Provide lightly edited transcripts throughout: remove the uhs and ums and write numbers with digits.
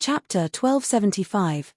Chapter 1275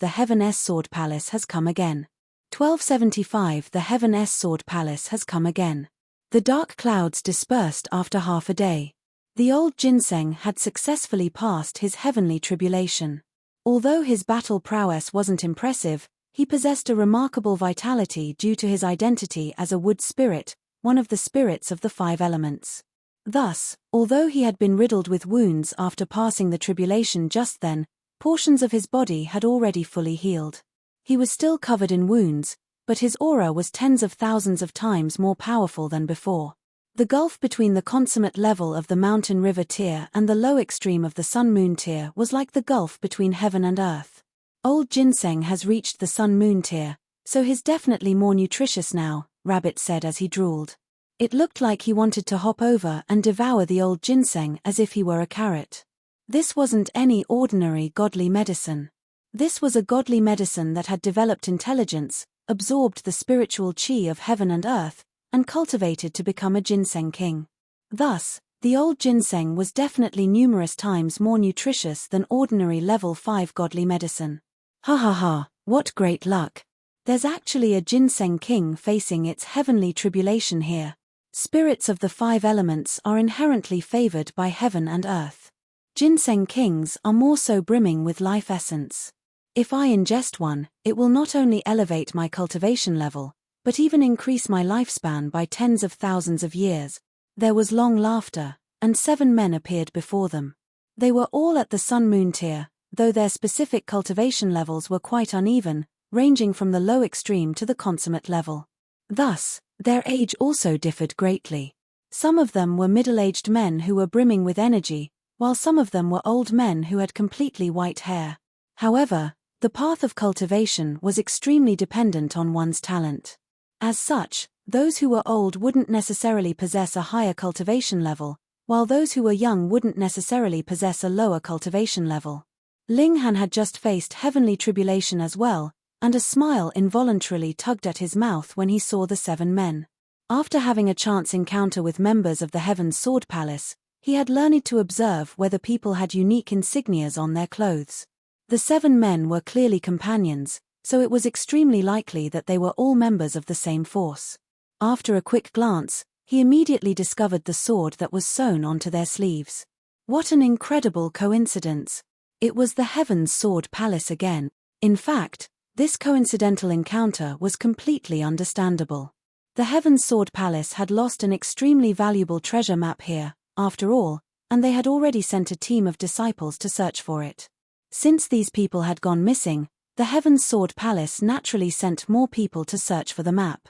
The Heaven Sword Palace has come again. 1275 The Heaven Sword Palace has come again. The dark clouds dispersed after half a day. The old ginseng had successfully passed his heavenly tribulation. Although his battle prowess wasn't impressive, he possessed a remarkable vitality due to his identity as a wood spirit, one of the spirits of the 5 elements. Thus, although he had been riddled with wounds after passing the tribulation just then, portions of his body had already fully healed. He was still covered in wounds, but his aura was tens of thousands of times more powerful than before. The gulf between the consummate level of the mountain river tier and the low extreme of the sun-moon tier was like the gulf between heaven and earth. Old ginseng has reached the sun-moon tier, so he's definitely more nutritious now, Rabbit said as he drooled. It looked like he wanted to hop over and devour the old ginseng as if he were a carrot. This wasn't any ordinary godly medicine. This was a godly medicine that had developed intelligence, absorbed the spiritual chi of heaven and earth, and cultivated to become a ginseng king. Thus, the old ginseng was definitely numerous times more nutritious than ordinary level 5 godly medicine. Ha ha ha, what great luck! There's actually a ginseng king facing its heavenly tribulation here. Spirits of the 5 elements are inherently favored by heaven and earth. Ginseng kings are more so brimming with life essence. If I ingest one, it will not only elevate my cultivation level, but even increase my lifespan by tens of thousands of years. There was long laughter, and 7 men appeared before them. They were all at the sun-moon tier, though their specific cultivation levels were quite uneven, ranging from the low extreme to the consummate level. Thus, their age also differed greatly. Some of them were middle-aged men who were brimming with energy, while some of them were old men who had completely white hair. However, the path of cultivation was extremely dependent on one's talent. As such, those who were old wouldn't necessarily possess a higher cultivation level, while those who were young wouldn't necessarily possess a lower cultivation level. Ling Han had just faced heavenly tribulation as well, and a smile involuntarily tugged at his mouth when he saw the 7 men. After having a chance encounter with members of the Heaven Sword Palace, he had learned to observe whether people had unique insignias on their clothes. The 7 men were clearly companions, so it was extremely likely that they were all members of the same force. After a quick glance, he immediately discovered the sword that was sewn onto their sleeves. What an incredible coincidence! It was the Heaven Sword Palace again. In fact, this coincidental encounter was completely understandable. The Heaven Sword Palace had lost an extremely valuable treasure map here, after all, and they had already sent a team of disciples to search for it. Since these people had gone missing, the Heaven Sword Palace naturally sent more people to search for the map.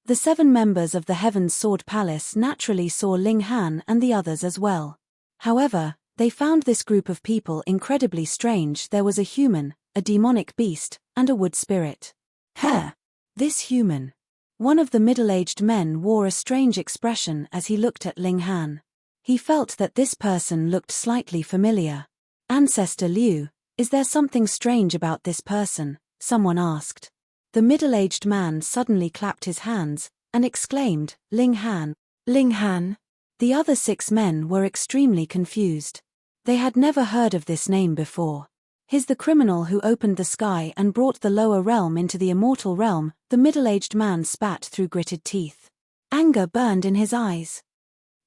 The 7 members of the Heaven Sword Palace naturally saw Ling Han and the others as well. However, they found this group of people incredibly strange. There was a human, a demonic beast, and a wood spirit. This human. One of the middle-aged men wore a strange expression as he looked at Ling Han. He felt that this person looked slightly familiar. Ancestor Liu, is there something strange about this person? Someone asked. The middle-aged man suddenly clapped his hands, and exclaimed, Ling Han. Ling Han? The other 6 men were extremely confused. They had never heard of this name before. He's the criminal who opened the sky and brought the lower realm into the immortal realm, the middle-aged man spat through gritted teeth. Anger burned in his eyes.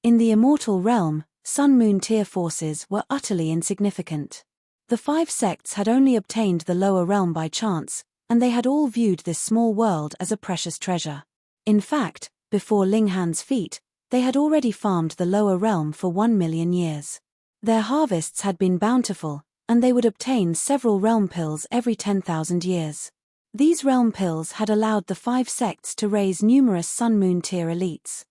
In the immortal realm, sun-moon tier forces were utterly insignificant. The 5 sects had only obtained the lower realm by chance, and they had all viewed this small world as a precious treasure. In fact, before Ling Han's feet, they had already farmed the lower realm for 1 million years. Their harvests had been bountiful, and they would obtain several realm pills every 10,000 years. These realm pills had allowed the 5 sects to raise numerous sun-moon tier elites.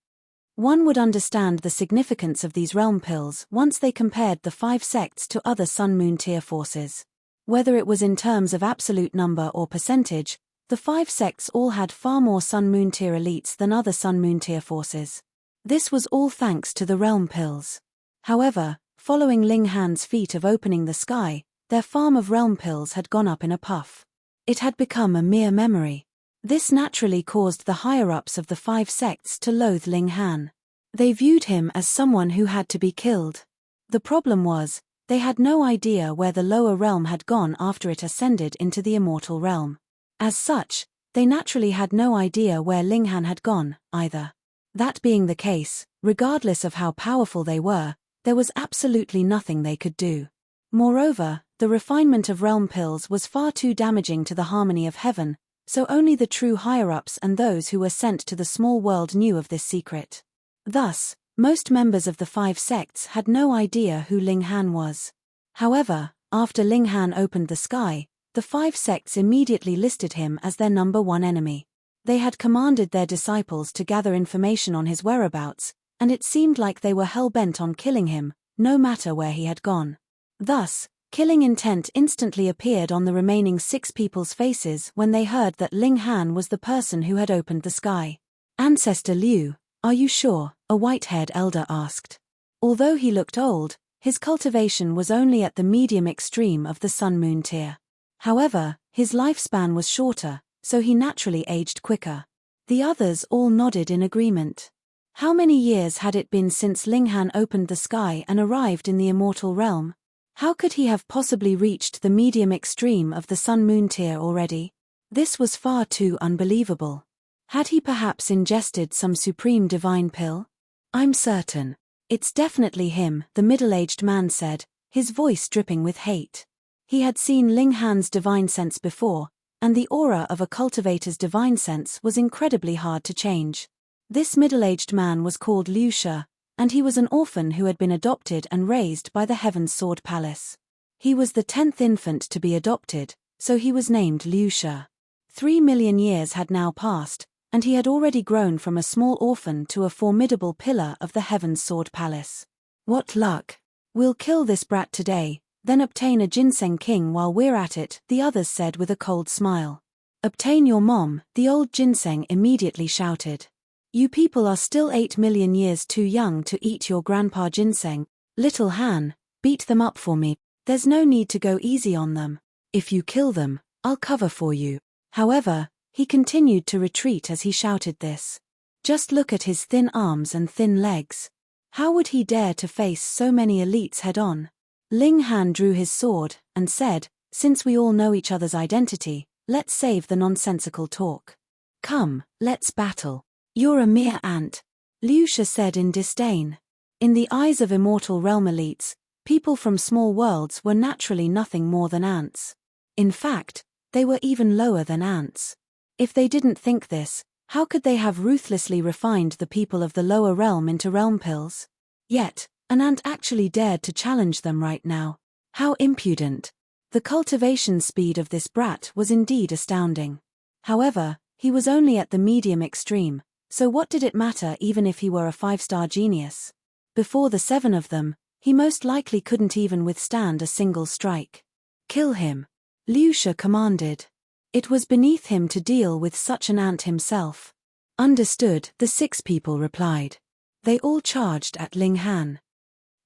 One would understand the significance of these realm pills once they compared the 5 sects to other sun-moon tier forces. Whether it was in terms of absolute number or percentage, the 5 sects all had far more sun-moon tier elites than other sun-moon tier forces. This was all thanks to the realm pills. However, following Ling Han's feat of opening the sky, their farm of realm pills had gone up in a puff. It had become a mere memory. This naturally caused the higher-ups of the 5 sects to loathe Ling Han. They viewed him as someone who had to be killed. The problem was, They had no idea where the lower realm had gone after it ascended into the immortal realm. As such, they naturally had no idea where Linghan had gone, either. That being the case, regardless of how powerful they were, there was absolutely nothing they could do. Moreover, the refinement of realm pills was far too damaging to the harmony of heaven, so only the true higher-ups and those who were sent to the small world knew of this secret. Thus, most members of the 5 sects had no idea who Linghan was. However, after Linghan opened the sky, the 5 sects immediately listed him as their number 1 enemy. They had commanded their disciples to gather information on his whereabouts, and it seemed like they were hell-bent on killing him, no matter where he had gone. Thus, killing intent instantly appeared on the remaining 6 people's faces when they heard that Linghan was the person who had opened the sky. "Ancestor Liu, are you sure?" a white-haired elder asked. Although he looked old, his cultivation was only at the medium extreme of the sun-moon tier. However, his lifespan was shorter, so he naturally aged quicker. The others all nodded in agreement. How many years had it been since Linghan opened the sky and arrived in the immortal realm? How could he have possibly reached the medium extreme of the sun-moon tier already? This was far too unbelievable. Had he perhaps ingested some supreme divine pill? "I'm certain. It's definitely him," the middle-aged man said, his voice dripping with hate. He had seen Linghan's divine sense before, and the aura of a cultivator's divine sense was incredibly hard to change. This middle-aged man was called Liu Shi, and he was an orphan who had been adopted and raised by the Heaven's Sword Palace. He was the 10th infant to be adopted, so he was named Liu Shi. 3 million years had now passed, and he had already grown from a small orphan to a formidable pillar of the Heaven's Sword Palace. "What luck! We'll kill this brat today, then obtain a ginseng king while we're at it," the others said with a cold smile. "Obtain your mom," the old ginseng immediately shouted. "You people are still 8 million years too young to eat your grandpa ginseng. Little Han, beat them up for me. There's no need to go easy on them. If you kill them, I'll cover for you." However, he continued to retreat as he shouted this. Just look at his thin arms and thin legs. How would he dare to face so many elites head-on? Linghan drew his sword, and said, "Since we all know each other's identity, let's save the nonsensical talk. Come, let's battle." "You're a mere ant," Liu Shi said in disdain. In the eyes of immortal realm elites, people from small worlds were naturally nothing more than ants. In fact, they were even lower than ants. If they didn't think this, how could they have ruthlessly refined the people of the lower realm into realm pills? Yet, an ant actually dared to challenge them right now. How impudent. The cultivation speed of this brat was indeed astounding. However, he was only at the medium extreme, so what did it matter even if he were a 5-star genius? Before the 7 of them, he most likely couldn't even withstand a single strike. "Kill him," Liu Shi commanded. It was beneath him to deal with such an ant himself. "Understood," the 6 people replied. They all charged at Linghan.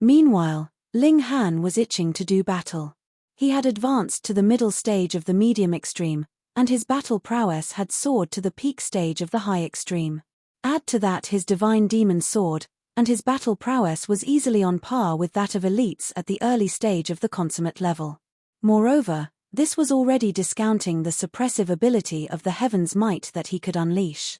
Meanwhile, Linghan was itching to do battle. He had advanced to the middle stage of the medium extreme, and his battle prowess had soared to the peak stage of the high extreme. Add to that his divine demon sword, and his battle prowess was easily on par with that of elites at the early stage of the consummate level. Moreover, this was already discounting the suppressive ability of the heaven's might that he could unleash.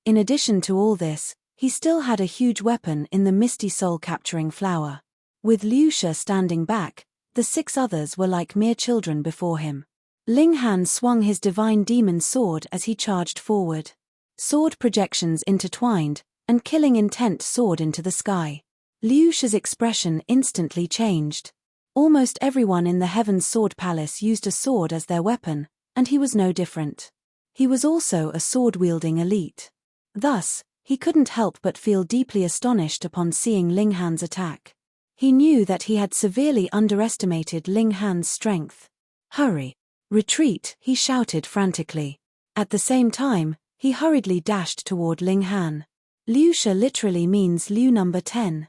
In addition to all this, he still had a huge weapon in the misty soul-capturing flower. With Liu Shi standing back, the 6 others were like mere children before him. Linghan swung his divine demon sword as he charged forward. Sword projections intertwined, and killing intent soared into the sky. Liu Shi's expression instantly changed. Almost everyone in the Heaven's Sword Palace used a sword as their weapon, and he was no different. He was also a sword-wielding elite. Thus, he couldn't help but feel deeply astonished upon seeing Linghan's attack. He knew that he had severely underestimated Linghan's strength. "Hurry! Retreat!" he shouted frantically. At the same time, he hurriedly dashed toward Linghan. Liu Shi literally means Liu number 10.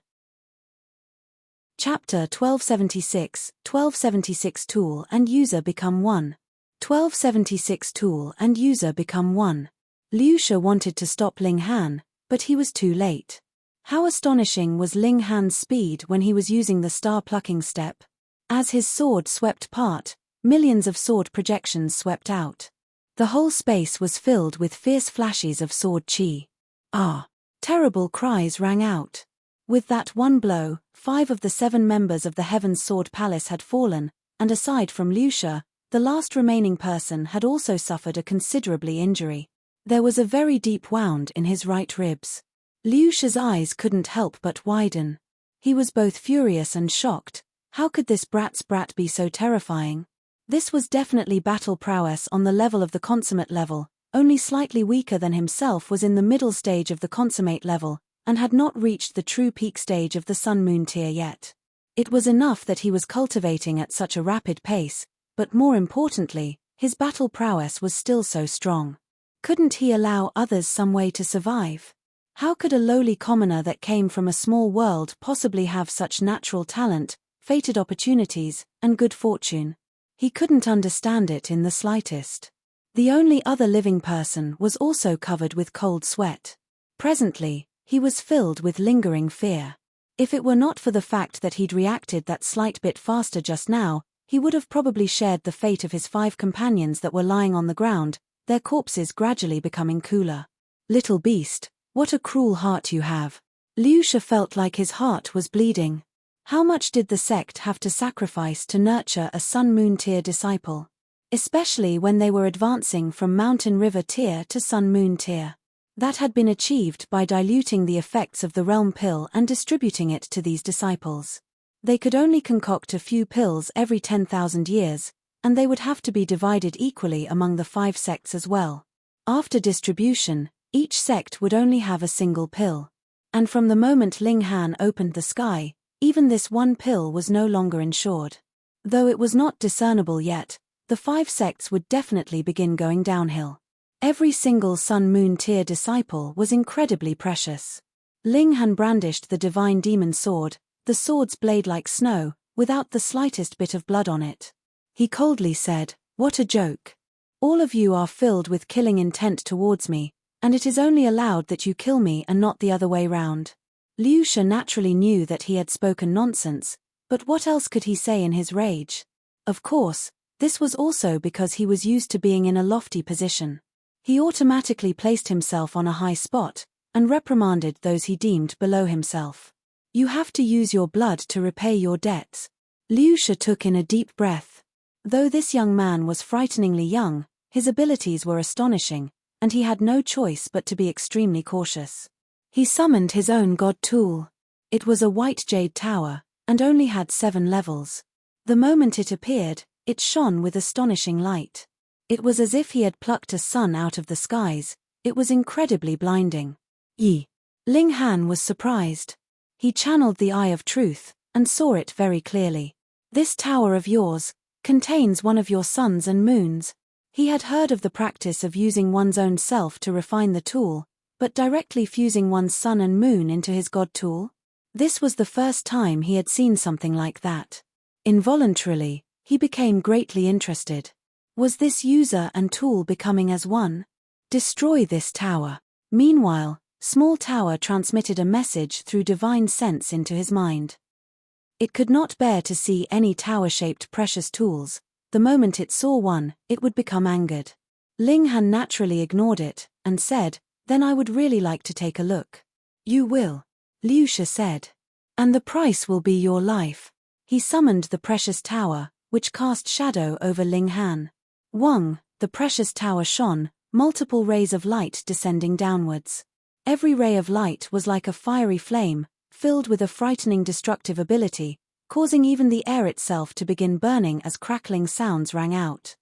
Chapter 1276, 1276 Tool and User become one. 1276 Tool and User become one. Liu Shi wanted to stop Linghan, but he was too late. How astonishing was Linghan's speed when he was using the star-plucking step. As his sword swept part, millions of sword projections swept out. The whole space was filled with fierce flashes of sword chi. Ah! Terrible cries rang out. With that one blow, 5 of the 7 members of the Heaven's Sword Palace had fallen, and aside from Lucia, the last remaining person had also suffered a considerably injury. There was a very deep wound in his right ribs. Lucia's eyes couldn't help but widen. He was both furious and shocked. How could this brat be so terrifying? This was definitely battle prowess on the level of the consummate level, only slightly weaker than himself, was in the middle stage of the consummate level, and had not reached the true peak stage of the Sun-Moon tier yet. It was enough that he was cultivating at such a rapid pace, but more importantly, his battle prowess was still so strong. Couldn't he allow others some way to survive? How could a lowly commoner that came from a small world possibly have such natural talent, fated opportunities, and good fortune? He couldn't understand it in the slightest. The only other living person was also covered with cold sweat. Presently, he was filled with lingering fear. If it were not for the fact that he'd reacted that slight bit faster just now, he would have probably shared the fate of his 5 companions that were lying on the ground, their corpses gradually becoming cooler. Little beast, what a cruel heart you have. Lucia felt like his heart was bleeding. How much did the sect have to sacrifice to nurture a Sun-Moon tier disciple? Especially when they were advancing from Mountain River tier to Sun-Moon tier. That had been achieved by diluting the effects of the realm pill and distributing it to these disciples. They could only concoct a few pills every 10,000 years, and they would have to be divided equally among the 5 sects as well. After distribution, each sect would only have a single pill. And from the moment Ling Han opened the sky, even this one pill was no longer insured. Though it was not discernible yet, the 5 sects would definitely begin going downhill. Every single Sun-Moon tier disciple was incredibly precious. Ling Han brandished the divine demon sword, the sword's blade like snow, without the slightest bit of blood on it. He coldly said, "What a joke. All of you are filled with killing intent towards me, and it is only allowed that you kill me and not the other way round." Lucia naturally knew that he had spoken nonsense, but what else could he say in his rage? Of course, this was also because he was used to being in a lofty position. He automatically placed himself on a high spot, and reprimanded those he deemed below himself. "You have to use your blood to repay your debts." Lucia took in a deep breath. Though this young man was frighteningly young, his abilities were astonishing, and he had no choice but to be extremely cautious. He summoned his own god tool. It was a white jade tower, and only had 7 levels. The moment it appeared, it shone with astonishing light. It was as if he had plucked a sun out of the skies. It was incredibly blinding. Ling Han was surprised. He channeled the eye of truth, and saw it very clearly. "This tower of yours contains one of your suns and moons." He had heard of the practice of using one's own self to refine the tool, but directly fusing one's sun and moon into his god tool? This was the first time he had seen something like that. Involuntarily, he became greatly interested. Was this user and tool becoming as one? Destroy this tower. Meanwhile, Small Tower transmitted a message through divine sense into his mind. It could not bear to see any tower-shaped precious tools. The moment it saw one, it would become angered. Ling Han naturally ignored it, and said, "Then I would really like to take a look." "You will," Lucia said. "And the price will be your life." He summoned the precious tower, which cast shadow over Ling Han. Wang, the precious tower shone, multiple rays of light descending downwards. Every ray of light was like a fiery flame, filled with a frightening destructive ability, causing even the air itself to begin burning as crackling sounds rang out.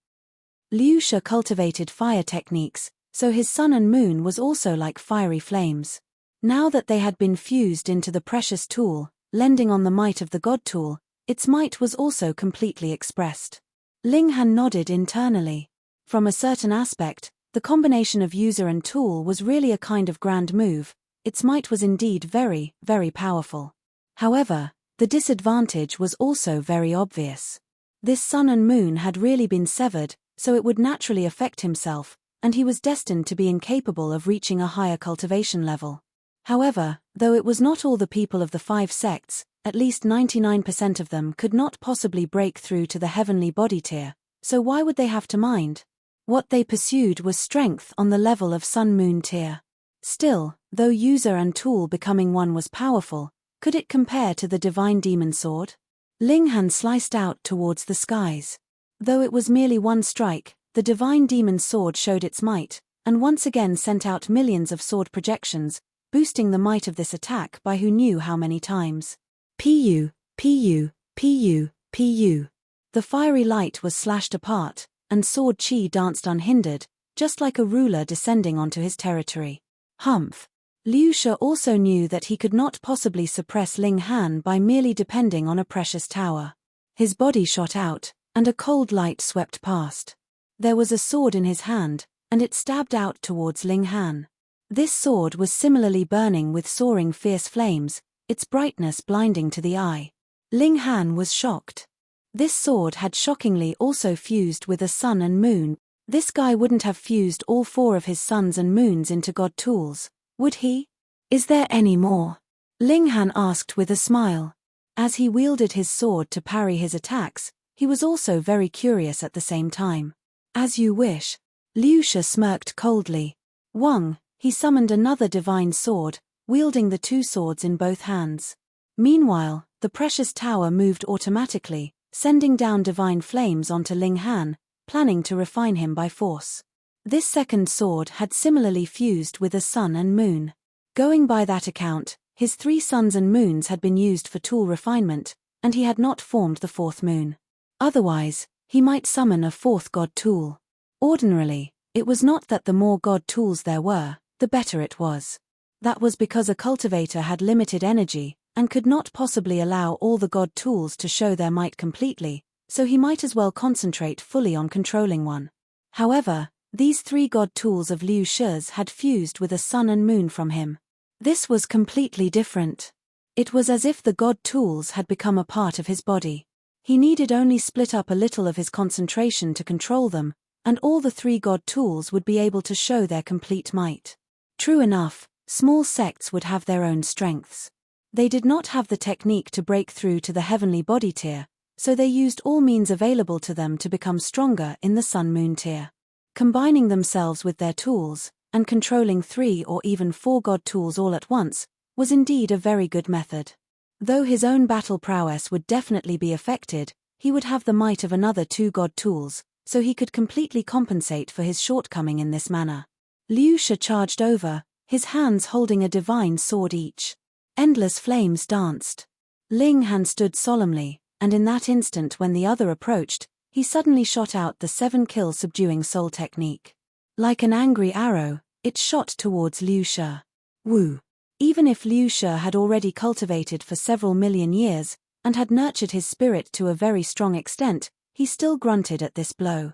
Lucia cultivated fire techniques, so his sun and moon was also like fiery flames. Now that they had been fused into the precious tool, lending on the might of the god tool, its might was also completely expressed. Ling Han nodded internally. From a certain aspect, the combination of user and tool was really a kind of grand move. Its might was indeed very, very powerful. However, the disadvantage was also very obvious. This sun and moon had really been severed, so it would naturally affect himself, and he was destined to be incapable of reaching a higher cultivation level. However, though it was not all the people of the 5 sects, at least 99% of them could not possibly break through to the heavenly body tier, so why would they have to mind? What they pursued was strength on the level of sun-moon tier. Still, though user and tool becoming one was powerful, could it compare to the divine demon sword? Ling Han sliced out towards the skies. Though it was merely one strike, the divine demon sword showed its might, and once again sent out millions of sword projections, boosting the might of this attack by who knew how many times. Pu, pu, pu, pu. The fiery light was slashed apart, and sword chi danced unhindered, just like a ruler descending onto his territory. Humph. Liu Shi also knew that he could not possibly suppress Ling Han by merely depending on a precious tower. His body shot out, and a cold light swept past. There was a sword in his hand, and it stabbed out towards Ling Han. This sword was similarly burning with soaring fierce flames, its brightness blinding to the eye. Ling Han was shocked. This sword had shockingly also fused with a sun and moon. This guy wouldn't have fused all 4 of his suns and moons into god tools, would he? Is there any more? Ling Han asked with a smile. As he wielded his sword to parry his attacks, he was also very curious at the same time. As you wish. Liu Shi smirked coldly. Wang, he summoned another divine sword, wielding the 2 swords in both hands. Meanwhile, the precious tower moved automatically, sending down divine flames onto Ling Han, planning to refine him by force. This second sword had similarly fused with a sun and moon. Going by that account, his 3 suns and moons had been used for tool refinement, and he had not formed the 4th moon. Otherwise, he might summon a 4th god tool. Ordinarily, it was not that the more god tools there were, the better it was. That was because a cultivator had limited energy, and could not possibly allow all the god tools to show their might completely, so he might as well concentrate fully on controlling one. However, these 3 god tools of Liu Shi's had fused with a sun and moon from him. This was completely different. It was as if the god tools had become a part of his body. He needed only split up a little of his concentration to control them, and all the 3 god tools would be able to show their complete might. True enough, small sects would have their own strengths. They did not have the technique to break through to the heavenly body tier, so they used all means available to them to become stronger in the sun-moon tier. Combining themselves with their tools, and controlling 3 or even 4 god tools all at once, was indeed a very good method. Though his own battle prowess would definitely be affected, he would have the might of another 2 god tools, so he could completely compensate for his shortcoming in this manner. Liu Shi charged over, his hands holding a divine sword each. Endless flames danced. Ling Han stood solemnly, and in that instant when the other approached, he suddenly shot out the 7-kill subduing soul technique. Like an angry arrow, it shot towards Liu Shi. Woo! Even if Liu Shi had already cultivated for several million years, and had nurtured his spirit to a very strong extent, he still grunted at this blow.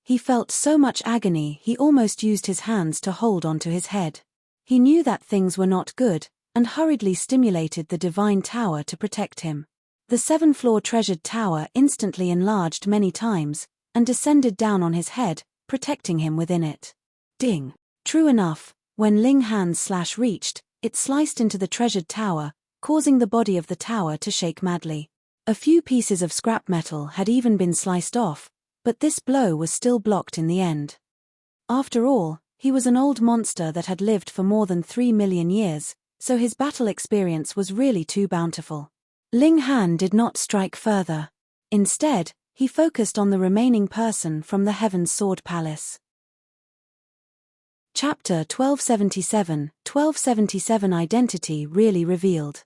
He felt so much agony he almost used his hands to hold onto his head. He knew that things were not good, and hurriedly stimulated the divine tower to protect him. The 7-floor treasured tower instantly enlarged many times, and descended down on his head, protecting him within it. Ding! True enough, when Ling Han's slash reached, it sliced into the treasured tower, causing the body of the tower to shake madly. A few pieces of scrap metal had even been sliced off, but this blow was still blocked in the end. After all, he was an old monster that had lived for more than 3 million years, so his battle experience was really too bountiful. Ling Han did not strike further. Instead, he focused on the remaining person from the Heaven's Sword Palace. Chapter 1277, 1277 Identity Really Revealed.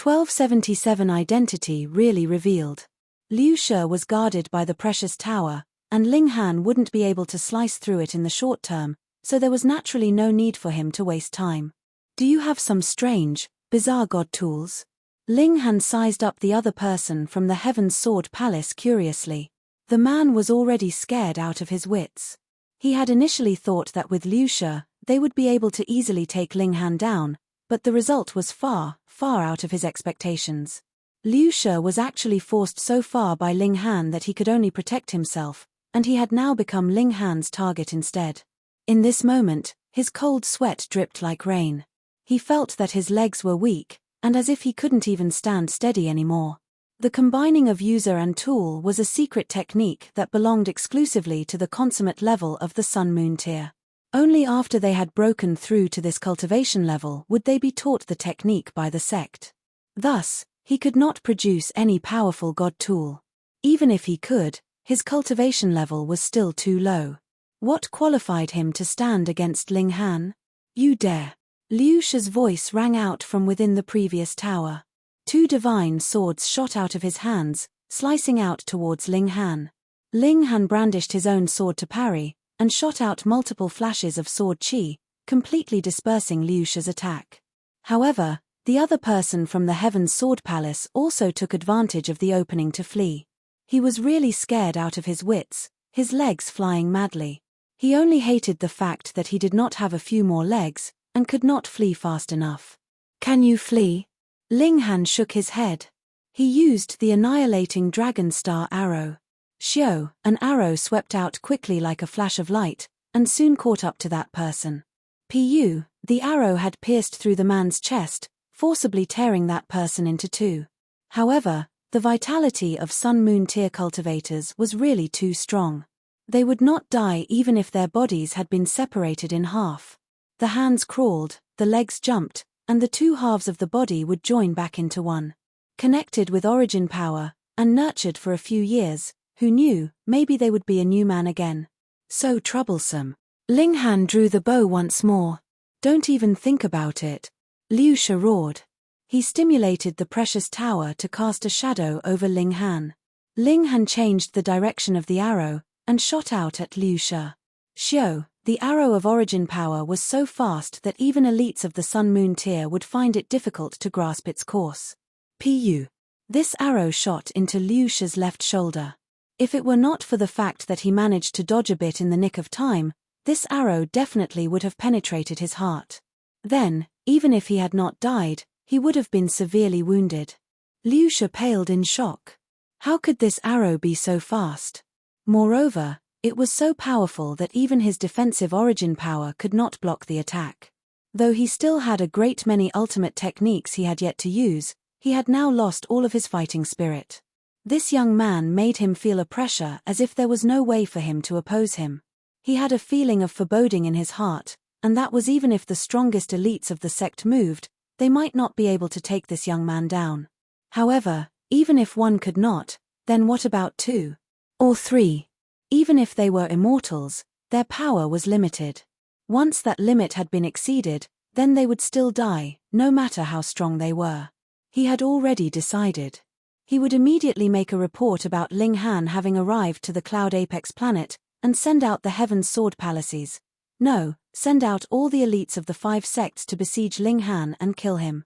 1277 Identity Really Revealed. Liu Shi was guarded by the precious tower, and Ling Han wouldn't be able to slice through it in the short term, so there was naturally no need for him to waste time. Do you have some strange, bizarre god tools? Ling Han sized up the other person from the Heaven's Sword Palace curiously. The man was already scared out of his wits. He had initially thought that with Liu Shi, they would be able to easily take Ling Han down, but the result was far, far out of his expectations. Liu Shi was actually forced so far by Ling Han that he could only protect himself, and he had now become Ling Han's target instead. In this moment, his cold sweat dripped like rain. He felt that his legs were weak, and as if he couldn't even stand steady anymore. The combining of user and tool was a secret technique that belonged exclusively to the consummate level of the Sun-Moon tier. Only after they had broken through to this cultivation level would they be taught the technique by the sect. Thus, he could not produce any powerful god tool. Even if he could, his cultivation level was still too low. What qualified him to stand against Ling Han? You dare. Liu Shi's voice rang out from within the previous tower. 2 divine swords shot out of his hands, slicing out towards Ling Han. Ling Han brandished his own sword to parry, and shot out multiple flashes of sword chi, completely dispersing Liu Shi's attack. However, the other person from the Heaven's Sword Palace also took advantage of the opening to flee. He was really scared out of his wits, his legs flying madly. He only hated the fact that he did not have a few more legs, and could not flee fast enough. Can you flee? Ling Han shook his head. He used the annihilating dragon star arrow. Xiao, an arrow swept out quickly like a flash of light, and soon caught up to that person. Pu, the arrow had pierced through the man's chest, forcibly tearing that person into 2. However, the vitality of Sun-Moon tier cultivators was really too strong. They would not die even if their bodies had been separated in half. The hands crawled, the legs jumped, and the 2 halves of the body would join back into one. Connected with origin power, and nurtured for a few years, who knew, maybe they would be a new man again. So troublesome. Ling Han drew the bow once more. Don't even think about it. Liu Shi roared. He stimulated the precious tower to cast a shadow over Ling Han. Ling Han changed the direction of the arrow, and shot out at Liu Shi. Xiao, the arrow of origin power was so fast that even elites of the Sun-Moon tier would find it difficult to grasp its course. Pu. This arrow shot into Liu Shi's left shoulder. If it were not for the fact that he managed to dodge a bit in the nick of time, this arrow definitely would have penetrated his heart. Then, even if he had not died, he would have been severely wounded. Liu Shi paled in shock. How could this arrow be so fast? Moreover, it was so powerful that even his defensive origin power could not block the attack. Though he still had a great many ultimate techniques he had yet to use, he had now lost all of his fighting spirit. This young man made him feel a pressure as if there was no way for him to oppose him. He had a feeling of foreboding in his heart, and that was even if the strongest elites of the sect moved, they might not be able to take this young man down. However, even if one could not, then what about 2? Or 3? Even if they were immortals, their power was limited. Once that limit had been exceeded, then they would still die, no matter how strong they were. He had already decided. He would immediately make a report about Ling Han having arrived to the Cloud Apex planet, and send out the Heaven's Sword Palaces. No, send out all the elites of the 5 sects to besiege Ling Han and kill him.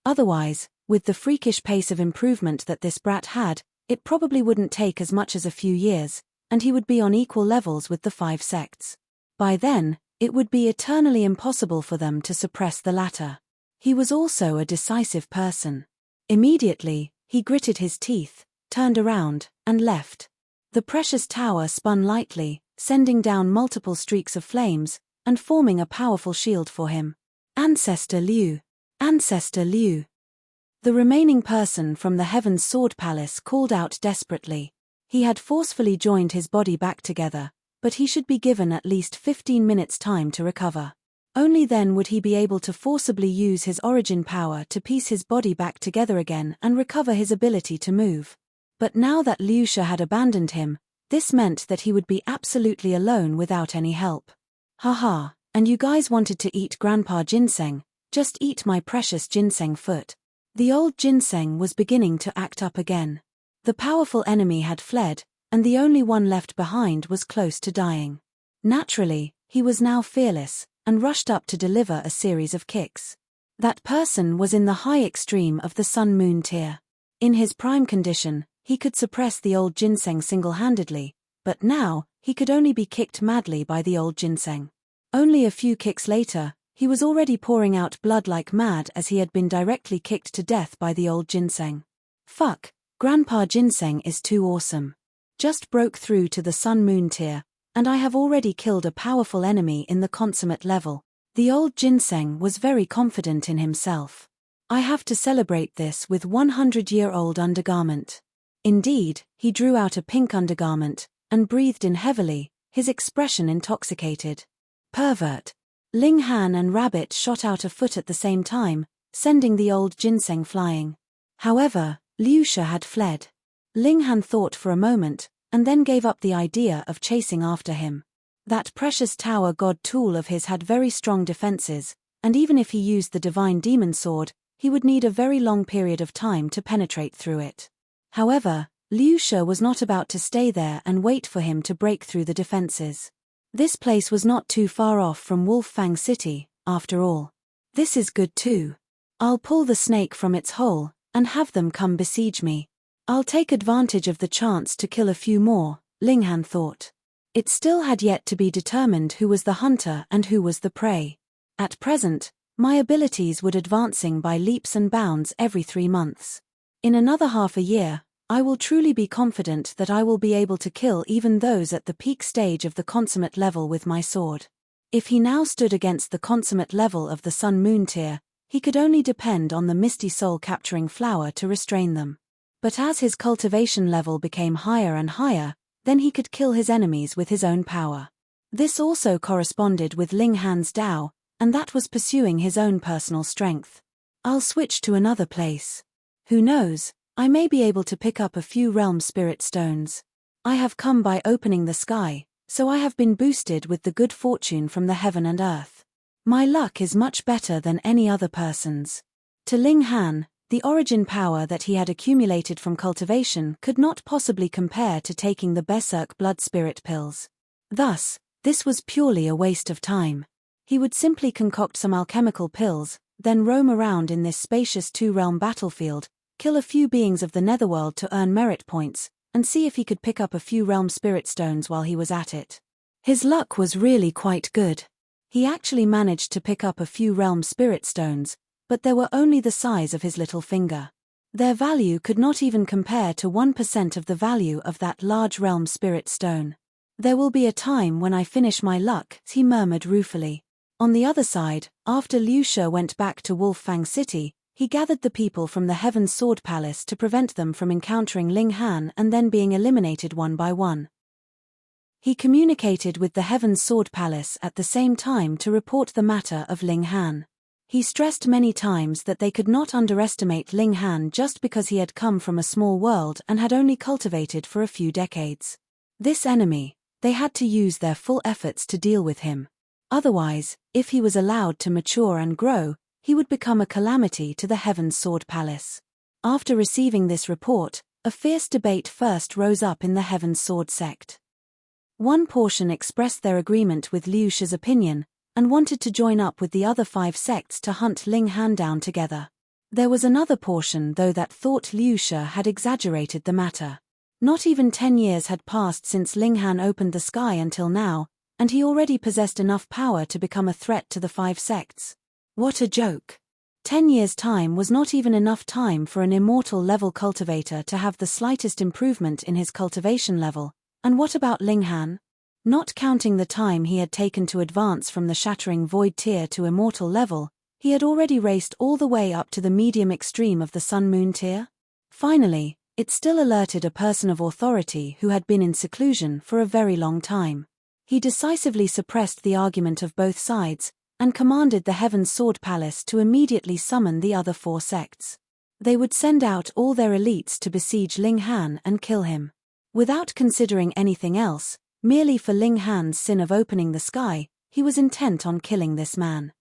Otherwise, with the freakish pace of improvement that this brat had, it probably wouldn't take as much as a few years, and he would be on equal levels with the 5 sects. By then, it would be eternally impossible for them to suppress the latter. He was also a decisive person. Immediately, he gritted his teeth, turned around, and left. The precious tower spun lightly, sending down multiple streaks of flames, and forming a powerful shield for him. Ancestor Liu! Ancestor Liu! The remaining person from the Heaven's Sword Palace called out desperately. He had forcefully joined his body back together, but he should be given at least 15 minutes time to recover. Only then would he be able to forcibly use his origin power to piece his body back together again and recover his ability to move. But now that Liu Shi had abandoned him, this meant that he would be absolutely alone without any help. Haha, and you guys wanted to eat Grandpa Ginseng, just eat my precious ginseng foot. The old ginseng was beginning to act up again. The powerful enemy had fled, and the only one left behind was close to dying. Naturally, he was now fearless, and rushed up to deliver a series of kicks. That person was in the high extreme of the Sun-Moon tier. In his prime condition, he could suppress the old ginseng single-handedly, but now, he could only be kicked madly by the old ginseng. Only a few kicks later, he was already pouring out blood like mad as he had been directly kicked to death by the old ginseng. Fuck, Grandpa Ginseng is too awesome. Just broke through to the Sun-Moon tier, and I have already killed a powerful enemy in the consummate level. The old ginseng was very confident in himself. I have to celebrate this with 100-year-old undergarment. Indeed, he drew out a pink undergarment, and breathed in heavily, his expression intoxicated. Pervert. Ling Han and Rabbit shot out a foot at the same time, sending the old ginseng flying. However, Liu Shi had fled. Ling Han thought for a moment, and then gave up the idea of chasing after him. That precious tower god tool of his had very strong defenses, and even if he used the divine demon sword, he would need a very long period of time to penetrate through it. However, Liu Shi was not about to stay there and wait for him to break through the defenses. This place was not too far off from Wolf Fang City, after all. This is good too. I'll pull the snake from its hole, and have them come besiege me. I'll take advantage of the chance to kill a few more, Ling Han thought. It still had yet to be determined who was the hunter and who was the prey. At present, my abilities would advancing by leaps and bounds every 3 months. In another half a year, I will truly be confident that I will be able to kill even those at the peak stage of the consummate level with my sword. If he now stood against the consummate level of the Sun Moon tier, he could only depend on the misty soul capturing flower to restrain them. But as his cultivation level became higher and higher, then he could kill his enemies with his own power. This also corresponded with Ling Han's Tao, and that was pursuing his own personal strength. I'll switch to another place. Who knows, I may be able to pick up a few realm spirit stones. I have come by opening the sky, so I have been boosted with the good fortune from the heaven and earth. My luck is much better than any other person's. To Ling Han, the origin power that he had accumulated from cultivation could not possibly compare to taking the Berserk blood spirit pills. Thus, this was purely a waste of time. He would simply concoct some alchemical pills, then roam around in this spacious 2-realm battlefield, kill a few beings of the netherworld to earn merit points, and see if he could pick up a few realm spirit stones while he was at it. His luck was really quite good. He actually managed to pick up a few realm spirit stones, but they were only the size of his little finger. Their value could not even compare to 1% of the value of that large realm spirit stone. There will be a time when I finish my luck, he murmured ruefully. On the other side, after Liu Shi went back to Wolf Fang City, he gathered the people from the Heaven's Sword Palace to prevent them from encountering Ling Han and then being eliminated one by one. He communicated with the Heaven's Sword Palace at the same time to report the matter of Ling Han. He stressed many times that they could not underestimate Ling Han just because he had come from a small world and had only cultivated for a few decades. This enemy, they had to use their full efforts to deal with him. Otherwise, if he was allowed to mature and grow, he would become a calamity to the Heaven's Sword Palace. After receiving this report, a fierce debate first rose up in the Heaven's Sword sect. One portion expressed their agreement with Liu Shi's opinion, and wanted to join up with the other 5 sects to hunt Ling Han down together. There was another portion though that thought Liu Shi had exaggerated the matter. Not even 10 years had passed since Ling Han opened the sky until now, and he already possessed enough power to become a threat to the 5 sects. What a joke! 10 years' time was not even enough time for an immortal level cultivator to have the slightest improvement in his cultivation level, and what about Ling Han? Not counting the time he had taken to advance from the shattering void tier to immortal level, he had already raced all the way up to the medium extreme of the Sun Moon tier. Finally, it still alerted a person of authority who had been in seclusion for a very long time. He decisively suppressed the argument of both sides, and commanded the Heaven's Sword Palace to immediately summon the other 4 sects. They would send out all their elites to besiege Ling Han and kill him. Without considering anything else, merely for Ling Han's sin of opening the sky, he was intent on killing this man.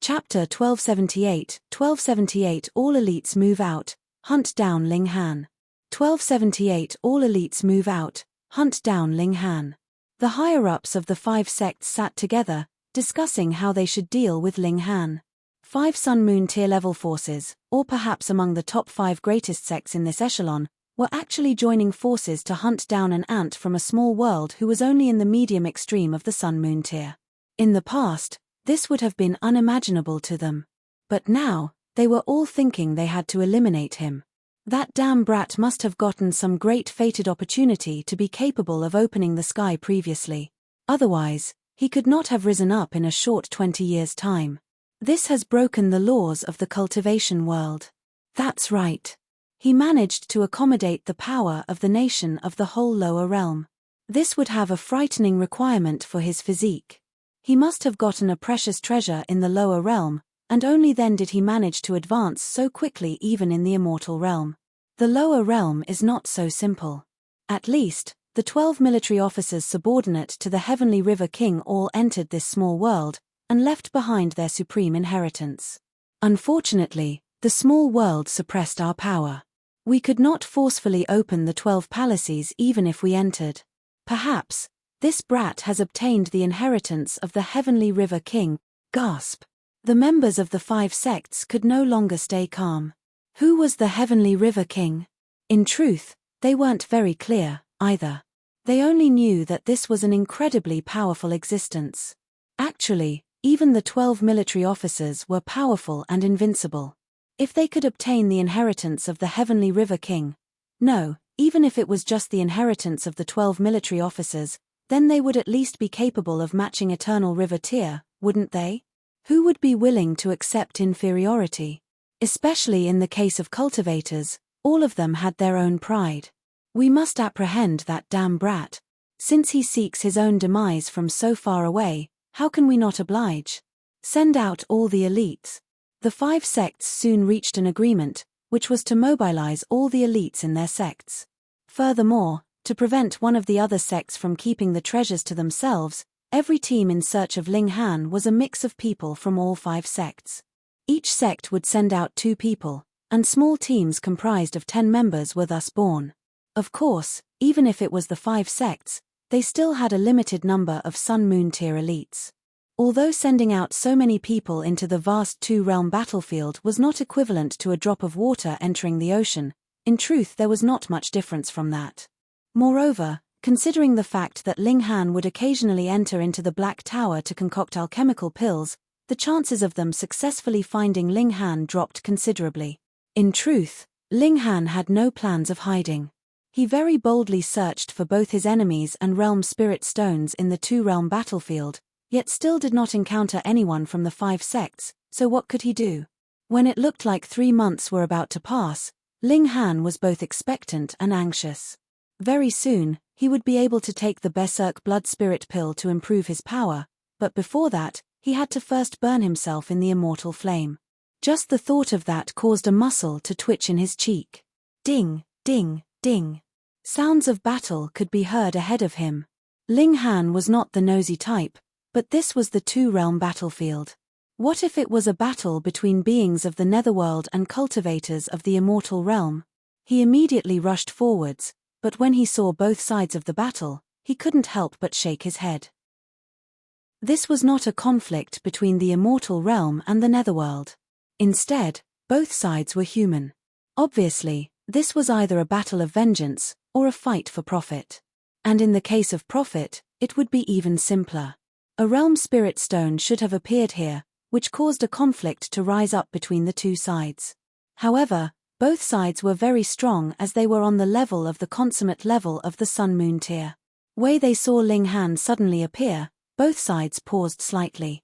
Chapter 1278 All elites move out, hunt down Ling Han. 1278 All elites move out, hunt down Ling Han. The higher-ups of the 5 sects sat together, discussing how they should deal with Ling Han. 5 Sun Moon tier level forces, or perhaps among the top 5 greatest sects in this echelon, were actually joining forces to hunt down an ant from a small world who was only in the medium extreme of the Sun Moon tier. In the past, this would have been unimaginable to them. But now, they were all thinking they had to eliminate him. That damn brat must have gotten some great fated opportunity to be capable of opening the sky previously. Otherwise, he could not have risen up in a short 20 years' time. This has broken the laws of the cultivation world. That's right. He managed to accommodate the power of the nation of the whole lower realm. This would have a frightening requirement for his physique. He must have gotten a precious treasure in the lower realm, and only then did he manage to advance so quickly even in the immortal realm. The lower realm is not so simple. At least, the 12 military officers subordinate to the Heavenly River King all entered this small world, and left behind their supreme inheritance. Unfortunately, the small world suppressed our power. We could not forcefully open the 12 palaces even if we entered. Perhaps, this brat has obtained the inheritance of the Heavenly River King. Gasp. The members of the 5 sects could no longer stay calm. Who was the Heavenly River King? In truth, they weren't very clear, either. They only knew that this was an incredibly powerful existence. Actually, even the 12 military officers were powerful and invincible. If they could obtain the inheritance of the Heavenly River King, no, even if it was just the inheritance of the 12 military officers, then they would at least be capable of matching Eternal River Tier, wouldn't they? Who would be willing to accept inferiority? Especially in the case of cultivators, all of them had their own pride. We must apprehend that damn brat. Since he seeks his own demise from so far away, how can we not oblige? Send out all the elites. The 5 sects soon reached an agreement, which was to mobilize all the elites in their sects. Furthermore, to prevent one of the other sects from keeping the treasures to themselves, every team in search of Ling Han was a mix of people from all 5 sects. Each sect would send out 2 people, and small teams comprised of 10 members were thus born. Of course, even if it was the 5 sects, they still had a limited number of Sun-Moon tier elites. Although sending out so many people into the vast 2-realm battlefield was not equivalent to a drop of water entering the ocean, in truth there was not much difference from that. Moreover, considering the fact that Ling Han would occasionally enter into the Black Tower to concoct alchemical pills, the chances of them successfully finding Ling Han dropped considerably. In truth, Ling Han had no plans of hiding. He very boldly searched for both his enemies and realm spirit stones in the 2-realm battlefield, yet still did not encounter anyone from the 5 sects, so what could he do? When it looked like 3 months were about to pass, Ling Han was both expectant and anxious. Very soon, he would be able to take the Berserk Blood Spirit pill to improve his power, but before that, he had to first burn himself in the immortal flame. Just the thought of that caused a muscle to twitch in his cheek. Ding, ding, ding. Sounds of battle could be heard ahead of him. Ling Han was not the nosy type, but this was the 2-realm battlefield. What if it was a battle between beings of the netherworld and cultivators of the immortal realm? He immediately rushed forwards, but when he saw both sides of the battle, he couldn't help but shake his head. This was not a conflict between the immortal realm and the netherworld. Instead, both sides were human. Obviously, this was either a battle of vengeance, or a fight for profit. And in the case of profit, it would be even simpler. A realm spirit stone should have appeared here, which caused a conflict to rise up between the 2 sides. However, both sides were very strong as they were on the level of the consummate level of the Sun-Moon tier. When they saw Ling Han suddenly appear, both sides paused slightly.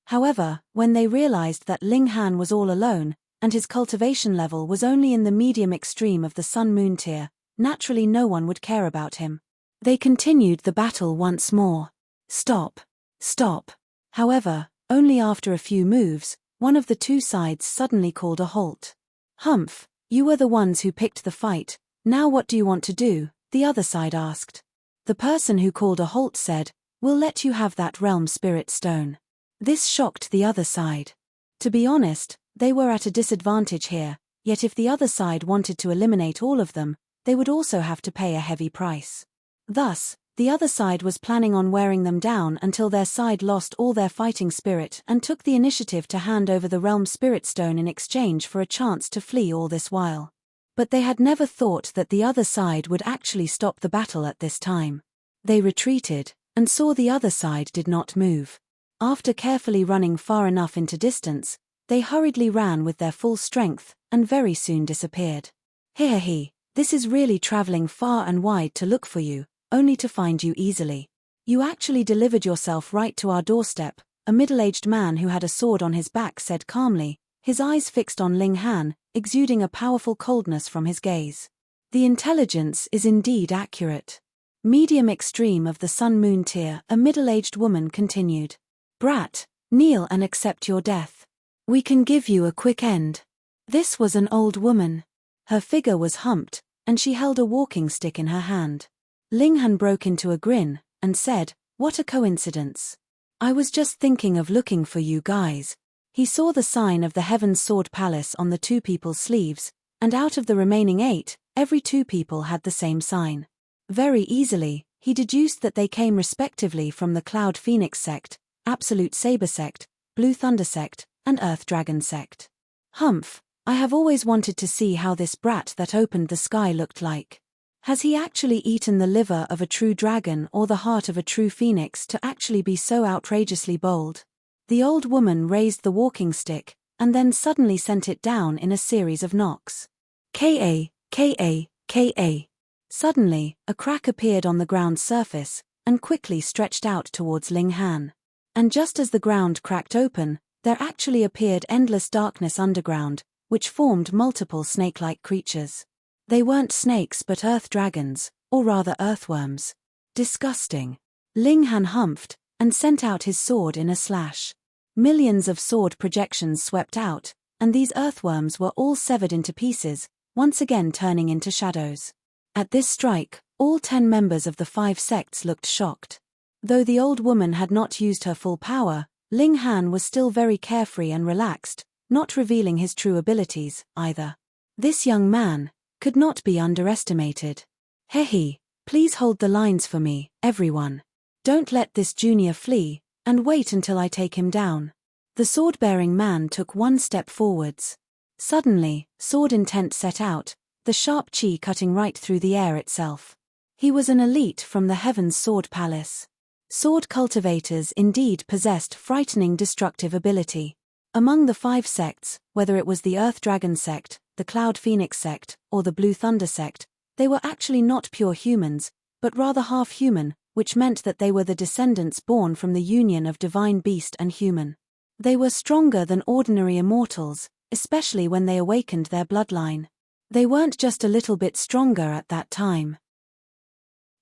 However, when they realized that Ling Han was all alone, and his cultivation level was only in the medium extreme of the Sun-Moon tier, naturally no one would care about him. They continued the battle once more. Stop. Stop. However, only after a few moves, one of the 2 sides suddenly called a halt. Humph, you were the ones who picked the fight, now what do you want to do? The other side asked. The person who called a halt said, "We'll let you have that realm spirit stone." This shocked the other side. To be honest, they were at a disadvantage here, yet if the other side wanted to eliminate all of them, they would also have to pay a heavy price. Thus, the other side was planning on wearing them down until their side lost all their fighting spirit and took the initiative to hand over the realm spirit stone in exchange for a chance to flee all this while. But they had never thought that the other side would actually stop the battle at this time. They retreated, and saw the other side did not move. After carefully running far enough into distance, they hurriedly ran with their full strength, and very soon disappeared. He, this is really traveling far and wide to look for you, only to find you easily. You actually delivered yourself right to our doorstep, A middle-aged man who had a sword on his back said calmly, his eyes fixed on Ling Han, exuding a powerful coldness from his gaze. The intelligence is indeed accurate. Medium extreme of the sun-moon tier, a middle-aged woman continued. Brat, kneel and accept your death. We can give you a quick end. This was an old woman. Her figure was humped, and she held a walking stick in her hand. Ling Han broke into a grin, and said, "What a coincidence. I was just thinking of looking for you guys." He saw the sign of the Heaven's Sword Palace on the two people's sleeves, and out of the remaining 8, every 2 people had the same sign. Very easily, he deduced that they came respectively from the Cloud Phoenix sect, Absolute Saber sect, Blue Thunder sect, and Earth Dragon sect. Humph, I have always wanted to see how this brat that opened the sky looked like. Has he actually eaten the liver of a true dragon or the heart of a true phoenix to actually be so outrageously bold? The old woman raised the walking stick, and then suddenly sent it down in a series of knocks. Ka, Ka, Ka. Suddenly, a crack appeared on the ground's surface, and quickly stretched out towards Ling Han. And just as the ground cracked open, there actually appeared endless darkness underground, which formed multiple snake-like creatures. They weren't snakes but earth dragons, or rather earthworms. Disgusting. Ling Han humphed, and sent out his sword in a slash. Millions of sword projections swept out, and these earthworms were all severed into pieces, once again turning into shadows. At this strike, all 10 members of the 5 sects looked shocked. Though the old woman had not used her full power, Ling Han was still very carefree and relaxed, not revealing his true abilities, either. This young man could not be underestimated. Hehe, please hold the lines for me, everyone. Don't let this junior flee, and wait until I take him down. The sword-bearing man took 1 step forwards. Suddenly, sword intent set out, the sharp chi cutting right through the air itself. He was an elite from the Heaven's Sword Palace. Sword cultivators indeed possessed frightening destructive ability. Among the 5 sects, whether it was the Earth Dragon sect, the Cloud Phoenix sect, or the Blue Thunder sect, they were actually not pure humans, but rather half-human, which meant that they were the descendants born from the union of divine beast and human. They were stronger than ordinary immortals, especially when they awakened their bloodline. They weren't just a little bit stronger at that time.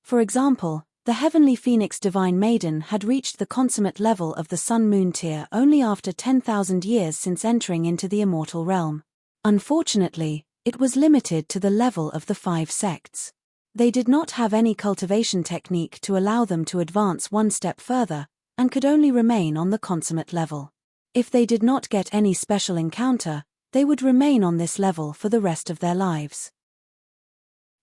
For example, the Heavenly Phoenix Divine Maiden had reached the consummate level of the Sun-Moon tier only after 10,000 years since entering into the immortal realm. Unfortunately, it was limited to the level of the 5 sects. They did not have any cultivation technique to allow them to advance 1 step further, and could only remain on the consummate level. If they did not get any special encounter, they would remain on this level for the rest of their lives.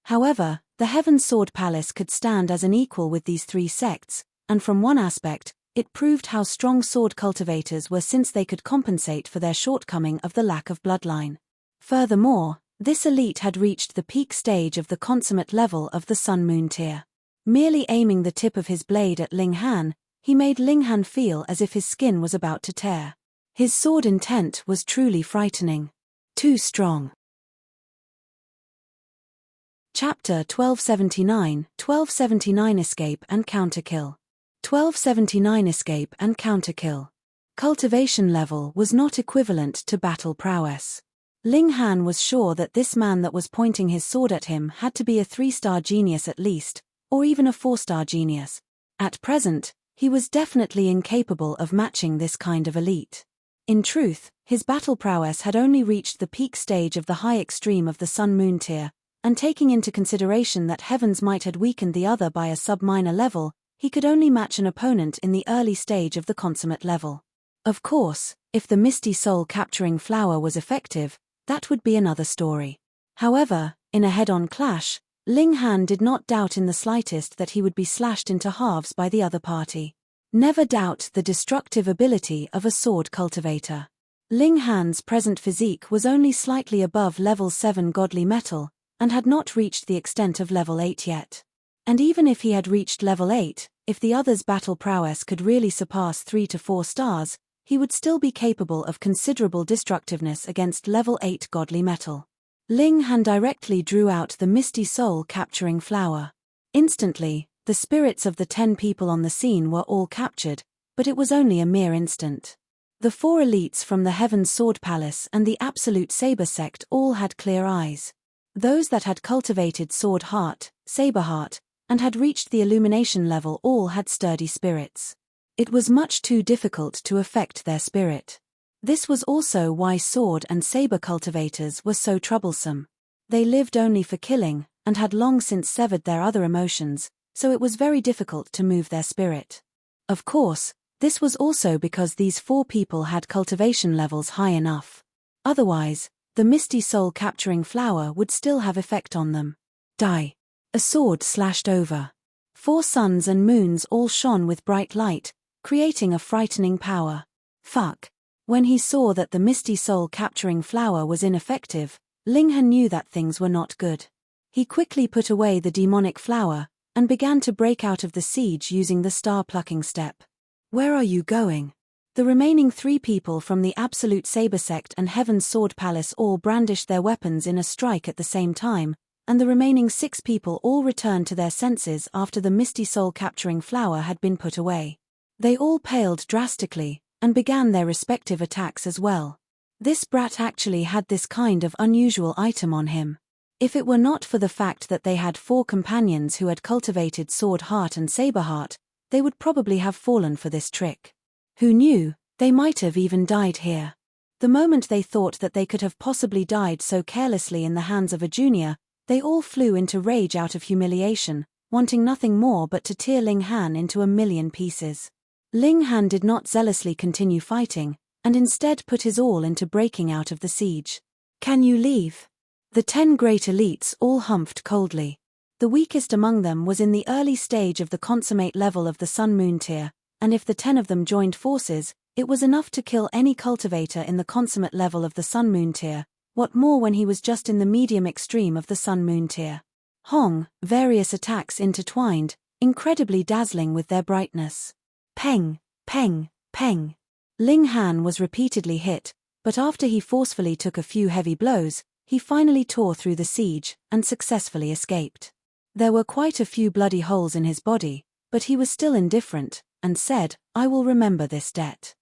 However, the Heaven's Sword Palace could stand as an equal with these 3 sects, and from one aspect, it proved how strong sword cultivators were since they could compensate for their shortcoming of the lack of bloodline. Furthermore, this elite had reached the peak stage of the consummate level of the Sun-Moon tier. Merely aiming the tip of his blade at Ling Han, he made Ling Han feel as if his skin was about to tear. His sword intent was truly frightening. Too strong. Chapter 1279 Escape and Counterkill. 1279 Escape and Counterkill. Cultivation level was not equivalent to battle prowess. Ling Han was sure that this man that was pointing his sword at him had to be a 3-star genius at least, or even a 4-star genius. At present, he was definitely incapable of matching this kind of elite. In truth, his battle prowess had only reached the peak stage of the high extreme of the Sun-Moon tier, and taking into consideration that Heaven's Might had weakened the other by a sub-minor level, he could only match an opponent in the early stage of the consummate level. Of course, if the misty soul-capturing flower was effective, that would be another story. However, in a head-on clash, Ling Han did not doubt in the slightest that he would be slashed into halves by the other party. Never doubt the destructive ability of a sword cultivator. Ling Han's present physique was only slightly above level 7 godly metal, and had not reached the extent of level 8 yet. And even if he had reached level 8, if the other's battle prowess could really surpass 3 to 4 stars, he would still be capable of considerable destructiveness against level 8 godly metal. Ling Han directly drew out the misty soul-capturing flower. Instantly, the spirits of the 10 people on the scene were all captured, but it was only a mere instant. The 4 elites from the Heaven's Sword Palace and the Absolute Saber sect all had clear eyes. Those that had cultivated Sword Heart, Saber Heart, and had reached the illumination level all had sturdy spirits. It was much too difficult to affect their spirit. This was also why sword and saber cultivators were so troublesome. They lived only for killing, and had long since severed their other emotions, so it was very difficult to move their spirit. Of course, this was also because these 4 people had cultivation levels high enough. Otherwise, the misty soul capturing flower would still have effect on them. Die. A sword slashed over. 4 suns and moons all shone with bright light, creating a frightening power. Fuck. When he saw that the misty soul capturing flower was ineffective, Ling Han knew that things were not good. He quickly put away the demonic flower, and began to break out of the siege using the star-plucking step. Where are you going? The remaining 3 people from the Absolute Saber sect and Heaven's Sword Palace all brandished their weapons in a strike at the same time, and the remaining 6 people all returned to their senses after the misty soul capturing flower had been put away. They all paled drastically, and began their respective attacks as well. This brat actually had this kind of unusual item on him. If it were not for the fact that they had 4 companions who had cultivated Sword Heart and Saber Heart, they would probably have fallen for this trick. Who knew, they might have even died here. The moment they thought that they could have possibly died so carelessly in the hands of a junior, they all flew into rage out of humiliation, wanting nothing more but to tear Ling Han into a million pieces. Ling Han did not zealously continue fighting, and instead put his all into breaking out of the siege. Can you leave? The 10 great elites all humphed coldly. The weakest among them was in the early stage of the consummate level of the Sun-Moon tier, and if the 10 of them joined forces, it was enough to kill any cultivator in the consummate level of the Sun-Moon tier, what more when he was just in the medium extreme of the Sun-Moon tier. Hong, various attacks intertwined, incredibly dazzling with their brightness. Peng, peng, peng. Ling Han was repeatedly hit, but after he forcefully took a few heavy blows, he finally tore through the siege, and successfully escaped. There were quite a few bloody holes in his body, but he was still indifferent, and said, "I will remember this debt.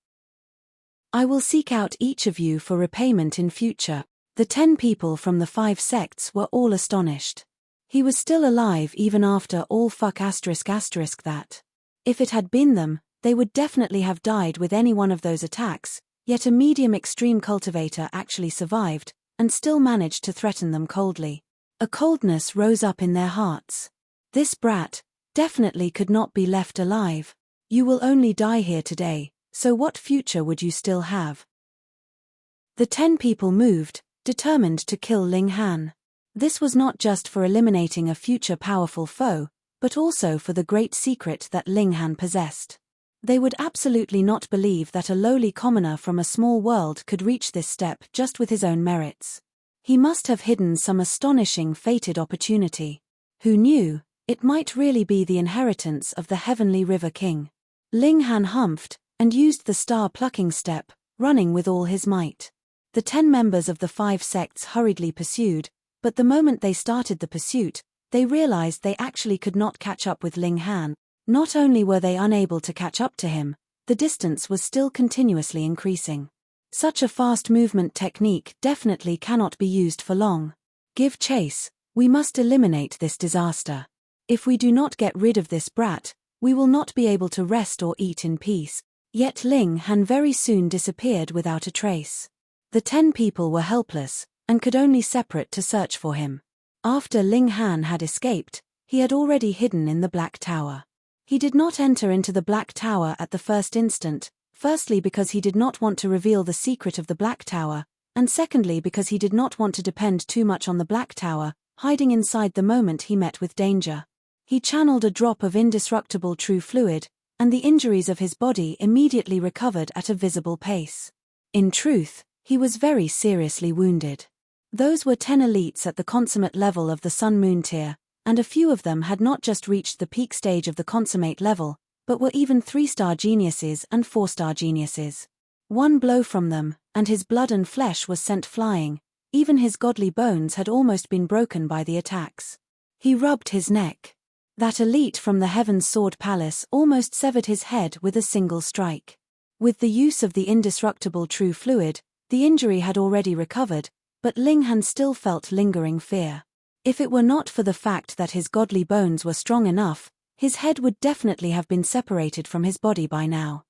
I will seek out each of you for repayment in future." The 10 people from the 5 sects were all astonished. He was still alive even after all that. If it had been them, they would definitely have died with any one of those attacks, yet a medium extreme cultivator actually survived, and still managed to threaten them coldly. A coldness rose up in their hearts. This brat definitely could not be left alive. You will only die here today, so what future would you still have? The 10 people moved, determined to kill Ling Han. This was not just for eliminating a future powerful foe, but also for the great secret that Ling Han possessed. They would absolutely not believe that a lowly commoner from a small world could reach this step just with his own merits. He must have hidden some astonishing fated opportunity. Who knew, it might really be the inheritance of the Heavenly River King. Ling Han humphed, and used the star-plucking step, running with all his might. The 10 members of the 5 sects hurriedly pursued, but the moment they started the pursuit, they realized they actually could not catch up with Ling Han. Not only were they unable to catch up to him, the distance was still continuously increasing. Such a fast movement technique definitely cannot be used for long. Give chase, we must eliminate this disaster. If we do not get rid of this brat, we will not be able to rest or eat in peace. Yet Ling Han very soon disappeared without a trace. The 10 people were helpless, and could only separate to search for him. After Ling Han had escaped, he had already hidden in the Black Tower. He did not enter into the Black Tower at the first instant, firstly because he did not want to reveal the secret of the Black Tower, and secondly because he did not want to depend too much on the Black Tower, hiding inside the moment he met with danger. He channeled a drop of indestructible true fluid, and the injuries of his body immediately recovered at a visible pace. In truth, he was very seriously wounded. Those were 10 elites at the consummate level of the Sun-Moon tier, and a few of them had not just reached the peak stage of the consummate level, but were even 3-star geniuses and 4-star geniuses. One blow from them, and his blood and flesh was sent flying, even his godly bones had almost been broken by the attacks. He rubbed his neck. That elite from the Heaven's Sword Palace almost severed his head with a single strike. With the use of the indestructible true fluid, the injury had already recovered, but Ling Han still felt lingering fear. If it were not for the fact that his godly bones were strong enough, his head would definitely have been separated from his body by now.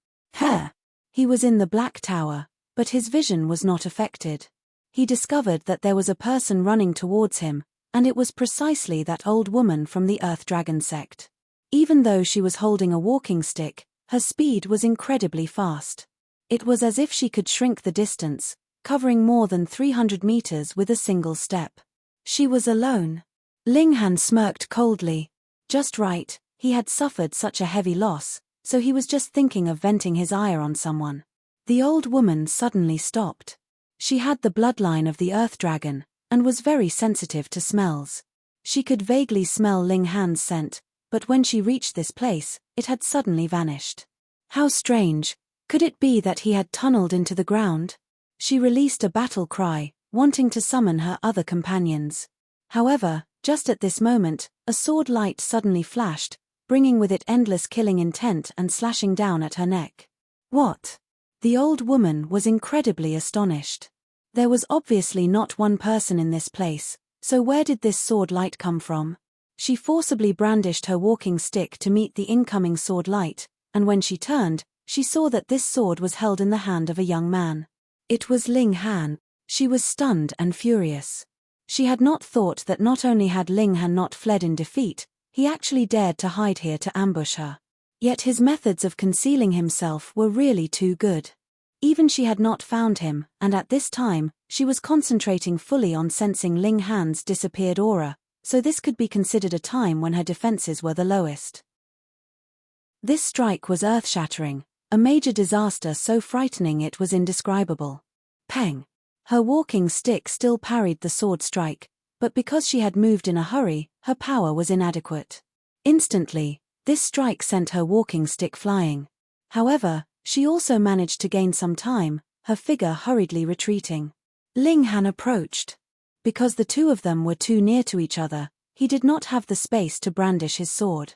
He was in the Black Tower, but his vision was not affected. He discovered that there was a person running towards him, and it was precisely that old woman from the Earth Dragon sect. Even though she was holding a walking stick, her speed was incredibly fast. It was as if she could shrink the distance, covering more than 300 meters with a single step. She was alone. Ling Han smirked coldly. Just right, he had suffered such a heavy loss, so he was just thinking of venting his ire on someone. The old woman suddenly stopped. She had the bloodline of the Earth Dragon, and was very sensitive to smells. She could vaguely smell Ling Han's scent, but when she reached this place, it had suddenly vanished. How strange! Could it be that he had tunneled into the ground? She released a battle cry, wanting to summon her other companions. However, just at this moment, a sword light suddenly flashed, bringing with it endless killing intent and slashing down at her neck. What? The old woman was incredibly astonished. There was obviously not one person in this place, so where did this sword light come from? She forcibly brandished her walking stick to meet the incoming sword light, and when she turned, she saw that this sword was held in the hand of a young man. It was Ling Han. She was stunned and furious. She had not thought that not only had Ling Han not fled in defeat, he actually dared to hide here to ambush her. Yet his methods of concealing himself were really too good. Even she had not found him, and at this time, she was concentrating fully on sensing Ling Han's disappeared aura, so this could be considered a time when her defenses were the lowest. This strike was earth-shattering, a major disaster so frightening it was indescribable. Peng! Her walking stick still parried the sword strike, but because she had moved in a hurry, her power was inadequate. Instantly, this strike sent her walking stick flying. However, she also managed to gain some time, her figure hurriedly retreating. Ling Han approached. Because the two of them were too near to each other, he did not have the space to brandish his sword.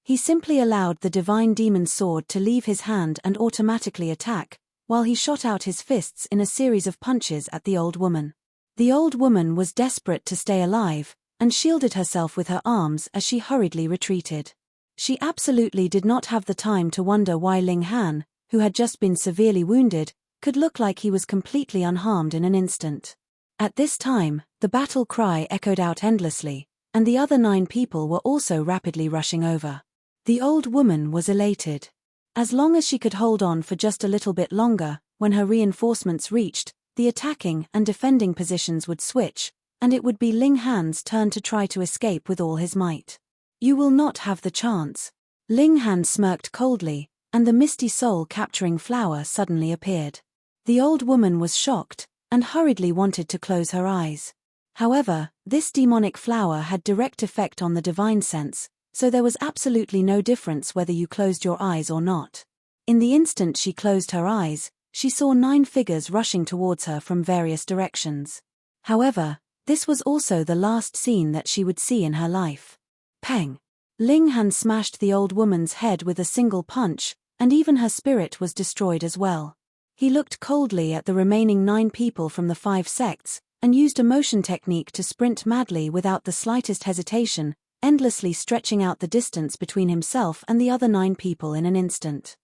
He simply allowed the divine demon sword to leave his hand and automatically attack, while he shot out his fists in a series of punches at the old woman. The old woman was desperate to stay alive, and shielded herself with her arms as she hurriedly retreated. She absolutely did not have the time to wonder why Ling Han, who had just been severely wounded, could look like he was completely unharmed in an instant. At this time, the battle cry echoed out endlessly, and the other 9 people were also rapidly rushing over. The old woman was elated. As long as she could hold on for just a little bit longer, when her reinforcements reached, the attacking and defending positions would switch, and it would be Ling Han's turn to try to escape with all his might. You will not have the chance. Ling Han smirked coldly, and the misty soul-capturing flower suddenly appeared. The old woman was shocked, and hurriedly wanted to close her eyes. However, this demonic flower had direct effect on the divine sense, so there was absolutely no difference whether you closed your eyes or not. In the instant she closed her eyes, she saw 9 figures rushing towards her from various directions. However, this was also the last scene that she would see in her life. Peng! Ling Han smashed the old woman's head with a single punch, and even her spirit was destroyed as well. He looked coldly at the remaining 9 people from the 5 sects, and used a motion technique to sprint madly without the slightest hesitation, endlessly stretching out the distance between himself and the other 9 people in an instant.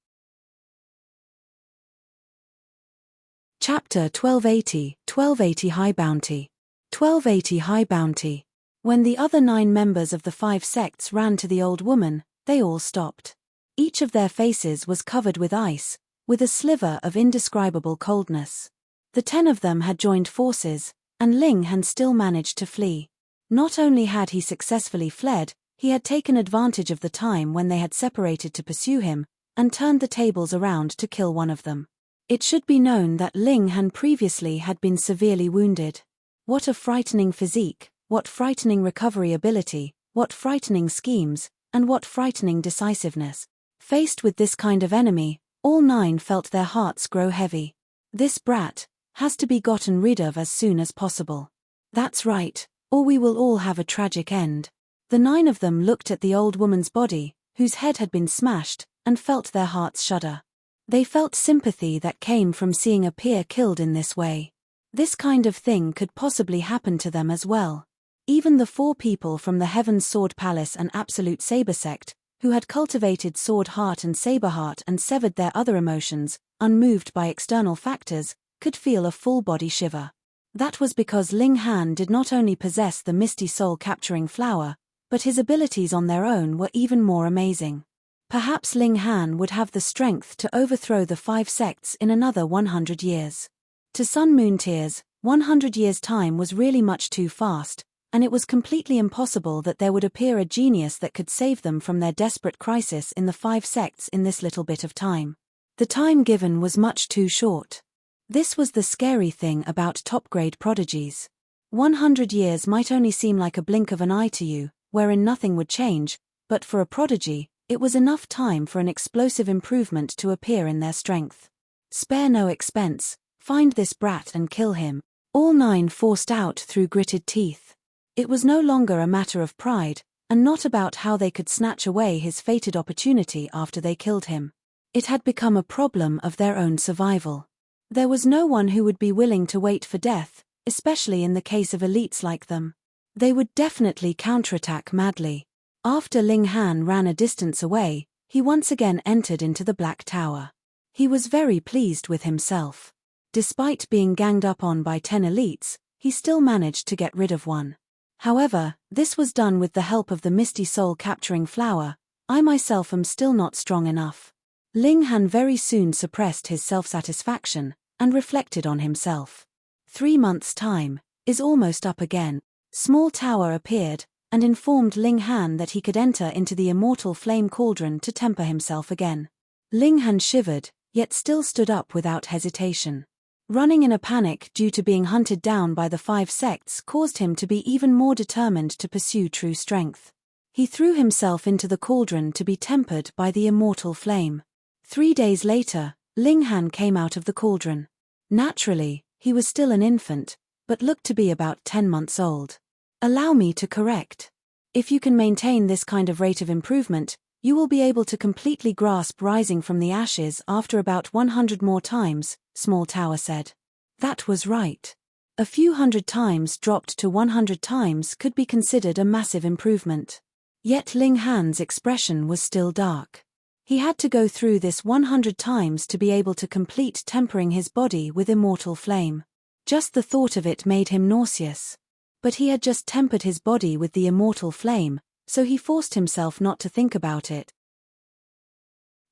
Chapter 1280 High Bounty. 1280 High Bounty. When the other 9 members of the 5 sects ran to the old woman, they all stopped. Each of their faces was covered with ice, with a sliver of indescribable coldness. The 10 of them had joined forces, and Ling had still managed to flee. Not only had he successfully fled, he had taken advantage of the time when they had separated to pursue him, and turned the tables around to kill one of them. It should be known that Ling Han previously had been severely wounded. What a frightening physique, what frightening recovery ability, what frightening schemes, and what frightening decisiveness. Faced with this kind of enemy, all 9 felt their hearts grow heavy. This brat has to be gotten rid of as soon as possible. That's right, or we will all have a tragic end. The 9 of them looked at the old woman's body, whose head had been smashed, and felt their hearts shudder. They felt sympathy that came from seeing a peer killed in this way. This kind of thing could possibly happen to them as well. Even the 4 people from the Heaven's Sword Palace and Absolute Saber sect, who had cultivated Sword Heart and Saber Heart and severed their other emotions, unmoved by external factors, could feel a full body shiver. That was because Ling Han did not only possess the misty soul-capturing flower, but his abilities on their own were even more amazing. Perhaps Ling Han would have the strength to overthrow the 5 sects in another 100 years. To Sun Moon Tears, 100 years' time was really much too fast, and it was completely impossible that there would appear a genius that could save them from their desperate crisis in the 5 sects in this little bit of time. The time given was much too short. This was the scary thing about top-grade prodigies. 100 years might only seem like a blink of an eye to you, wherein nothing would change, but for a prodigy, it was enough time for an explosive improvement to appear in their strength. Spare no expense, find this brat and kill him, all 9 forced out through gritted teeth. It was no longer a matter of pride, and not about how they could snatch away his fated opportunity after they killed him. It had become a problem of their own survival. There was no one who would be willing to wait for death, especially in the case of elites like them. They would definitely counterattack madly. After Ling Han ran a distance away, he once again entered into the Black Tower. He was very pleased with himself. Despite being ganged up on by 10 elites, he still managed to get rid of one. However, this was done with the help of the misty soul-capturing flower. I myself am still not strong enough. Ling Han very soon suppressed his self-satisfaction, and reflected on himself. 3 months' time is almost up again. Small Tower appeared, and informed Ling Han that he could enter into the immortal flame cauldron to temper himself again. Ling Han shivered, yet still stood up without hesitation. Running in a panic due to being hunted down by the 5 sects caused him to be even more determined to pursue true strength. He threw himself into the cauldron to be tempered by the immortal flame. 3 days later, Ling Han came out of the cauldron. Naturally, he was still an infant, but looked to be about 10 months old. Allow me to correct. If you can maintain this kind of rate of improvement, you will be able to completely grasp rising from the ashes after about 100 more times, Small Tower said. That was right. A few hundred times dropped to 100 times could be considered a massive improvement. Yet Ling Han's expression was still dark. He had to go through this 100 times to be able to complete tempering his body with immortal flame. Just the thought of it made him nauseous. But he had just tempered his body with the immortal flame, so he forced himself not to think about it.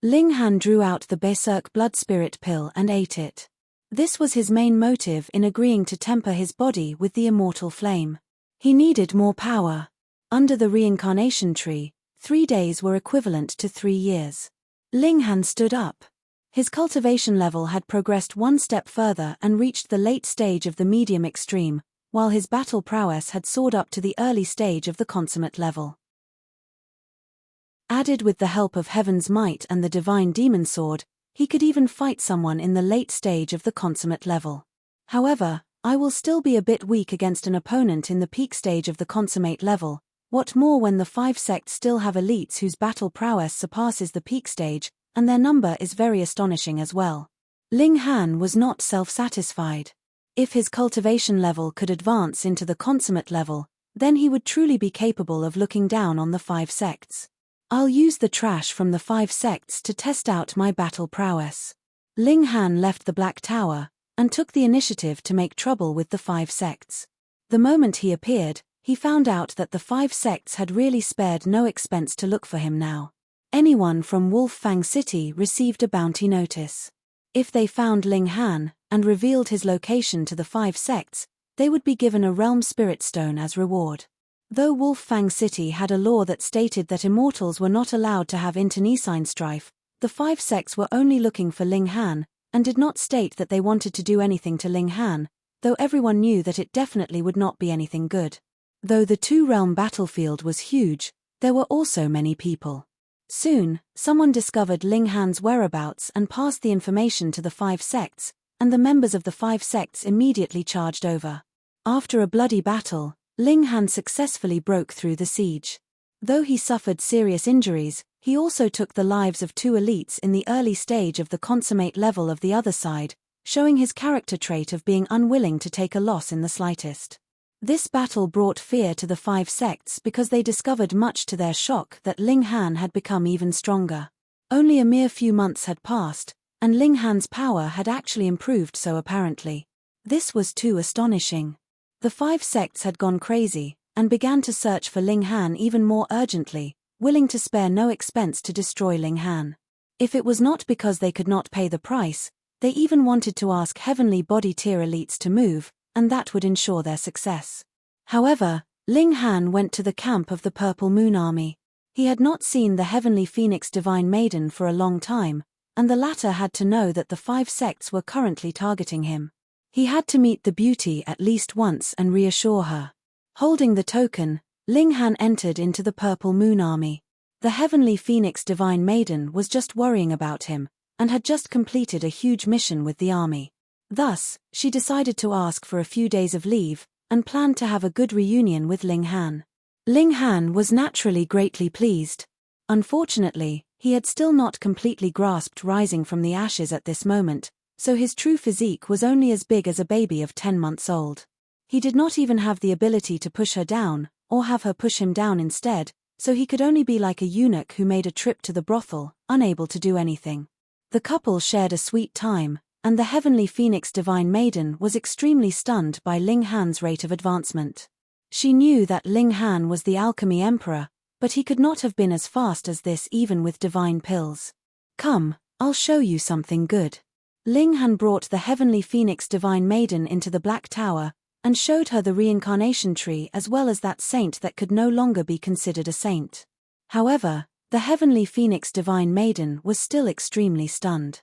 Ling Han drew out the Berserk Blood Spirit pill and ate it. This was his main motive in agreeing to temper his body with the immortal flame. He needed more power. Under the reincarnation tree, 3 days were equivalent to 3 years. Ling Han stood up. His cultivation level had progressed 1 step further and reached the late stage of the medium extreme, while his battle prowess had soared up to the early stage of the consummate level. Added with the help of Heaven's Might and the Divine Demon Sword, he could even fight someone in the late stage of the consummate level. However, I will still be a bit weak against an opponent in the peak stage of the consummate level. What more when the 5 sects still have elites whose battle prowess surpasses the peak stage, and their number is very astonishing as well. Ling Han was not self-satisfied. If his cultivation level could advance into the consummate level, then he would truly be capable of looking down on the 5 sects. I'll use the trash from the 5 sects to test out my battle prowess. Ling Han left the Black Tower, and took the initiative to make trouble with the 5 sects. The moment he appeared, he found out that the 5 sects had really spared no expense to look for him now. Anyone from Wolf Fang City received a bounty notice. If they found Ling Han, and revealed his location to the 5 sects, they would be given a Realm Spirit Stone as reward. Though Wolf Fang City had a law that stated that immortals were not allowed to have internecine strife, the 5 sects were only looking for Ling Han, and did not state that they wanted to do anything to Ling Han, though everyone knew that it definitely would not be anything good. Though the 2-realm battlefield was huge, there were also many people. Soon, someone discovered Ling Han's whereabouts and passed the information to the 5 sects, and the members of the 5 sects immediately charged over. After a bloody battle, Ling Han successfully broke through the siege. Though he suffered serious injuries, he also took the lives of 2 elites in the early stage of the consummate level of the other side, showing his character trait of being unwilling to take a loss in the slightest. This battle brought fear to the 5 sects because they discovered much to their shock that Ling Han had become even stronger. Only a mere few months had passed, and Ling Han's power had actually improved so apparently. This was too astonishing. The 5 sects had gone crazy, and began to search for Ling Han even more urgently, willing to spare no expense to destroy Ling Han. If it was not because they could not pay the price, they even wanted to ask heavenly body tier elites to move, and that would ensure their success. However, Ling Han went to the camp of the Purple Moon Army. He had not seen the heavenly Phoenix Divine Maiden for a long time, and the latter had to know that the 5 sects were currently targeting him. He had to meet the beauty at least once and reassure her. Holding the token, Ling Han entered into the Purple Moon Army. The heavenly Phoenix Divine Maiden was just worrying about him, and had just completed a huge mission with the army. Thus, she decided to ask for a few days of leave, and planned to have a good reunion with Ling Han. Ling Han was naturally greatly pleased. Unfortunately, he had still not completely grasped rising from the ashes at this moment, so his true physique was only as big as a baby of 10 months old. He did not even have the ability to push her down, or have her push him down instead, so he could only be like a eunuch who made a trip to the brothel, unable to do anything. The couple shared a sweet time, and the heavenly Phoenix Divine Maiden was extremely stunned by Ling Han's rate of advancement. She knew that Ling Han was the Alchemy Emperor, but he could not have been as fast as this even with divine pills. Come, I'll show you something good. Ling Han brought the heavenly Phoenix Divine Maiden into the Black Tower, and showed her the reincarnation tree as well as that saint that could no longer be considered a saint. However, the heavenly Phoenix Divine Maiden was still extremely stunned.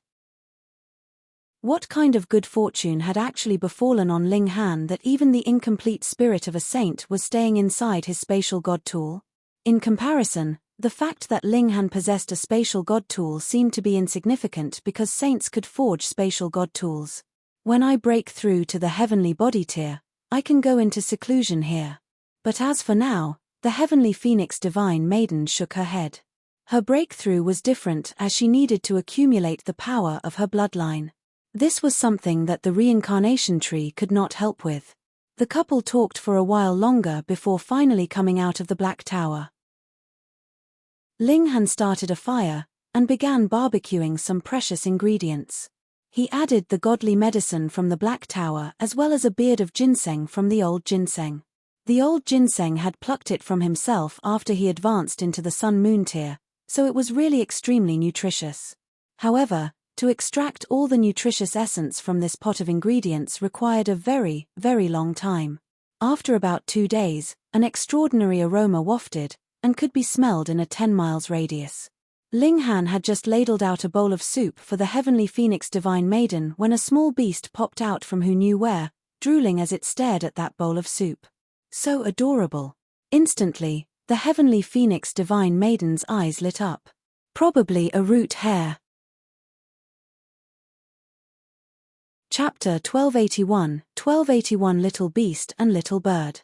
What kind of good fortune had actually befallen on Ling Han that even the incomplete spirit of a saint was staying inside his spatial god tool? In comparison, the fact that Ling Han possessed a spatial god tool seemed to be insignificant because saints could forge spatial god tools. When I break through to the heavenly body tier, I can go into seclusion here. But as for now, the heavenly Phoenix Divine Maiden shook her head. Her breakthrough was different as she needed to accumulate the power of her bloodline. This was something that the reincarnation tree could not help with. The couple talked for a while longer before finally coming out of the Black Tower. Ling Han started a fire, and began barbecuing some precious ingredients. He added the godly medicine from the Black Tower as well as a beard of ginseng from the old ginseng. The old ginseng had plucked it from himself after he advanced into the Sun-Moon tier, so it was really extremely nutritious. However, to extract all the nutritious essence from this pot of ingredients required a very, very long time. After about 2 days, an extraordinary aroma wafted, and could be smelled in a 10 miles radius. Ling Han had just ladled out a bowl of soup for the heavenly Phoenix Divine Maiden when a small beast popped out from who knew where, drooling as it stared at that bowl of soup. So adorable. Instantly, the heavenly Phoenix Divine Maiden's eyes lit up. Probably a root hare. Chapter 1281 Little Beast and Little Bird.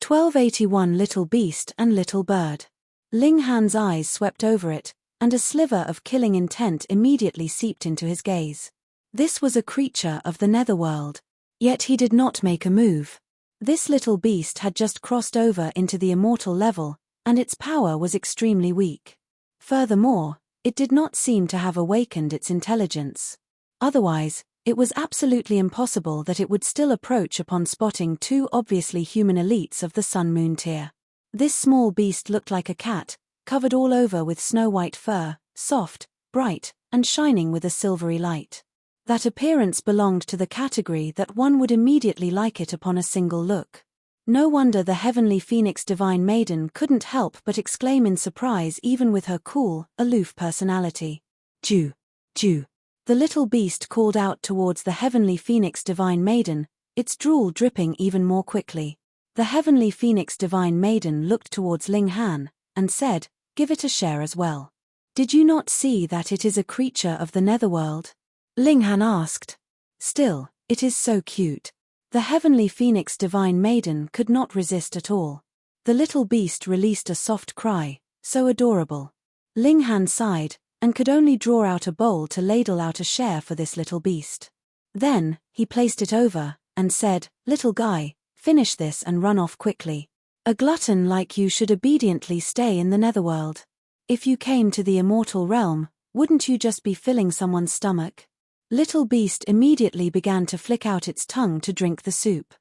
1281 Little Beast and Little Bird. Ling Han's eyes swept over it, and a sliver of killing intent immediately seeped into his gaze. This was a creature of the netherworld. Yet he did not make a move. This little beast had just crossed over into the immortal level, and its power was extremely weak. Furthermore, it did not seem to have awakened its intelligence. Otherwise, it was absolutely impossible that it would still approach upon spotting 2 obviously human elites of the Sun-Moon tier. This small beast looked like a cat, covered all over with snow-white fur, soft, bright, and shining with a silvery light. That appearance belonged to the category that one would immediately like it upon a single look. No wonder the heavenly Phoenix Divine Maiden couldn't help but exclaim in surprise even with her cool, aloof personality. Jew. Jew. The little beast called out towards the heavenly Phoenix Divine Maiden, its drool dripping even more quickly. The heavenly Phoenix Divine Maiden looked towards Ling Han, and said, "Give it a share as well." "Did you not see that it is a creature of the netherworld?" Ling Han asked. "Still, it is so cute." The heavenly Phoenix Divine Maiden could not resist at all. The little beast released a soft cry, so adorable. Ling Han sighed, and could only draw out a bowl to ladle out a share for this little beast. Then, he placed it over, and said, "Little guy, finish this and run off quickly. A glutton like you should obediently stay in the netherworld. If you came to the immortal realm, wouldn't you just be filling someone's stomach?" Little beast immediately began to flick out its tongue to drink the soup.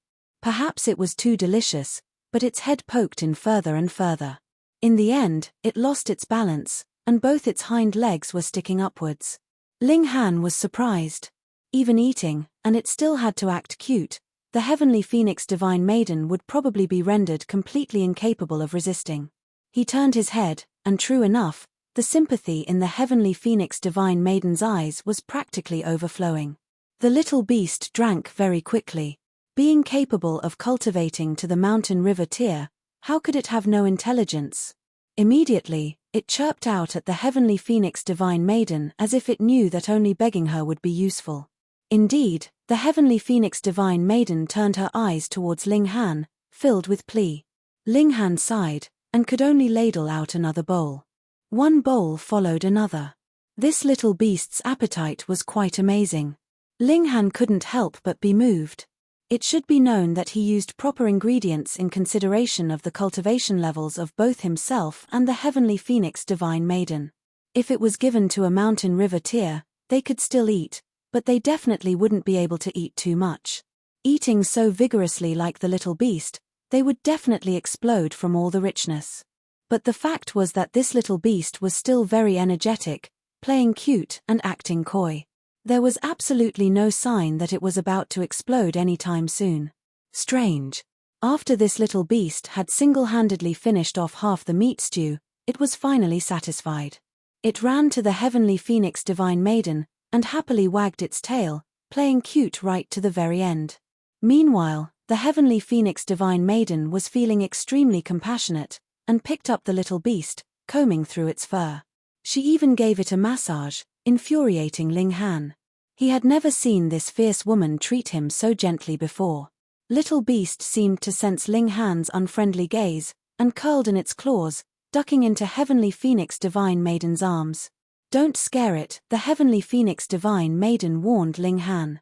Perhaps it was too delicious, but its head poked in further and further. In the end, it lost its balance, and both its hind legs were sticking upwards. Ling Han was surprised. Even eating, and it still had to act cute, the heavenly phoenix divine maiden would probably be rendered completely incapable of resisting. He turned his head, and true enough, the sympathy in the heavenly phoenix divine maiden's eyes was practically overflowing. The little beast drank very quickly. Being capable of cultivating to the mountain river tier, how could it have no intelligence? Immediately, it chirped out at the heavenly phoenix divine maiden as if it knew that only begging her would be useful. Indeed, the heavenly phoenix divine maiden turned her eyes towards Ling Han, filled with plea. Ling Han sighed, and could only ladle out another bowl. One bowl followed another. This little beast's appetite was quite amazing. Ling Han couldn't help but be moved. It should be known that he used proper ingredients in consideration of the cultivation levels of both himself and the heavenly phoenix divine maiden. If it was given to a mountain river tier, they could still eat, but they definitely wouldn't be able to eat too much. Eating so vigorously like the little beast, they would definitely explode from all the richness. But the fact was that this little beast was still very energetic, playing cute and acting coy. There was absolutely no sign that it was about to explode anytime soon. Strange. After this little beast had single-handedly finished off half the meat stew, it was finally satisfied. It ran to the heavenly phoenix divine maiden, and happily wagged its tail, playing cute right to the very end. Meanwhile, the heavenly phoenix divine maiden was feeling extremely compassionate, and picked up the little beast, combing through its fur. She even gave it a massage, infuriating Ling Han. He had never seen this fierce woman treat him so gently before. Little beast seemed to sense Ling Han's unfriendly gaze, and curled in its claws, ducking into heavenly phoenix divine maiden's arms. "Don't scare it," the heavenly phoenix divine maiden warned Ling Han.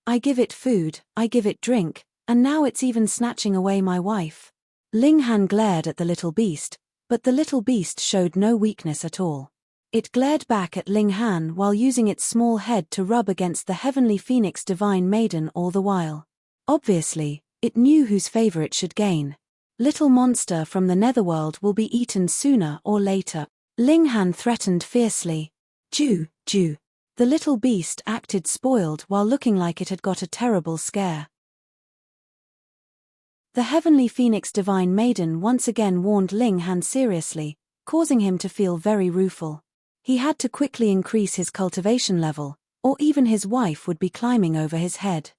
"I give it food, I give it drink, and now it's even snatching away my wife." Ling Han glared at the little beast, but the little beast showed no weakness at all. It glared back at Ling Han while using its small head to rub against the heavenly phoenix divine maiden all the while. Obviously, it knew whose favor it should gain. Little monster from the netherworld will be eaten sooner or later. Ling Han threatened fiercely. "Jew, Jew." The little beast acted spoiled while looking like it had got a terrible scare. The heavenly phoenix divine maiden once again warned Ling Han seriously, causing him to feel very rueful. He had to quickly increase his cultivation level, or even his wife would be climbing over his head.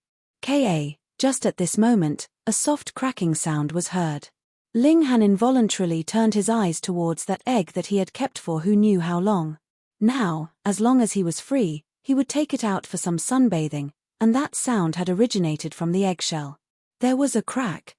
Just at this moment, a soft cracking sound was heard. Ling Han involuntarily turned his eyes towards that egg that he had kept for who knew how long. Now, as long as he was free, he would take it out for some sunbathing, and that sound had originated from the eggshell. There was a crack.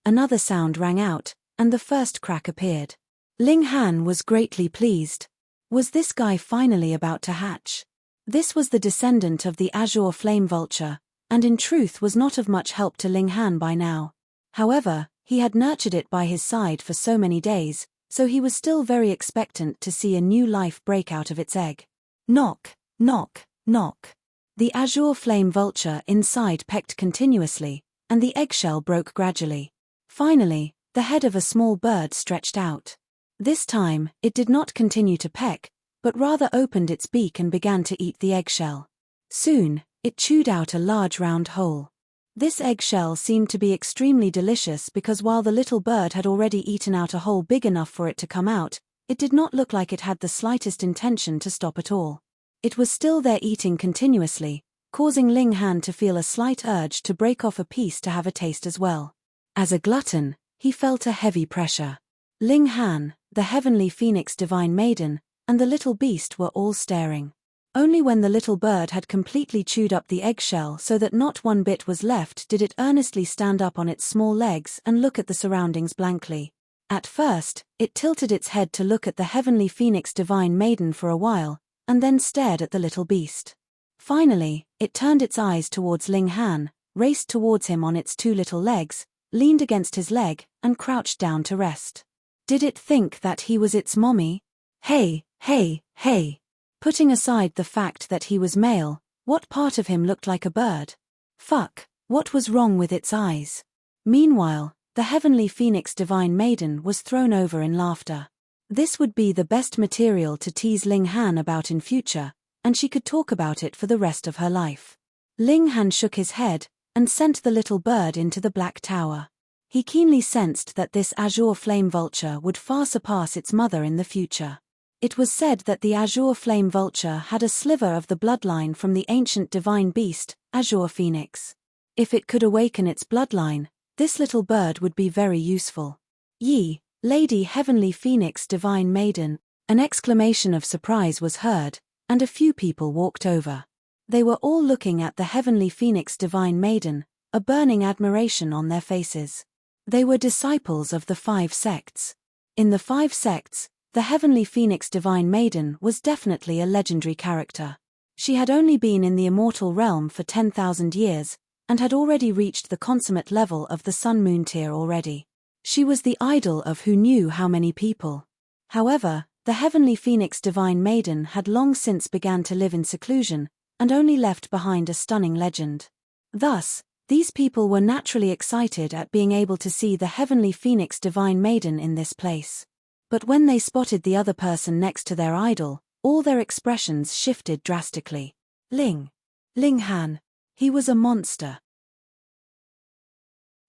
Another sound rang out, and the first crack appeared. Ling Han was greatly pleased. Was this guy finally about to hatch? This was the descendant of the azure flame vulture, and in truth was not of much help to Ling Han by now. However, he had nurtured it by his side for so many days, so he was still very expectant to see a new life break out of its egg. Knock, knock, knock. The azure flame vulture inside pecked continuously, and the eggshell broke gradually. Finally, the head of a small bird stretched out. This time, it did not continue to peck, but rather opened its beak and began to eat the eggshell. Soon, it chewed out a large round hole. This eggshell seemed to be extremely delicious because while the little bird had already eaten out a hole big enough for it to come out, it did not look like it had the slightest intention to stop at all. It was still there eating continuously, causing Ling Han to feel a slight urge to break off a piece to have a taste as well. As a glutton, he felt a heavy pressure. Ling Han, the heavenly phoenix divine maiden, and the little beast were all staring. Only when the little bird had completely chewed up the eggshell so that not one bit was left did it earnestly stand up on its small legs and look at the surroundings blankly. At first, it tilted its head to look at the heavenly phoenix divine maiden for a while, and then stared at the little beast. Finally, it turned its eyes towards Ling Han, raced towards him on its two little legs, leaned against his leg, and crouched down to rest. Did it think that he was its mommy? Hey, hey, hey! Putting aside the fact that he was male, what part of him looked like a bird? Fuck, what was wrong with its eyes? Meanwhile, the heavenly phoenix divine maiden was thrown over in laughter. This would be the best material to tease Ling Han about in future, and she could talk about it for the rest of her life. Ling Han shook his head, and sent the little bird into the black tower. He keenly sensed that this azure flame vulture would far surpass its mother in the future. It was said that the azure flame vulture had a sliver of the bloodline from the ancient divine beast, Azure Phoenix. If it could awaken its bloodline, this little bird would be very useful. Ye, Lady Heavenly Phoenix Divine Maiden! An exclamation of surprise was heard, and a few people walked over. They were all looking at the Heavenly Phoenix Divine Maiden, a burning admiration on their faces. They were disciples of the 5 sects. In the 5 sects, the Heavenly Phoenix Divine Maiden was definitely a legendary character. She had only been in the immortal realm for 10,000 years, and had already reached the consummate level of the Sun Moon tier already. She was the idol of who knew how many people. However, the Heavenly Phoenix Divine Maiden had long since began to live in seclusion, and only left behind a stunning legend. Thus, these people were naturally excited at being able to see the Heavenly Phoenix Divine Maiden in this place. But when they spotted the other person next to their idol, all their expressions shifted drastically. Ling Han. He was a monster.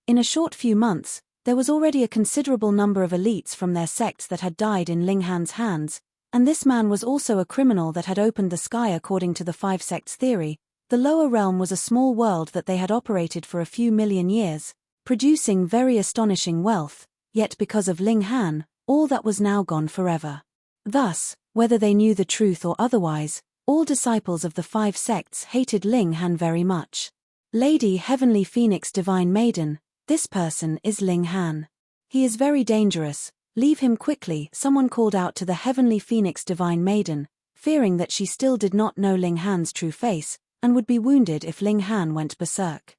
In a short few months, there was already a considerable number of elites from their sects that had died in Ling Han's hands, and this man was also a criminal that had opened the sky according to the 5 sects theory. The lower realm was a small world that they had operated for a few million years, producing very astonishing wealth, yet because of Ling Han, all that was now gone forever. Thus, whether they knew the truth or otherwise, all disciples of the 5 sects hated Ling Han very much. Lady Heavenly Phoenix Divine Maiden, this person is Ling Han. He is very dangerous, leave him quickly, someone called out to the Heavenly Phoenix Divine Maiden, fearing that she still did not know Ling Han's true face, and would be wounded if Ling Han went berserk.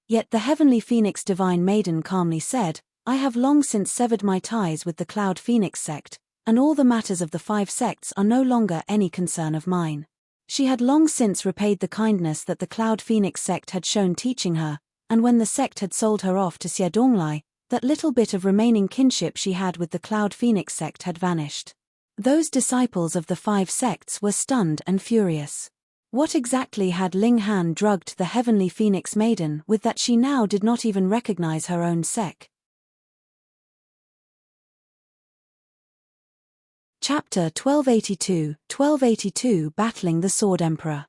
Yet the Heavenly Phoenix Divine Maiden calmly said, I have long since severed my ties with the Cloud Phoenix sect, and all the matters of the 5 sects are no longer any concern of mine. She had long since repaid the kindness that the Cloud Phoenix sect had shown teaching her, and when the sect had sold her off to Xie Donglai, that little bit of remaining kinship she had with the Cloud Phoenix sect had vanished. Those disciples of the 5 sects were stunned and furious. What exactly had Ling Han drugged the Heavenly Phoenix Maiden with that she now did not even recognize her own sect? Chapter 1282 Battling the Sword Emperor.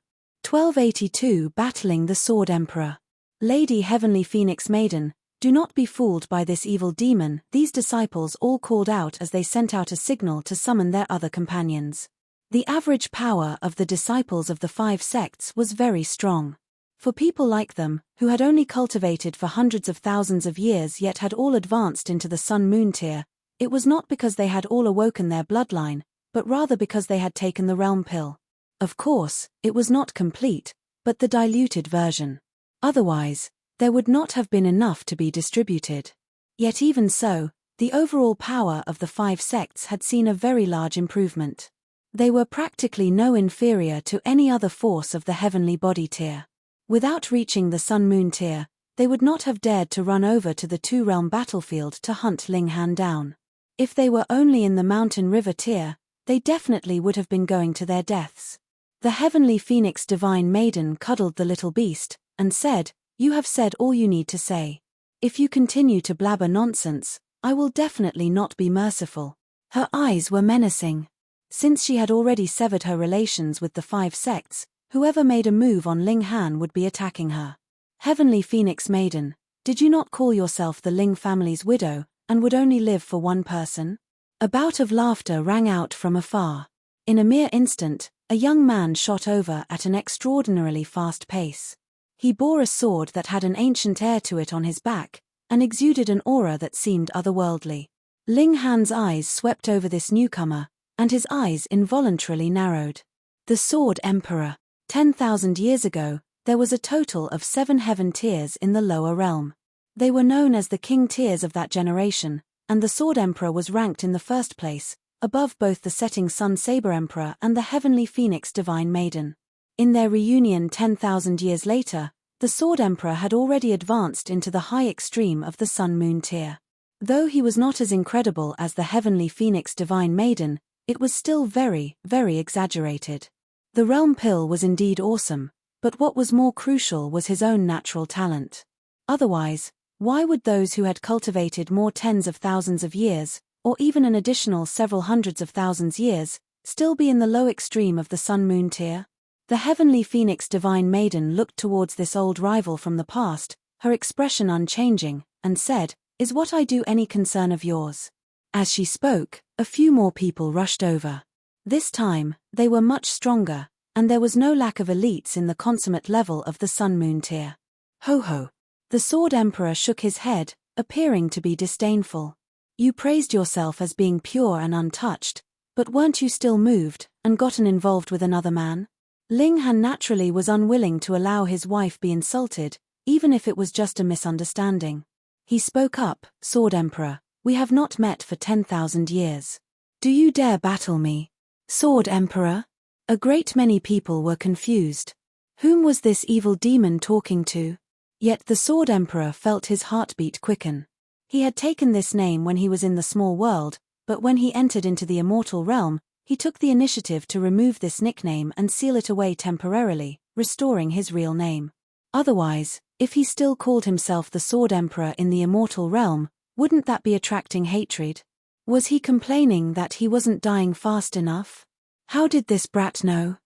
1282 Battling the Sword Emperor. Lady Heavenly Phoenix Maiden, do not be fooled by this evil demon, these disciples all called out as they sent out a signal to summon their other companions. The average power of the disciples of the 5 sects was very strong. For people like them, who had only cultivated for hundreds of thousands of years yet had all advanced into the Sun-Moon tier, it was not because they had all awoken their bloodline, but rather because they had taken the realm pill. Of course, it was not complete, but the diluted version. Otherwise, there would not have been enough to be distributed. Yet even so, the overall power of the 5 sects had seen a very large improvement. They were practically no inferior to any other force of the heavenly body tier. Without reaching the Sun-Moon tier, they would not have dared to run over to the 2-realm battlefield to hunt Ling Han down. If they were only in the Mountain River tier, they definitely would have been going to their deaths. The Heavenly Phoenix Divine Maiden cuddled the little beast, and said, "You have said all you need to say. If you continue to blabber nonsense, I will definitely not be merciful." Her eyes were menacing. Since she had already severed her relations with the 5 sects, whoever made a move on Ling Han would be attacking her. Heavenly Phoenix Maiden, did you not call yourself the Ling family's widow, and would only live for one person? A bout of laughter rang out from afar. In a mere instant, a young man shot over at an extraordinarily fast pace. He bore a sword that had an ancient air to it on his back, and exuded an aura that seemed otherworldly. Ling Han's eyes swept over this newcomer, and his eyes involuntarily narrowed. The Sword Emperor. 10,000 years ago, there was a total of 7 heaven tiers in the lower realm. They were known as the king tiers of that generation, and the Sword Emperor was ranked in the first place, above both the setting Sun Saber Emperor and the heavenly Phoenix Divine Maiden. In their reunion 10,000 years later, the Sword Emperor had already advanced into the high extreme of the Sun Moon tier. Though he was not as incredible as the heavenly Phoenix Divine Maiden, it was still very, very exaggerated. The Realm Pill was indeed awesome, but what was more crucial was his own natural talent. Otherwise, why would those who had cultivated more tens of thousands of years, or even an additional several hundreds of thousands years, still be in the low extreme of the Sun Moon tier? The heavenly Phoenix Divine Maiden looked towards this old rival from the past, her expression unchanging, and said, "Is what I do any concern of yours?" As she spoke, a few more people rushed over. This time, they were much stronger, and there was no lack of elites in the consummate level of the Sun Moon tier. Ho ho! The Sword Emperor shook his head, appearing to be disdainful. You praised yourself as being pure and untouched, but weren't you still moved, and gotten involved with another man? Ling Han naturally was unwilling to allow his wife be insulted, even if it was just a misunderstanding. He spoke up, Sword Emperor, we have not met for 10,000 years. Do you dare battle me? Sword Emperor? A great many people were confused. Whom was this evil demon talking to? Yet the Sword Emperor felt his heartbeat quicken. He had taken this name when he was in the small world, but when he entered into the immortal realm, he took the initiative to remove this nickname and seal it away temporarily, restoring his real name. Otherwise, if he still called himself the Sword Emperor in the immortal realm, wouldn't that be attracting hatred? Was he complaining that he wasn't dying fast enough? How did this brat know?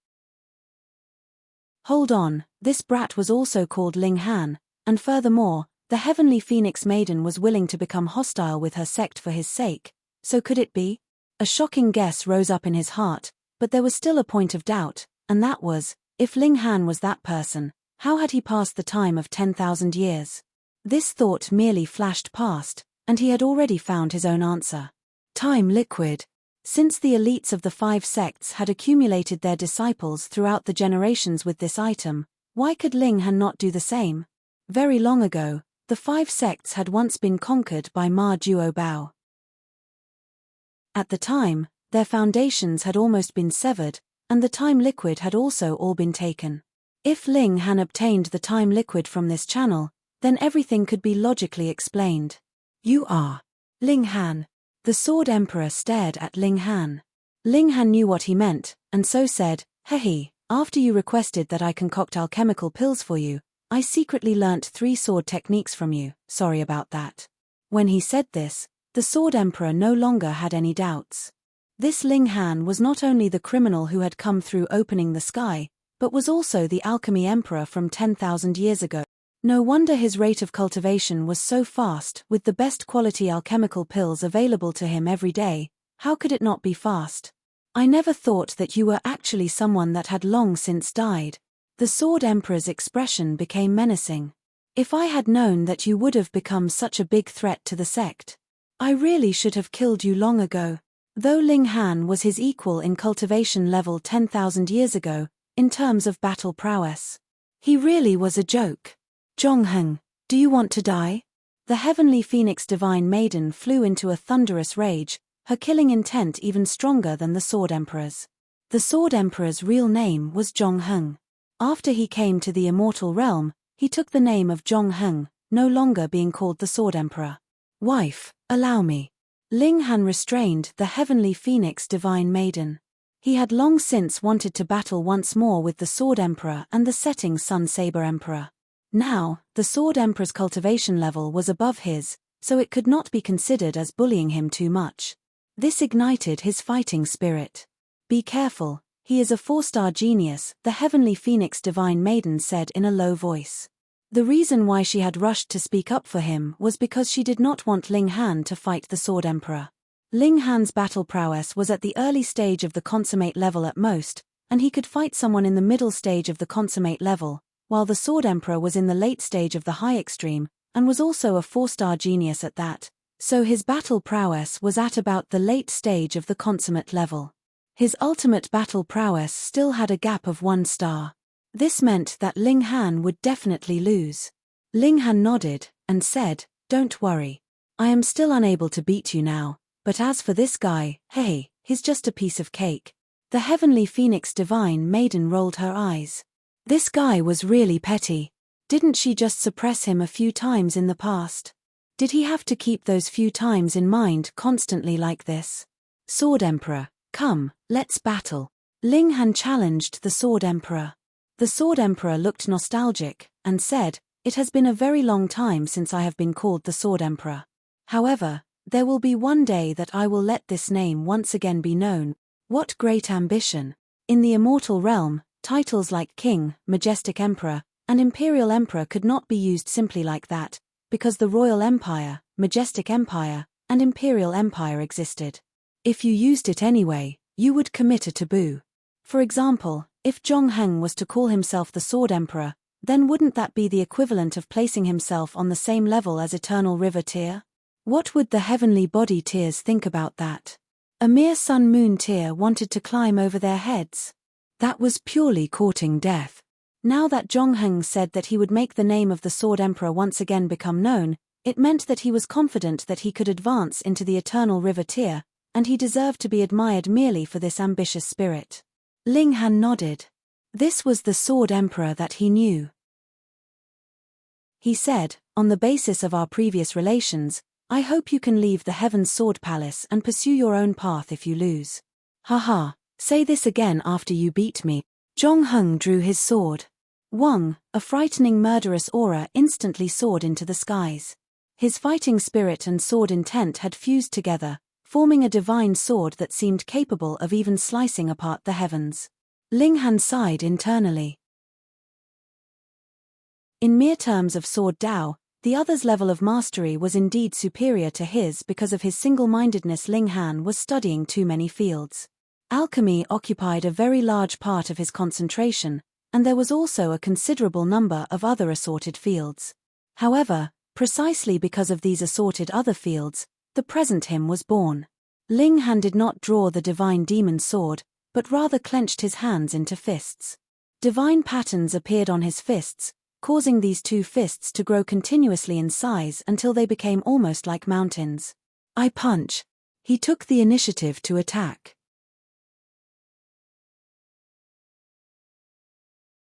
Hold on, this brat was also called Ling Han, and furthermore, the heavenly Phoenix Maiden was willing to become hostile with her sect for his sake, so could it be? A shocking guess rose up in his heart, but there was still a point of doubt, and that was, if Ling Han was that person, how had he passed the time of 10,000 years? This thought merely flashed past, and he had already found his own answer. Time liquid. Since the elites of the 5 sects had accumulated their disciples throughout the generations with this item, why could Ling Han not do the same? Very long ago, the 5 sects had once been conquered by Ma Duo Bao. At the time, their foundations had almost been severed, and the time liquid had also all been taken. If Ling Han obtained the time liquid from this channel, then everything could be logically explained. You are Ling Han. The Sword Emperor stared at Ling Han. Ling Han knew what he meant, and so said, "Hehe, after you requested that I concoct alchemical pills for you, I secretly learnt 3 sword techniques from you, sorry about that." When he said this, the Sword Emperor no longer had any doubts. This Ling Han was not only the criminal who had come through opening the sky, but was also the Alchemy Emperor from 10,000 years ago. No wonder his rate of cultivation was so fast, with the best quality alchemical pills available to him every day. How could it not be fast? I never thought that you were actually someone that had long since died. The Sword Emperor's expression became menacing. If I had known that you would have become such a big threat to the sect, I really should have killed you long ago. Though Ling Han was his equal in cultivation level 10,000 years ago, in terms of battle prowess, he really was a joke. Zhongheng, do you want to die? The heavenly Phoenix Divine Maiden flew into a thunderous rage, her killing intent even stronger than the Sword Emperor's. The Sword Emperor's real name was Zhongheng. After he came to the immortal realm, he took the name of Zhongheng, no longer being called the Sword Emperor. Wife, allow me. Ling Han restrained the heavenly Phoenix Divine Maiden. He had long since wanted to battle once more with the Sword Emperor and the setting Sun Saber Emperor. Now, the Sword Emperor's cultivation level was above his, so it could not be considered as bullying him too much. This ignited his fighting spirit. Be careful, he is a 4-star genius, the heavenly Phoenix Divine Maiden said in a low voice. The reason why she had rushed to speak up for him was because she did not want Ling Han to fight the Sword Emperor. Ling Han's battle prowess was at the early stage of the consummate level at most, and he could fight someone in the middle stage of the consummate level, while the Sword Emperor was in the late stage of the high extreme, and was also a 4-star genius at that, so his battle prowess was at about the late stage of the consummate level. His ultimate battle prowess still had a gap of 1 star. This meant that Ling Han would definitely lose. Ling Han nodded, and said, "Don't worry. I am still unable to beat you now, but as for this guy, hey, he's just a piece of cake." The Heavenly Phoenix Divine Maiden rolled her eyes. This guy was really petty. Didn't she just suppress him a few times in the past? Did he have to keep those few times in mind constantly like this? Sword Emperor, come, let's battle. Ling Han challenged the Sword Emperor. The Sword Emperor looked nostalgic, and said, "It has been a very long time since I have been called the Sword Emperor. However, there will be one day that I will let this name once again be known." What great ambition! In the immortal realm, titles like King, Majestic Emperor, and Imperial Emperor could not be used simply like that, because the Royal Empire, Majestic Empire, and Imperial Empire existed. If you used it anyway, you would commit a taboo. For example, if Zhong Heng was to call himself the Sword Emperor, then wouldn't that be the equivalent of placing himself on the same level as Eternal River Tear? What would the heavenly body Tears think about that? A mere sun-moon Tear wanted to climb over their heads. That was purely courting death. Now that Zhong Heng said that he would make the name of the Sword Emperor once again become known, it meant that he was confident that he could advance into the Eternal River Tear, and he deserved to be admired merely for this ambitious spirit. Ling Han nodded. This was the Sword Emperor that he knew. He said, "On the basis of our previous relations, I hope you can leave the Heaven's Sword Palace and pursue your own path if you lose." "Haha, say this again after you beat me." Zhong Heng drew his sword. Wang, a frightening murderous aura instantly soared into the skies. His fighting spirit and sword intent had fused together, forming a divine sword that seemed capable of even slicing apart the heavens. Ling Han sighed internally. In mere terms of sword Dao, the other's level of mastery was indeed superior to his because of his single-mindedness. Ling Han was studying too many fields. Alchemy occupied a very large part of his concentration, and there was also a considerable number of other assorted fields. However, precisely because of these assorted other fields, the present him was born. Ling Han did not draw the divine demon sword, but rather clenched his hands into fists. Divine patterns appeared on his fists, causing these 2 fists to grow continuously in size until they became almost like mountains. "I punch." He took the initiative to attack.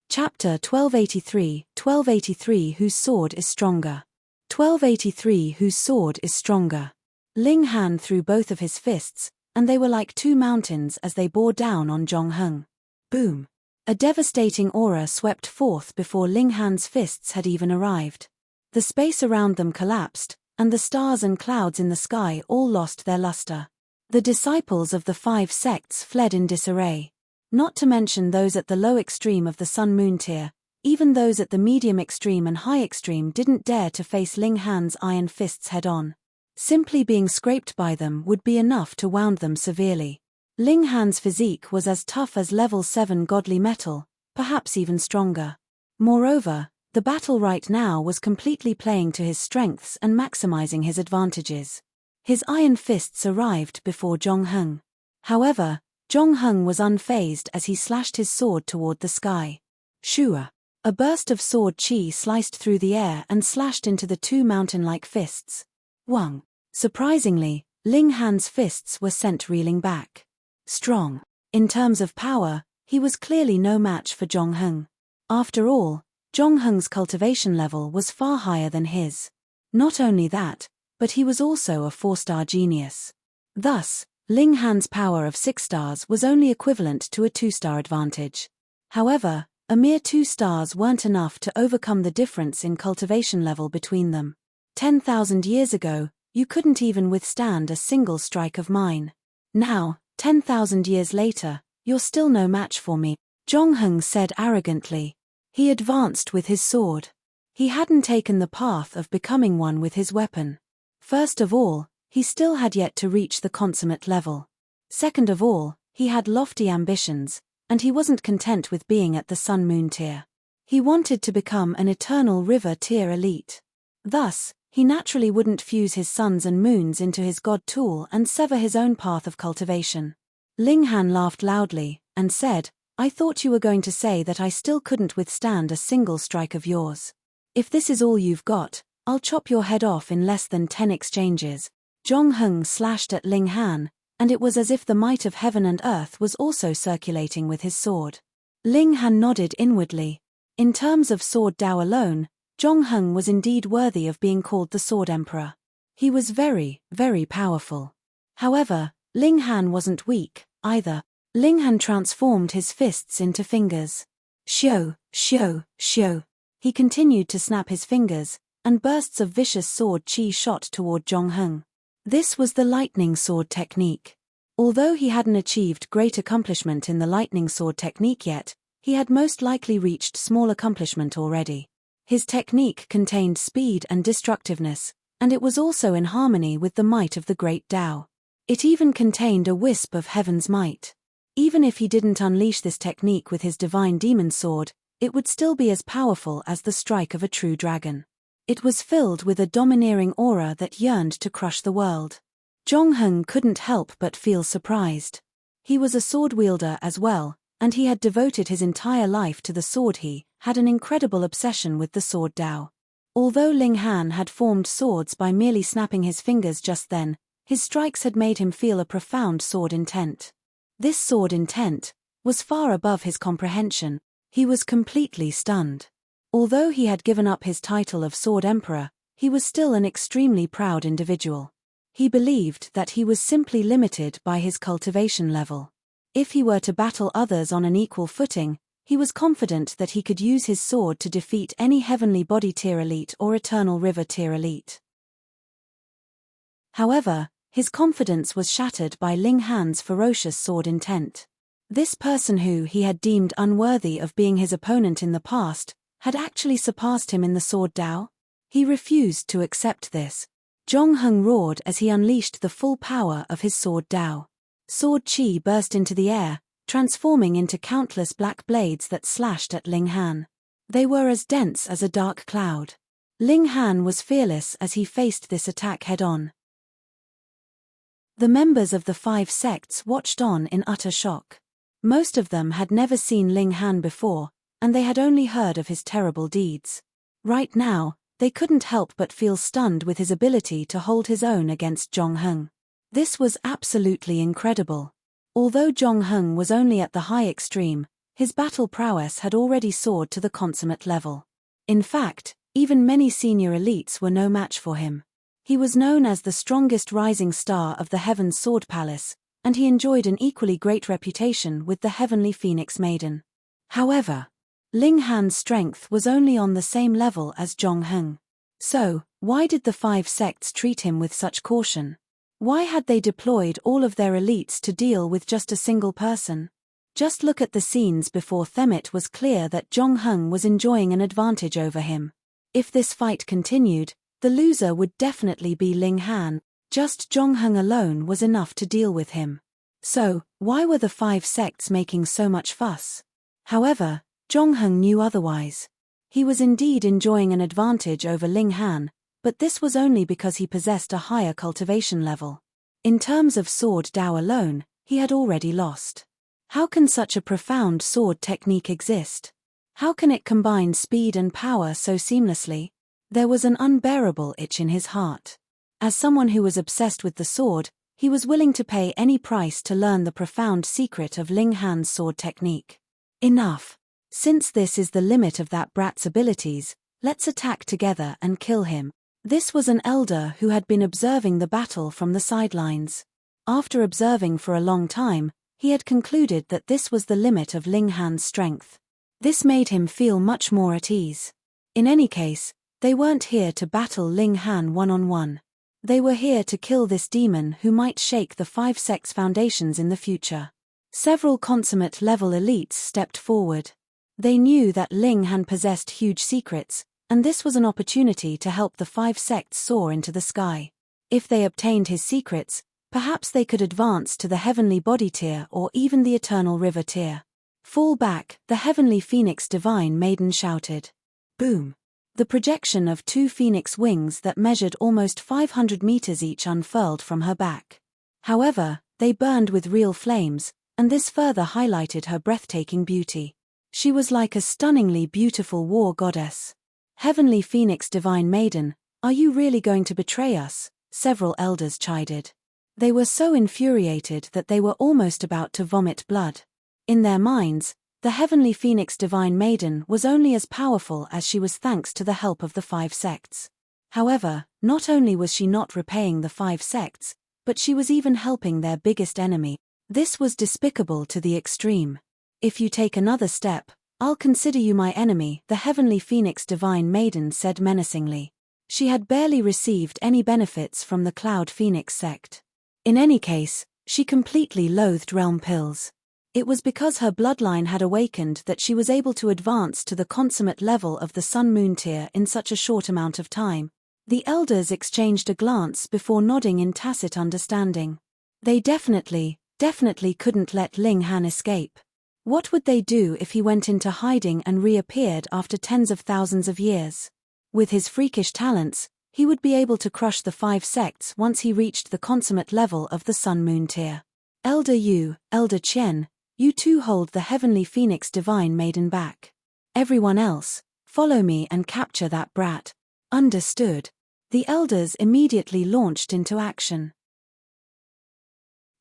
Chapter 1283 Whose Sword is Stronger? 1283 Whose Sword is Stronger? Ling Han threw both of his fists, and they were like 2 mountains as they bore down on Zhong Heng. Boom! A devastating aura swept forth before Ling Han's fists had even arrived. The space around them collapsed, and the stars and clouds in the sky all lost their luster. The disciples of the 5 sects fled in disarray. Not to mention those at the low extreme of the sun-moon tier, even those at the medium extreme and high extreme didn't dare to face Ling Han's iron fists head-on. Simply being scraped by them would be enough to wound them severely. Ling Han's physique was as tough as level 7 godly metal, perhaps even stronger. Moreover, the battle right now was completely playing to his strengths and maximizing his advantages. His iron fists arrived before Zhong Heng. However, Zhong Heng was unfazed as he slashed his sword toward the sky. Shua! A burst of sword chi sliced through the air and slashed into the 2 mountain-like fists. Wang! Surprisingly, Ling Han's fists were sent reeling back. Strong. In terms of power, he was clearly no match for Zhong Heng. After all, Zhong Heng's cultivation level was far higher than his. Not only that, but he was also a 4-star genius. Thus, Ling Han's power of 6 stars was only equivalent to a 2-star advantage. However, a mere 2 stars weren't enough to overcome the difference in cultivation level between them. 10,000 years ago, you couldn't even withstand a single strike of mine. Now, 10,000 years later, you're still no match for me, Zhong Heng said arrogantly. He advanced with his sword. He hadn't taken the path of becoming one with his weapon. First of all, he still had yet to reach the consummate level. Second of all, he had lofty ambitions, and he wasn't content with being at the sun-moon tier. He wanted to become an eternal river tier elite. Thus, he naturally wouldn't fuse his suns and moons into his god tool and sever his own path of cultivation. Ling Han laughed loudly, and said, "I thought you were going to say that I still couldn't withstand a single strike of yours. If this is all you've got, I'll chop your head off in less than 10 exchanges." Zhong Heng slashed at Ling Han, and it was as if the might of heaven and earth was also circulating with his sword. Ling Han nodded inwardly. In terms of sword Dao alone, Zhong Heng was indeed worthy of being called the Sword Emperor. He was very, very powerful. However, Ling Han wasn't weak, either. Ling Han transformed his fists into fingers. Xiao, xiao, xiao. He continued to snap his fingers, and bursts of vicious sword chi shot toward Zhong Heng. This was the lightning sword technique. Although he hadn't achieved great accomplishment in the lightning sword technique yet, he had most likely reached small accomplishment already. His technique contained speed and destructiveness, and it was also in harmony with the might of the great Tao. It even contained a wisp of heaven's might. Even if he didn't unleash this technique with his divine demon sword, it would still be as powerful as the strike of a true dragon. It was filled with a domineering aura that yearned to crush the world. Zhong Heng couldn't help but feel surprised. He was a sword wielder as well, and he had devoted his entire life to the sword. He had an incredible obsession with the sword Dao. Although Ling Han had formed swords by merely snapping his fingers just then, his strikes had made him feel a profound sword intent. This sword intent was far above his comprehension. He was completely stunned. Although he had given up his title of Sword Emperor, he was still an extremely proud individual. He believed that he was simply limited by his cultivation level. If he were to battle others on an equal footing, he was confident that he could use his sword to defeat any heavenly body tier elite or eternal river tier elite. However, his confidence was shattered by Ling Han's ferocious sword intent. This person who he had deemed unworthy of being his opponent in the past, had actually surpassed him in the sword Dao? He refused to accept this. Zhong Heng roared as he unleashed the full power of his sword Dao. Sword Qi burst into the air, transforming into countless black blades that slashed at Ling Han. They were as dense as a dark cloud. Ling Han was fearless as he faced this attack head-on. The members of the 5 sects watched on in utter shock. Most of them had never seen Ling Han before, and they had only heard of his terrible deeds. Right now, they couldn't help but feel stunned with his ability to hold his own against Zhong Heng. This was absolutely incredible. Although Zhong Heng was only at the high extreme, his battle prowess had already soared to the consummate level. In fact, even many senior elites were no match for him. He was known as the strongest rising star of the Heaven's Sword Palace, and he enjoyed an equally great reputation with the Heavenly Phoenix Maiden. However, Ling Han's strength was only on the same level as Zhong Heng. So, why did the 5 sects treat him with such caution? Why had they deployed all of their elites to deal with just a single person? Just look at the scenes before them. It was clear that Zhong Heng was enjoying an advantage over him. If this fight continued, the loser would definitely be Ling Han. Just Zhong Heng alone was enough to deal with him. So, why were the 5 sects making so much fuss? However, Zhong Heng knew otherwise. He was indeed enjoying an advantage over Ling Han, but this was only because he possessed a higher cultivation level. In terms of sword Dao alone, he had already lost. How can such a profound sword technique exist? How can it combine speed and power so seamlessly? There was an unbearable itch in his heart. As someone who was obsessed with the sword, he was willing to pay any price to learn the profound secret of Ling Han's sword technique. Enough. Since this is the limit of that brat's abilities, let's attack together and kill him. This was an elder who had been observing the battle from the sidelines. After observing for a long time, he had concluded that this was the limit of Ling Han's strength. This made him feel much more at ease. In any case, they weren't here to battle Ling Han one-on-one. They were here to kill this demon who might shake the 5 sects' foundations in the future. Several consummate level elites stepped forward. They knew that Ling Han possessed huge secrets, and this was an opportunity to help the 5 sects soar into the sky. If they obtained his secrets, perhaps they could advance to the heavenly body tier or even the eternal river tier. Fall back, the heavenly phoenix divine maiden shouted. Boom! The projection of 2 phoenix wings that measured almost 500 meters each unfurled from her back. However, they burned with real flames, and this further highlighted her breathtaking beauty. She was like a stunningly beautiful war goddess. Heavenly Phoenix Divine Maiden, are you really going to betray us? Several elders chided. They were so infuriated that they were almost about to vomit blood. In their minds, the Heavenly Phoenix Divine Maiden was only as powerful as she was thanks to the help of the 5 sects. However, not only was she not repaying the 5 sects, but she was even helping their biggest enemy. This was despicable to the extreme. If you take another step, I'll consider you my enemy, the Heavenly Phoenix Divine Maiden said menacingly. She had barely received any benefits from the Cloud Phoenix sect. In any case, she completely loathed realm pills. It was because her bloodline had awakened that she was able to advance to the consummate level of the Sun-Moon tier in such a short amount of time. The elders exchanged a glance before nodding in tacit understanding. They definitely couldn't let Ling Han escape. What would they do if he went into hiding and reappeared after tens of thousands of years? With his freakish talents, he would be able to crush the 5 sects once he reached the consummate level of the Sun-Moon tier. Elder Yu, Elder Qian, you two hold the Heavenly Phoenix Divine Maiden back. Everyone else, follow me and capture that brat. Understood. The elders immediately launched into action.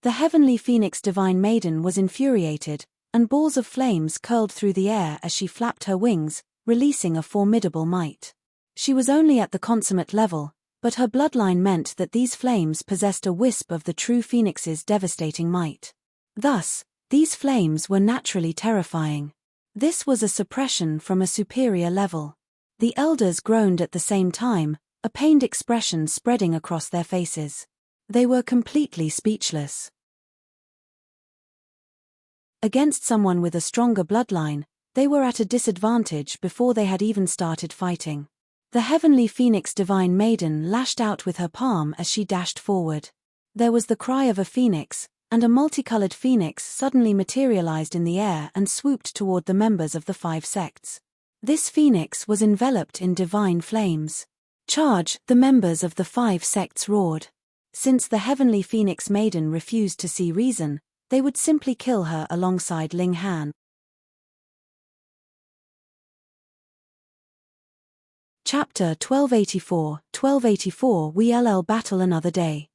The Heavenly Phoenix Divine Maiden was infuriated, and balls of flames curled through the air as she flapped her wings, releasing a formidable might. She was only at the consummate level, but her bloodline meant that these flames possessed a wisp of the true phoenix's devastating might. Thus, these flames were naturally terrifying. This was a suppression from a superior level. The elders groaned at the same time, a pained expression spreading across their faces. They were completely speechless. Against someone with a stronger bloodline, they were at a disadvantage before they had even started fighting. The Heavenly Phoenix Divine Maiden lashed out with her palm as she dashed forward. There was the cry of a phoenix, and a multicolored phoenix suddenly materialized in the air and swooped toward the members of the 5 sects. This phoenix was enveloped in divine flames. Charge! The members of the 5 sects roared. Since the Heavenly Phoenix Maiden refused to see reason, they would simply kill her alongside Ling Han. Chapter 1284 We LL battle another day.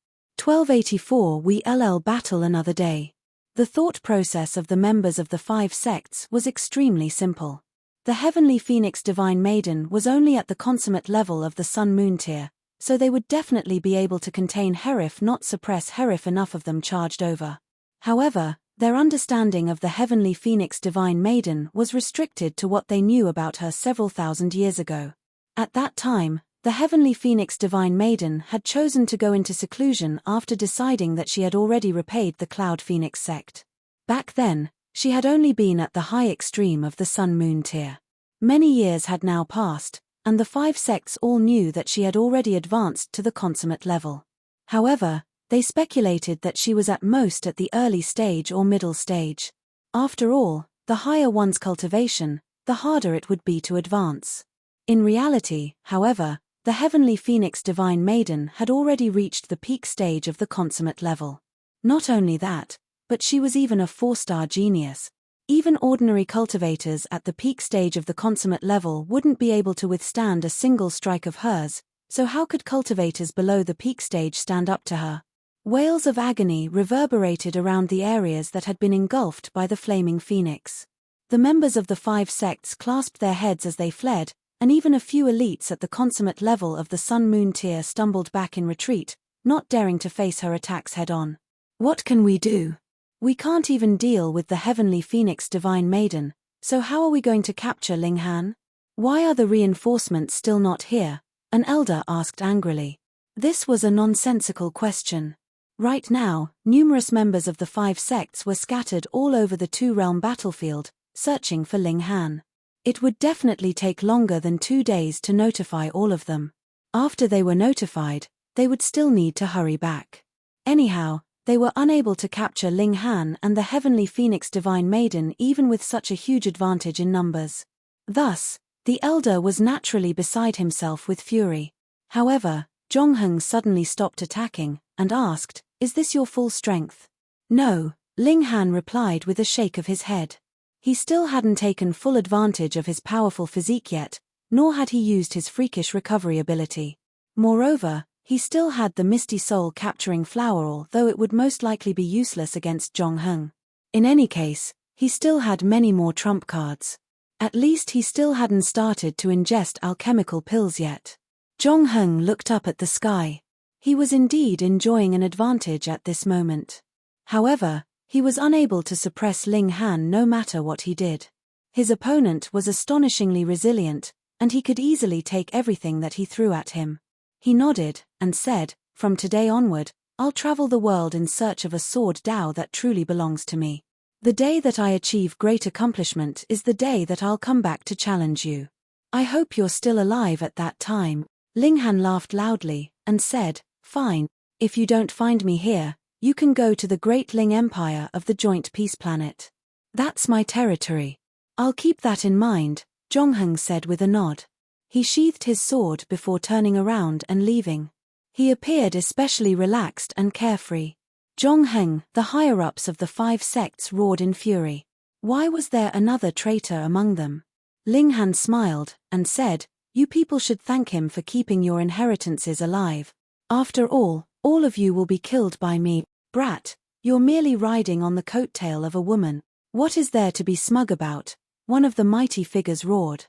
1284 We LL battle another day. The thought process of the members of the 5 sects was extremely simple. The Heavenly Phoenix Divine Maiden was only at the consummate level of the Sun-Moon tier, so they would definitely be able to contain her if not suppress her if enough of them charged over. However, their understanding of the Heavenly Phoenix Divine Maiden was restricted to what they knew about her several thousand years ago. At that time, the Heavenly Phoenix Divine Maiden had chosen to go into seclusion after deciding that she had already repaid the Cloud Phoenix sect. Back then, she had only been at the high extreme of the Sun-Moon tier. Many years had now passed, and the 5 sects all knew that she had already advanced to the consummate level. However, they speculated that she was at most at the early stage or middle stage. After all, the higher one's cultivation, the harder it would be to advance. In reality, however, the Heavenly Phoenix Divine Maiden had already reached the peak stage of the consummate level. Not only that, but she was even a 4-star genius. Even ordinary cultivators at the peak stage of the consummate level wouldn't be able to withstand a single strike of hers, so how could cultivators below the peak stage stand up to her? Wails of agony reverberated around the areas that had been engulfed by the flaming phoenix. The members of the 5 sects clasped their heads as they fled, and even a few elites at the consummate level of the Sun-Moon tier stumbled back in retreat, not daring to face her attacks head-on. What can we do? We can't even deal with the Heavenly Phoenix Divine Maiden, so how are we going to capture Ling Han? Why are the reinforcements still not here? An elder asked angrily. This was a nonsensical question. Right now, numerous members of the 5 sects were scattered all over the 2-realm battlefield, searching for Ling Han. It would definitely take longer than 2 days to notify all of them. After they were notified, they would still need to hurry back. Anyhow, They were unable to capture Ling Han and the heavenly phoenix divine maiden even with such a huge advantage in numbers. Thus, the elder was naturally beside himself with fury. However, Zhongheng suddenly stopped attacking, and asked, "Is this your full strength?" "No," Ling Han replied with a shake of his head. He still hadn't taken full advantage of his powerful physique yet, nor had he used his freakish recovery ability. Moreover, he still had the misty soul capturing flower, although it would most likely be useless against Zhongheng. In any case, he still had many more trump cards. At least he still hadn't started to ingest alchemical pills yet. Zhongheng looked up at the sky. He was indeed enjoying an advantage at this moment. However, he was unable to suppress Ling Han no matter what he did. His opponent was astonishingly resilient, and he could easily take everything that he threw at him. He nodded, and said, "From today onward, I'll travel the world in search of a sword Dao that truly belongs to me. The day that I achieve great accomplishment is the day that I'll come back to challenge you. I hope you're still alive at that time." Ling Han laughed loudly, and said, "Fine, if you don't find me here, you can go to the Great Ling Empire of the Joint Peace Planet. That's my territory." "I'll keep that in mind," Zhongheng said with a nod. He sheathed his sword before turning around and leaving. He appeared especially relaxed and carefree. Zhongheng, the higher-ups of the 5 sects, roared in fury. Why was there another traitor among them? Ling Han smiled, and said, "You people should thank him for keeping your inheritances alive. After all of you will be killed by me. Brat, you're merely riding on the coattail of a woman. What is there to be smug about?" One of the mighty figures roared.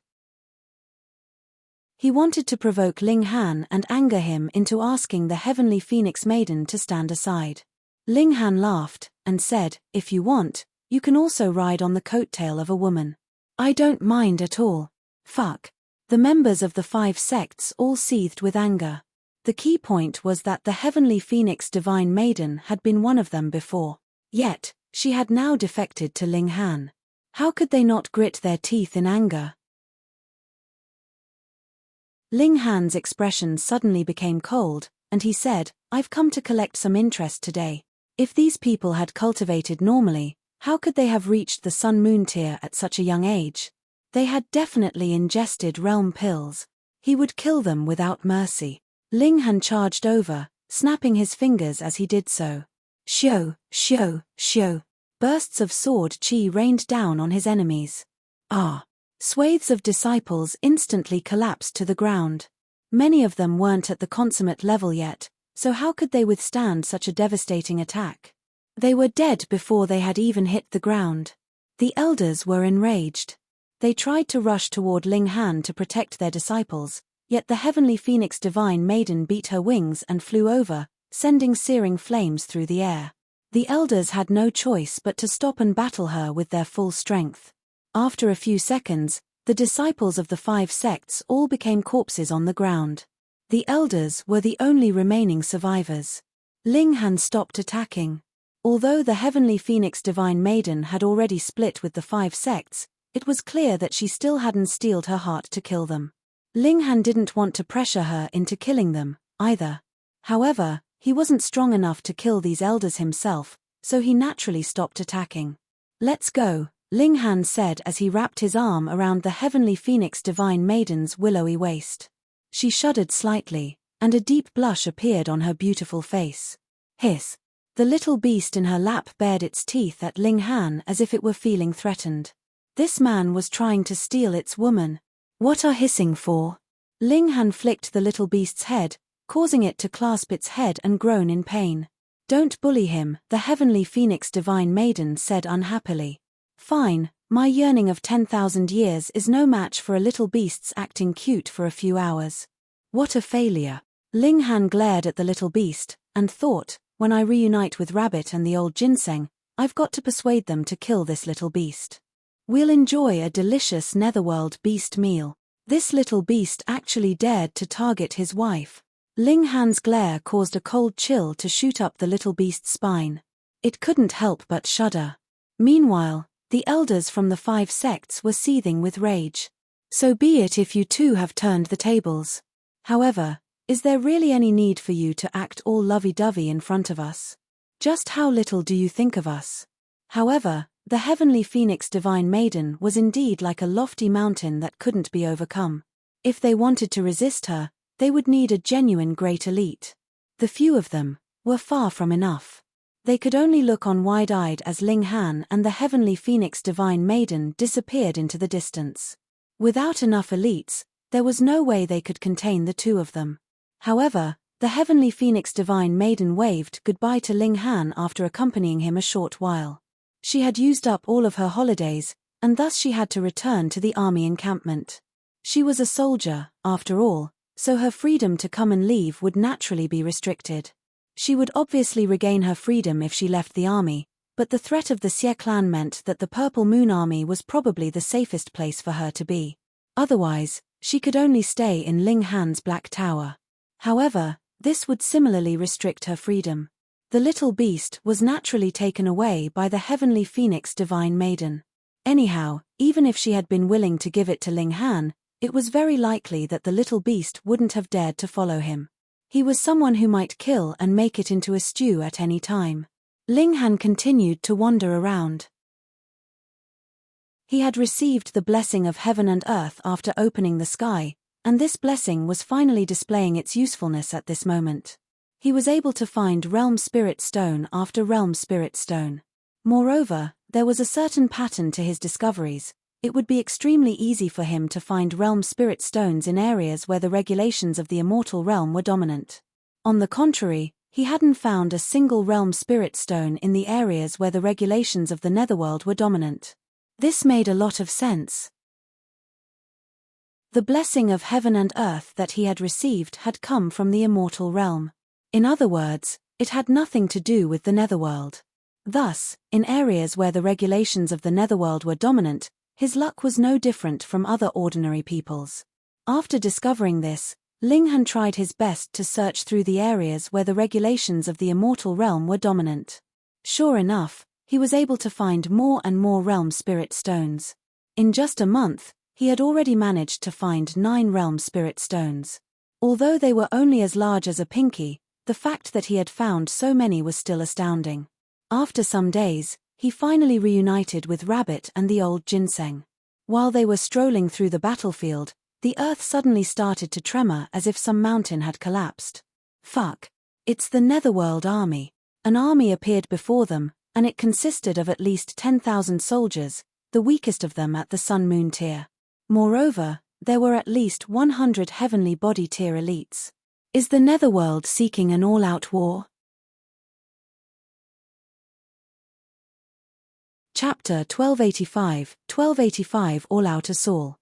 He wanted to provoke Ling Han and anger him into asking the heavenly phoenix maiden to stand aside. Ling Han laughed, and said, "If you want, you can also ride on the coattail of a woman. I don't mind at all. Fuck." The members of the 5 sects all seethed with anger. The key point was that the heavenly phoenix divine maiden had been one of them before. Yet, she had now defected to Ling Han. How could they not grit their teeth in anger? Ling Han's expression suddenly became cold, and he said, "I've come to collect some interest today. If these people had cultivated normally, how could they have reached the sun-moon tier at such a young age? They had definitely ingested realm pills. He would kill them without mercy." Ling Han charged over, snapping his fingers as he did so. Shio, shio, shio. Bursts of sword chi rained down on his enemies. Ah! Swathes of disciples instantly collapsed to the ground. Many of them weren't at the consummate level yet, so how could they withstand such a devastating attack? They were dead before they had even hit the ground. The elders were enraged. They tried to rush toward Ling Han to protect their disciples, yet the heavenly phoenix divine maiden beat her wings and flew over, sending searing flames through the air. The elders had no choice but to stop and battle her with their full strength. After a few seconds, the disciples of the 5 sects all became corpses on the ground. The elders were the only remaining survivors. Ling Han stopped attacking. Although the heavenly phoenix divine maiden had already split with the 5 sects, it was clear that she still hadn't steeled her heart to kill them. Ling Han didn't want to pressure her into killing them, either. However, he wasn't strong enough to kill these elders himself, so he naturally stopped attacking. "Let's go," Ling Han said as he wrapped his arm around the heavenly phoenix divine maiden's willowy waist. She shuddered slightly, and a deep blush appeared on her beautiful face. Hiss! The little beast in her lap bared its teeth at Ling Han as if it were feeling threatened. This man was trying to steal its woman. "What are hissing for?" Ling Han flicked the little beast's head, causing it to clasp its head and groan in pain. "Don't bully him," the heavenly phoenix divine maiden said unhappily. "Fine, my yearning of 10,000 years is no match for a little beast's acting cute for a few hours." What a failure. Ling Han glared at the little beast, and thought, when I reunite with Rabbit and the old ginseng, I've got to persuade them to kill this little beast. We'll enjoy a delicious netherworld beast meal. This little beast actually dared to target his wife. Ling Han's glare caused a cold chill to shoot up the little beast's spine. It couldn't help but shudder. Meanwhile, the elders from the 5 sects were seething with rage. "So be it if you too have turned the tables. However, is there really any need for you to act all lovey-dovey in front of us? Just how little do you think of us? However, the heavenly phoenix divine maiden was indeed like a lofty mountain that couldn't be overcome. If they wanted to resist her, they would need a genuine great elite. The few of them were far from enough. They could only look on wide-eyed as Ling Han and the heavenly phoenix divine maiden disappeared into the distance. Without enough elites, there was no way they could contain the two of them. However, the heavenly phoenix divine maiden waved goodbye to Ling Han after accompanying him a short while. She had used up all of her holidays, and thus she had to return to the army encampment. She was a soldier, after all, so her freedom to come and leave would naturally be restricted. She would obviously regain her freedom if she left the army, but the threat of the Xie clan meant that the Purple Moon Army was probably the safest place for her to be. Otherwise, she could only stay in Ling Han's Black Tower. However, this would similarly restrict her freedom. The little beast was naturally taken away by the heavenly phoenix divine maiden. Anyhow, even if she had been willing to give it to Ling Han, it was very likely that the little beast wouldn't have dared to follow him. He was someone who might kill and make it into a stew at any time. Ling Han continued to wander around. He had received the blessing of heaven and earth after opening the sky, and this blessing was finally displaying its usefulness at this moment. He was able to find Realm Spirit Stone after Realm Spirit Stone. Moreover, there was a certain pattern to his discoveries. It would be extremely easy for him to find Realm Spirit Stones in areas where the regulations of the Immortal Realm were dominant. On the contrary, he hadn't found a single Realm Spirit Stone in the areas where the regulations of the Netherworld were dominant. This made a lot of sense. The blessing of heaven and earth that he had received had come from the Immortal Realm. In other words, it had nothing to do with the Netherworld. Thus, in areas where the regulations of the Netherworld were dominant, his luck was no different from other ordinary people's. After discovering this, Ling Han tried his best to search through the areas where the regulations of the Immortal Realm were dominant. Sure enough, he was able to find more and more Realm Spirit Stones. In just a month, he had already managed to find 9 Realm Spirit Stones. Although they were only as large as a pinky, the fact that he had found so many was still astounding. After some days, he finally reunited with Rabbit and the old ginseng. While they were strolling through the battlefield, the earth suddenly started to tremor as if some mountain had collapsed. Fuck. It's the Netherworld army. An army appeared before them, and it consisted of at least 10,000 soldiers, the weakest of them at the Sun-Moon tier. Moreover, there were at least 100 heavenly body tier elites. Is the Netherworld seeking an all-out war? Chapter 1285 All-Out Assault.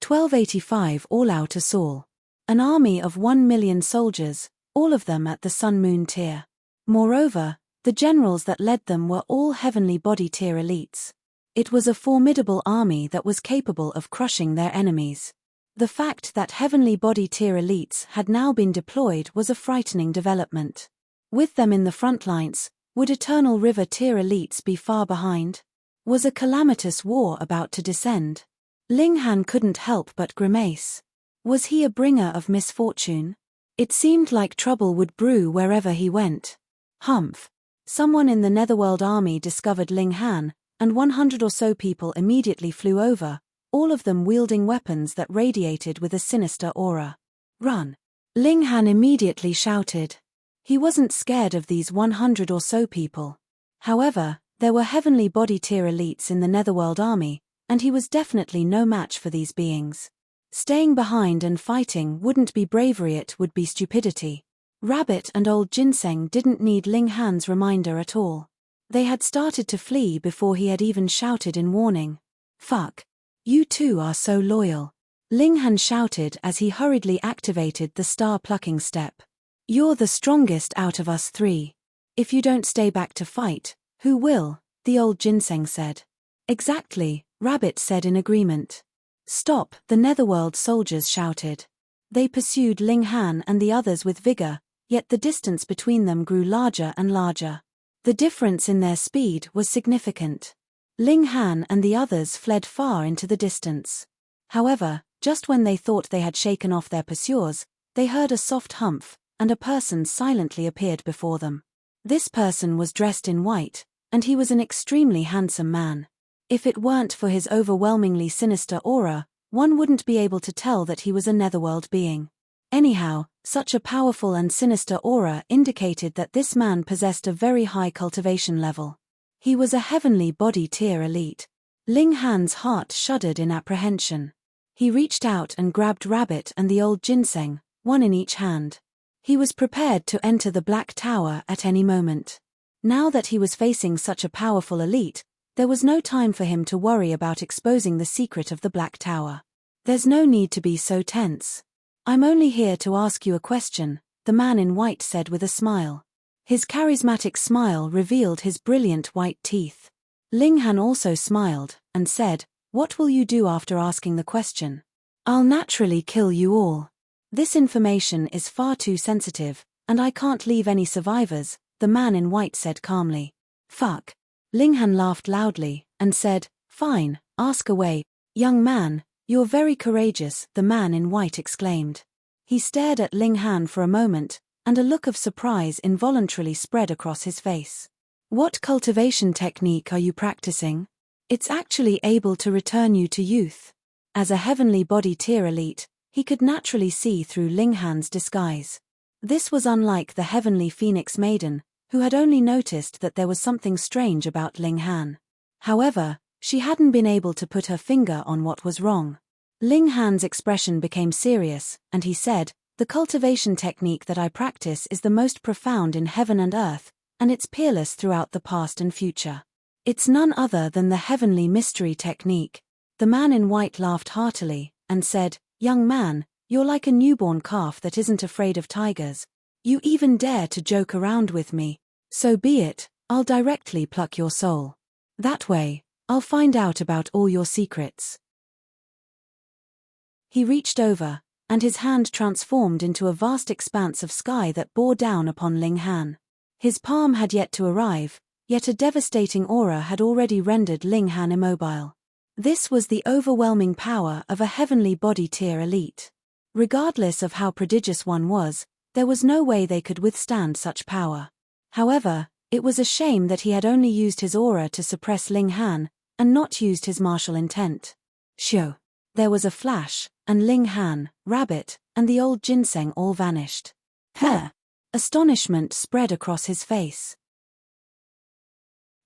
1285 All-Out Assault. An army of 1 million soldiers, all of them at the Sun-Moon tier. Moreover, the generals that led them were all heavenly body tier elites. It was a formidable army that was capable of crushing their enemies. The fact that heavenly body tier elites had now been deployed was a frightening development. With them in the front lines, would Eternal River tier elites be far behind? Was a calamitous war about to descend? Ling Han couldn't help but grimace. Was he a bringer of misfortune? It seemed like trouble would brew wherever he went. Humph. Someone in the Netherworld army discovered Ling Han, and 100 or so people immediately flew over, all of them wielding weapons that radiated with a sinister aura. Run! Ling Han immediately shouted. He wasn't scared of these 100 or so people. However, there were heavenly body tier elites in the Netherworld army, and he was definitely no match for these beings. Staying behind and fighting wouldn't be bravery, it would be stupidity. Rabbit and old Ginseng didn't need Ling Han's reminder at all. They had started to flee before he had even shouted in warning. Fuck. You two are so loyal. Ling Han shouted as he hurriedly activated the star-plucking step. You're the strongest out of us 3. If you don't stay back to fight, who will? The old Ginseng said. Exactly, Rabbit said in agreement. Stop, the Netherworld soldiers shouted. They pursued Ling Han and the others with vigor, yet the distance between them grew larger and larger. The difference in their speed was significant. Ling Han and the others fled far into the distance. However, just when they thought they had shaken off their pursuers, they heard a soft humph, and a person silently appeared before them. This person was dressed in white, and he was an extremely handsome man. If it weren't for his overwhelmingly sinister aura, one wouldn't be able to tell that he was a netherworld being. Anyhow, such a powerful and sinister aura indicated that this man possessed a very high cultivation level. He was a heavenly body tier elite. Ling Han's heart shuddered in apprehension. He reached out and grabbed Rabbit and the old ginseng, one in each hand. He was prepared to enter the Black Tower at any moment. Now that he was facing such a powerful elite, there was no time for him to worry about exposing the secret of the Black Tower. There's no need to be so tense. I'm only here to ask you a question, the man in white said with a smile. His charismatic smile revealed his brilliant white teeth. Ling Han also smiled, and said, "What will you do after asking the question?" "I'll naturally kill you all. This information is far too sensitive, and I can't leave any survivors," the man in white said calmly. "Fuck." Ling Han laughed loudly, and said, "Fine, ask away." "Young man, you're very courageous," the man in white exclaimed. He stared at Ling Han for a moment, and a look of surprise involuntarily spread across his face. "What cultivation technique are you practicing? It's actually able to return you to youth." As a heavenly body tier elite, he could naturally see through Ling Han's disguise. This was unlike the heavenly Phoenix Maiden, who had only noticed that there was something strange about Ling Han. However, she hadn't been able to put her finger on what was wrong. Ling Han's expression became serious, and he said, "The cultivation technique that I practice is the most profound in heaven and earth, and it's peerless throughout the past and future. It's none other than the heavenly mystery technique." The man in white laughed heartily, and said, "Young man, you're like a newborn calf that isn't afraid of tigers. You even dare to joke around with me. So be it, I'll directly pluck your soul. That way, I'll find out about all your secrets." He reached over, and his hand transformed into a vast expanse of sky that bore down upon Ling Han. His palm had yet to arrive, yet a devastating aura had already rendered Ling Han immobile. This was the overwhelming power of a heavenly body tier elite. Regardless of how prodigious one was, there was no way they could withstand such power. However, it was a shame that he had only used his aura to suppress Ling Han, and not used his martial intent. Shoo! There was a flash, and Ling Han, Rabbit, and the old ginseng all vanished. Huh! Astonishment spread across his face.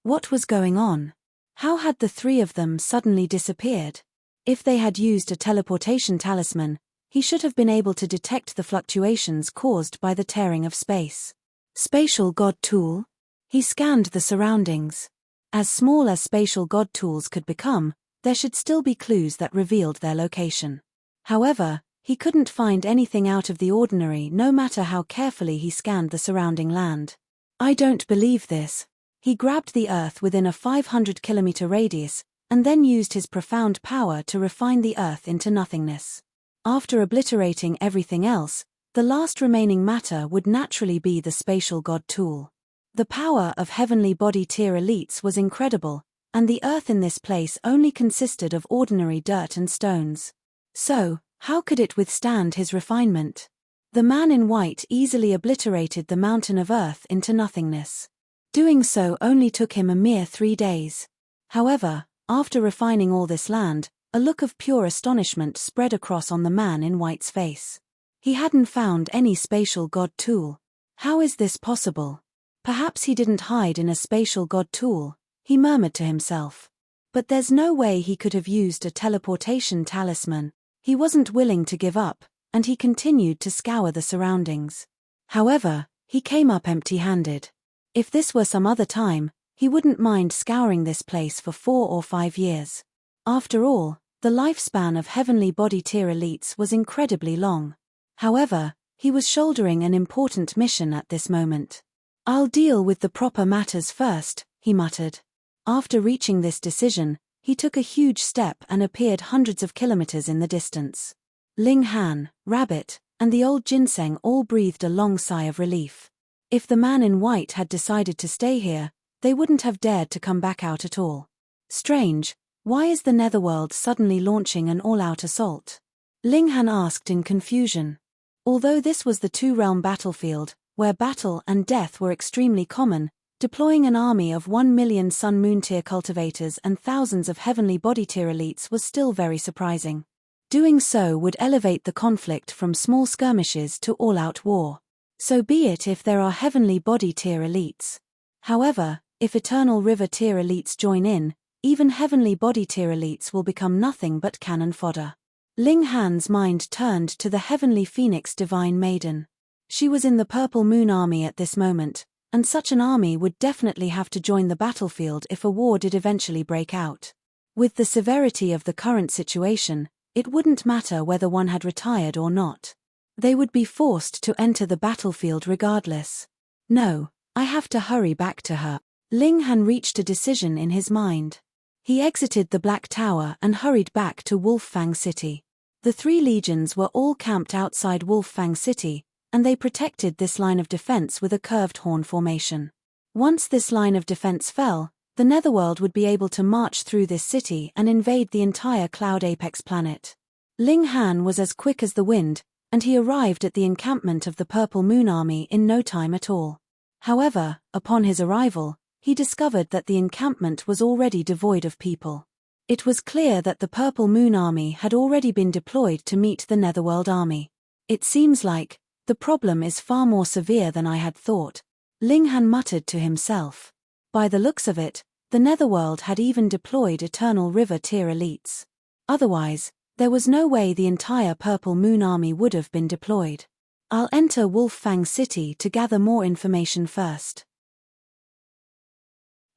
What was going on? How had the three of them suddenly disappeared? If they had used a teleportation talisman, he should have been able to detect the fluctuations caused by the tearing of space. Spatial God Tool? He scanned the surroundings. As small as spatial God Tools could become, there should still be clues that revealed their location. However, he couldn't find anything out of the ordinary no matter how carefully he scanned the surrounding land. "I don't believe this." He grabbed the earth within a 500-kilometer radius, and then used his profound power to refine the earth into nothingness. After obliterating everything else, the last remaining matter would naturally be the spatial God Tool. The power of heavenly body tier elites was incredible, and the earth in this place only consisted of ordinary dirt and stones. So, how could it withstand his refinement? The man in white easily obliterated the mountain of earth into nothingness. Doing so only took him a mere 3 days. However, after refining all this land, a look of pure astonishment spread across on the man in white's face. He hadn't found any spatial God Tool. How is this possible? Perhaps he didn't hide in a spatial God Tool, he murmured to himself. But there's no way he could have used a teleportation talisman. He wasn't willing to give up, and he continued to scour the surroundings. However, he came up empty-handed. If this were some other time, he wouldn't mind scouring this place for 4 or 5 years. After all, the lifespan of heavenly body tier elites was incredibly long. However, he was shouldering an important mission at this moment. "I'll deal with the proper matters first," he muttered. After reaching this decision, he took a huge step and appeared hundreds of kilometers in the distance. Ling Han, Rabbit, and the old ginseng all breathed a long sigh of relief. If the man in white had decided to stay here, they wouldn't have dared to come back out at all. Strange, why is the netherworld suddenly launching an all-out assault? Ling Han asked in confusion. Although this was the two-realm battlefield, where battle and death were extremely common, deploying an army of 1 million Sun-Moon tier cultivators and thousands of heavenly body tier elites was still very surprising. Doing so would elevate the conflict from small skirmishes to all-out war. So be it if there are heavenly body tier elites. However, if eternal river tier elites join in, even heavenly body tier elites will become nothing but cannon fodder. Ling Han's mind turned to the heavenly phoenix divine maiden. She was in the Purple Moon army at this moment, and such an army would definitely have to join the battlefield if a war did eventually break out. With the severity of the current situation, it wouldn't matter whether one had retired or not. They would be forced to enter the battlefield regardless. No, I have to hurry back to her. Ling Han reached a decision in his mind. He exited the Black Tower and hurried back to Wolffang City. The 3 legions were all camped outside Wolffang City, and they protected this line of defense with a curved horn formation. Once this line of defense fell, the Netherworld would be able to march through this city and invade the entire Cloud Apex planet. Ling Han was as quick as the wind, and he arrived at the encampment of the Purple Moon army in no time at all. However, upon his arrival, he discovered that the encampment was already devoid of people. It was clear that the Purple Moon army had already been deployed to meet the Netherworld army. It seems like the problem is far more severe than I had thought, Ling Han muttered to himself. By the looks of it, the Netherworld had even deployed Eternal River tier elites. Otherwise, there was no way the entire Purple Moon army would have been deployed. I'll enter Wolffang City to gather more information first.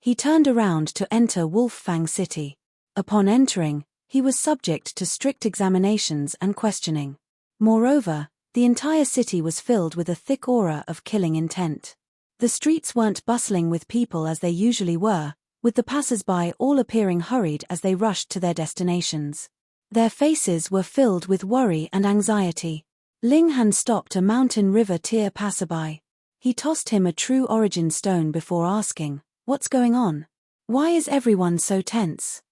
He turned around to enter Wolffang City. Upon entering, he was subject to strict examinations and questioning. Moreover, the entire city was filled with a thick aura of killing intent. The streets weren't bustling with people as they usually were, with the passers-by all appearing hurried as they rushed to their destinations. Their faces were filled with worry and anxiety. Ling Han stopped a Mountain River tier passerby. He tossed him a true origin stone before asking, "What's going on? Why is everyone so tense?"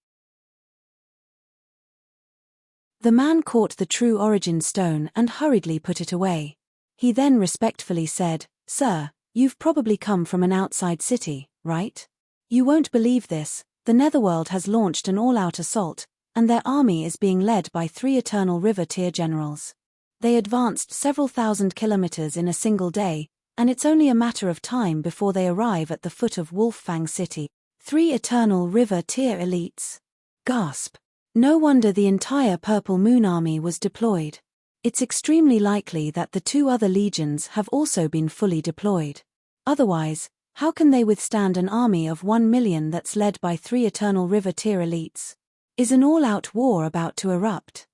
The man caught the true origin stone and hurriedly put it away. He then respectfully said, "Sir, you've probably come from an outside city, right? You won't believe this, the Netherworld has launched an all-out assault, and their army is being led by 3 Eternal River tier generals. They advanced several thousand kilometers in a single day, and it's only a matter of time before they arrive at the foot of Wolffang City. 3 Eternal River tier elites." Gasp. No wonder the entire Purple Moon army was deployed. It's extremely likely that the 2 other legions have also been fully deployed. Otherwise, how can they withstand an army of 1 million that's led by 3 Eternal River tier elites? Is an all-out war about to erupt?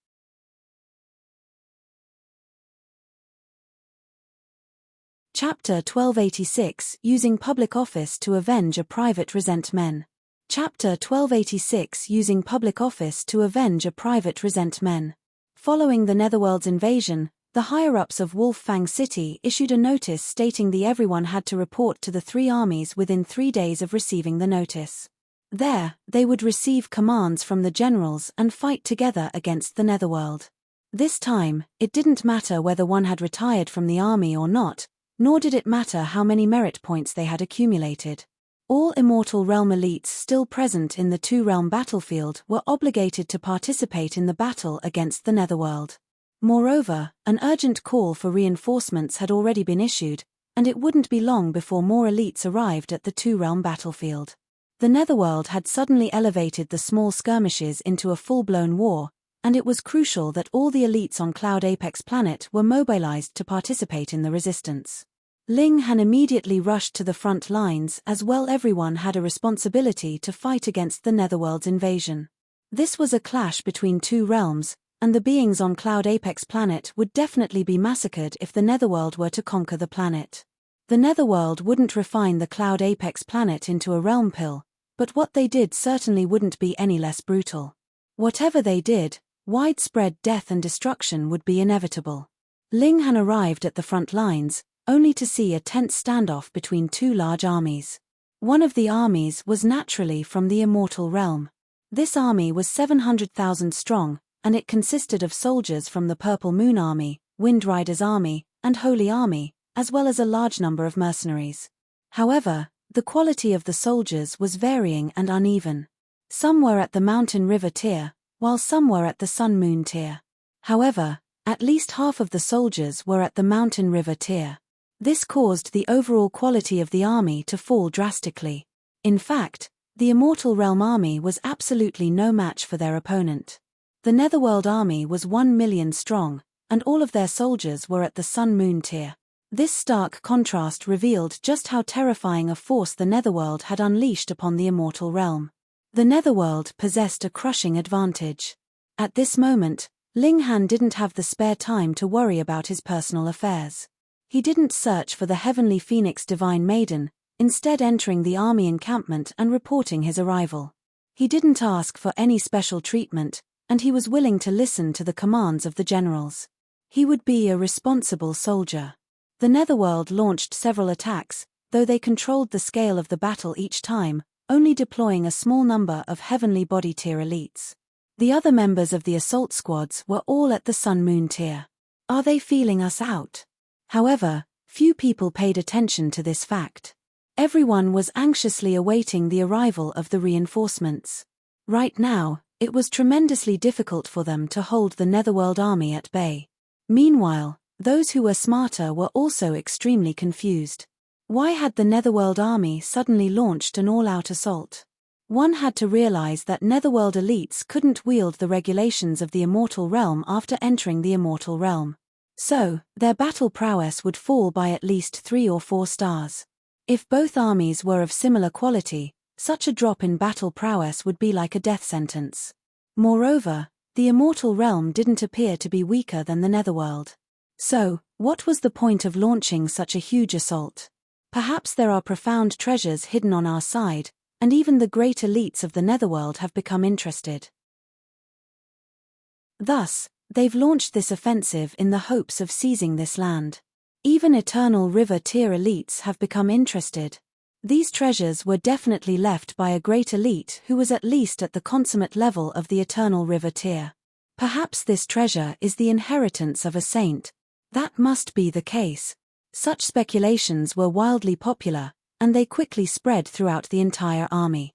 Chapter 1286 Using Public Office to Avenge a Private Resentment. Chapter 1286 Using Public Office to Avenge a Private Resentment. Following the Netherworld's invasion, the higher-ups of Wolffang City issued a notice stating everyone had to report to the 3 armies within 3 days of receiving the notice. There, they would receive commands from the generals and fight together against the Netherworld. This time, it didn't matter whether one had retired from the army or not, nor did it matter how many merit points they had accumulated. All Immortal Realm elites still present in the 2-realm battlefield were obligated to participate in the battle against the Netherworld. Moreover, an urgent call for reinforcements had already been issued, and it wouldn't be long before more elites arrived at the 2-realm battlefield. The Netherworld had suddenly elevated the small skirmishes into a full-blown war, and it was crucial that all the elites on Cloud Apex planet were mobilized to participate in the resistance. Ling Han immediately rushed to the front lines as well. Everyone had a responsibility to fight against the Netherworld's invasion. This was a clash between 2 realms, and the beings on Cloud Apex planet would definitely be massacred if the Netherworld were to conquer the planet. The Netherworld wouldn't refine the Cloud Apex planet into a realm pill, but what they did certainly wouldn't be any less brutal. Whatever they did, widespread death and destruction would be inevitable. Ling Han arrived at the front lines, only to see a tense standoff between 2 large armies. One of the armies was naturally from the Immortal Realm. This army was 700,000 strong, and it consisted of soldiers from the Purple Moon Army, Wind Rider's Army, and Holy Army, as well as a large number of mercenaries. However, the quality of the soldiers was varying and uneven. Some were at the mountain-river tier, while some were at the sun-moon tier. However, at least half of the soldiers were at the mountain-river tier. This caused the overall quality of the army to fall drastically. In fact, the Immortal Realm army was absolutely no match for their opponent. The Netherworld army was 1 million strong, and all of their soldiers were at the sun-moon tier. This stark contrast revealed just how terrifying a force the Netherworld had unleashed upon the Immortal Realm. The Netherworld possessed a crushing advantage. At this moment, Ling Han didn't have the spare time to worry about his personal affairs. He didn't search for the heavenly phoenix divine maiden, instead entering the army encampment and reporting his arrival. He didn't ask for any special treatment, and he was willing to listen to the commands of the generals. He would be a responsible soldier. The Netherworld launched several attacks, though they controlled the scale of the battle each time, only deploying a small number of heavenly body tier elites. The other members of the assault squads were all at the sun-moon tier. Are they feeling us out? However, few people paid attention to this fact. Everyone was anxiously awaiting the arrival of the reinforcements. Right now, it was tremendously difficult for them to hold the Netherworld army at bay. Meanwhile, those who were smarter were also extremely confused. Why had the Netherworld army suddenly launched an all-out assault? One had to realize that Netherworld elites couldn't wield the regulations of the Immortal Realm after entering the Immortal Realm. So, their battle prowess would fall by at least 3 or 4 stars. If both armies were of similar quality, such a drop in battle prowess would be like a death sentence. Moreover, the Immortal Realm didn't appear to be weaker than the Netherworld. So, what was the point of launching such a huge assault? Perhaps there are profound treasures hidden on our side, and even the great elites of the Netherworld have become interested. Thus, they've launched this offensive in the hopes of seizing this land. Even Eternal River tier elites have become interested. These treasures were definitely left by a great elite who was at least at the consummate level of the Eternal River tier. Perhaps this treasure is the inheritance of a saint. That must be the case. Such speculations were wildly popular, and they quickly spread throughout the entire army.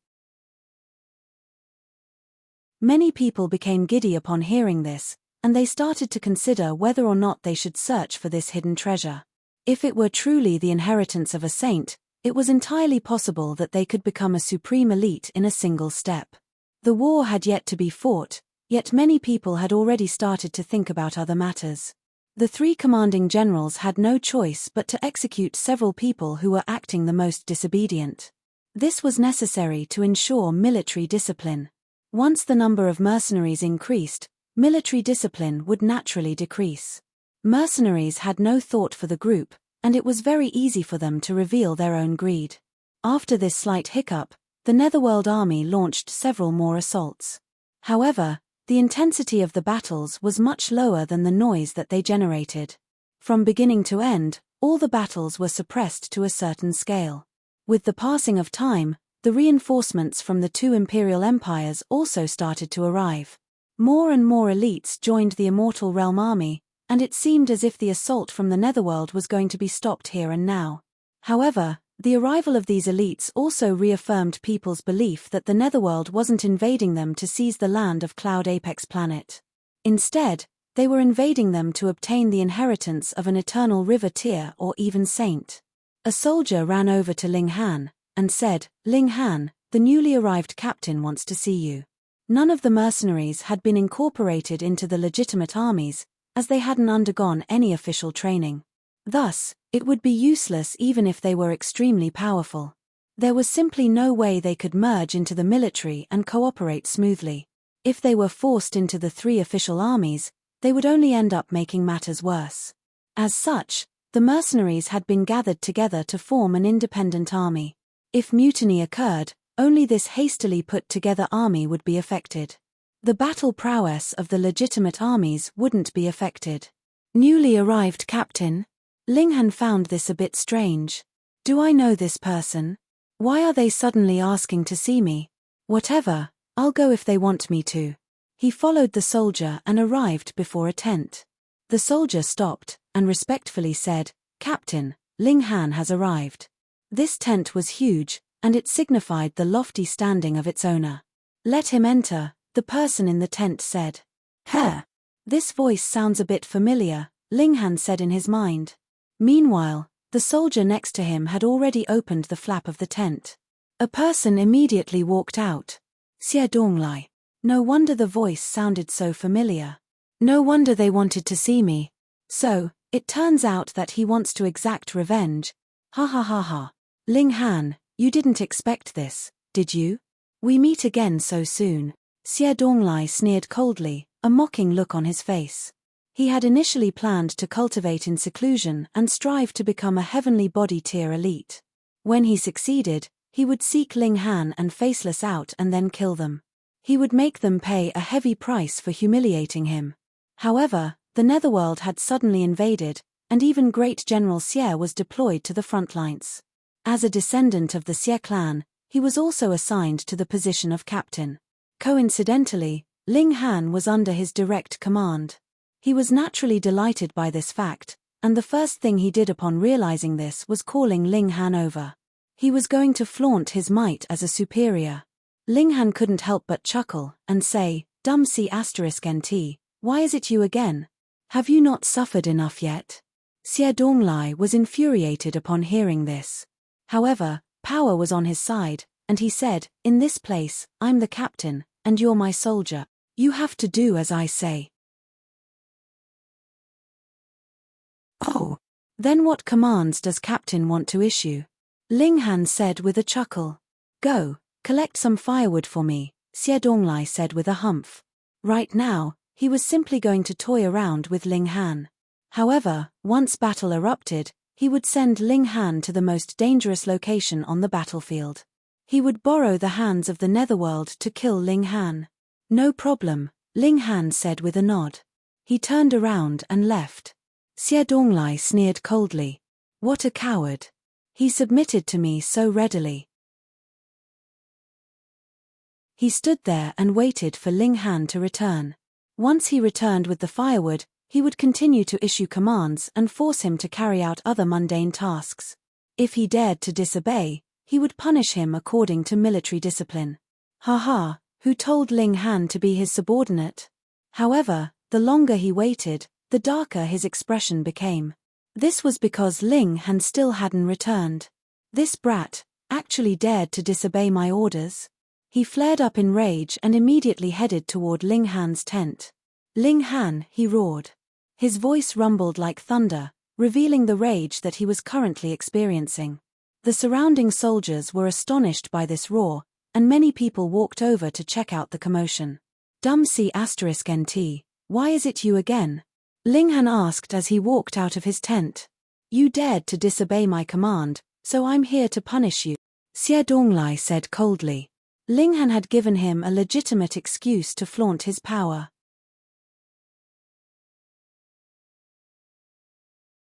Many people became giddy upon hearing this, and they started to consider whether or not they should search for this hidden treasure. If it were truly the inheritance of a saint, it was entirely possible that they could become a supreme elite in a single step. The war had yet to be fought, yet many people had already started to think about other matters. The 3 commanding generals had no choice but to execute several people who were acting the most disobedient. This was necessary to ensure military discipline. Once the number of mercenaries increased, military discipline would naturally decrease. Mercenaries had no thought for the group, and it was very easy for them to reveal their own greed. After this slight hiccup, the Netherworld army launched several more assaults. However, the intensity of the battles was much lower than the noise that they generated. From beginning to end, all the battles were suppressed to a certain scale. With the passing of time, the reinforcements from the 2 imperial empires also started to arrive. More and more elites joined the Immortal Realm army, and it seemed as if the assault from the Netherworld was going to be stopped here and now. However, the arrival of these elites also reaffirmed people's belief that the Netherworld wasn't invading them to seize the land of Cloud Apex Planet. Instead, they were invading them to obtain the inheritance of an Eternal River tier or even saint. A soldier ran over to Ling Han, and said, "Ling Han, the newly arrived captain wants to see you." None of the mercenaries had been incorporated into the legitimate armies, as they hadn't undergone any official training. Thus, it would be useless even if they were extremely powerful. There was simply no way they could merge into the military and cooperate smoothly. If they were forced into the 3 official armies, they would only end up making matters worse. As such, the mercenaries had been gathered together to form an independent army. If mutiny occurred, only this hastily put-together army would be affected. The battle prowess of the legitimate armies wouldn't be affected. Newly arrived captain? Ling Han found this a bit strange. Do I know this person? Why are they suddenly asking to see me? Whatever, I'll go if they want me to. He followed the soldier and arrived before a tent. The soldier stopped, and respectfully said, "Captain, Ling Han has arrived." This tent was huge, and it signified the lofty standing of its owner. "Let him enter," the person in the tent said. "Huh. This voice sounds a bit familiar," Ling Han said in his mind. Meanwhile, the soldier next to him had already opened the flap of the tent. A person immediately walked out. "Xie Donglai." No wonder the voice sounded so familiar. No wonder they wanted to see me. So, it turns out that he wants to exact revenge. Ha ha ha ha. "Ling Han, you didn't expect this, did you? We meet again so soon." Xie Donglai sneered coldly, a mocking look on his face. He had initially planned to cultivate in seclusion and strive to become a heavenly body tier elite. When he succeeded, he would seek Ling Han and Faceless out and then kill them. He would make them pay a heavy price for humiliating him. However, the Netherworld had suddenly invaded, and even Great General Xie was deployed to the front lines. As a descendant of the Xie clan, he was also assigned to the position of captain. Coincidentally, Ling Han was under his direct command. He was naturally delighted by this fact, and the first thing he did upon realizing this was calling Ling Han over. He was going to flaunt his might as a superior. Ling Han couldn't help but chuckle and say, "Dumb C*NT, why is it you again? Have you not suffered enough yet?" Xie Donglai was infuriated upon hearing this. However, power was on his side, and he said, "In this place, I'm the captain, and you're my soldier. You have to do as I say." "Oh. Then what commands does captain want to issue?" Ling Han said with a chuckle. "Go, collect some firewood for me," Xie Donglai said with a humph. Right now, he was simply going to toy around with Ling Han. However, once battle erupted, he would send Ling Han to the most dangerous location on the battlefield. He would borrow the hands of the Netherworld to kill Ling Han. "No problem," Ling Han said with a nod. He turned around and left. Xie Donglai sneered coldly. "What a coward. He submitted to me so readily." He stood there and waited for Ling Han to return. Once he returned with the firewood, he would continue to issue commands and force him to carry out other mundane tasks. If he dared to disobey, he would punish him according to military discipline. Haha, who told Ling Han to be his subordinate? However, the longer he waited, the darker his expression became. This was because Ling Han still hadn't returned. "This brat actually dared to disobey my orders?" He flared up in rage and immediately headed toward Ling Han's tent. "Ling Han," he roared. His voice rumbled like thunder, revealing the rage that he was currently experiencing. The surrounding soldiers were astonished by this roar, and many people walked over to check out the commotion. "Dumb C*NT, why is it you again?" Ling Han asked as he walked out of his tent. "You dared to disobey my command, so I'm here to punish you," Xie Donglai said coldly. Ling Han had given him a legitimate excuse to flaunt his power.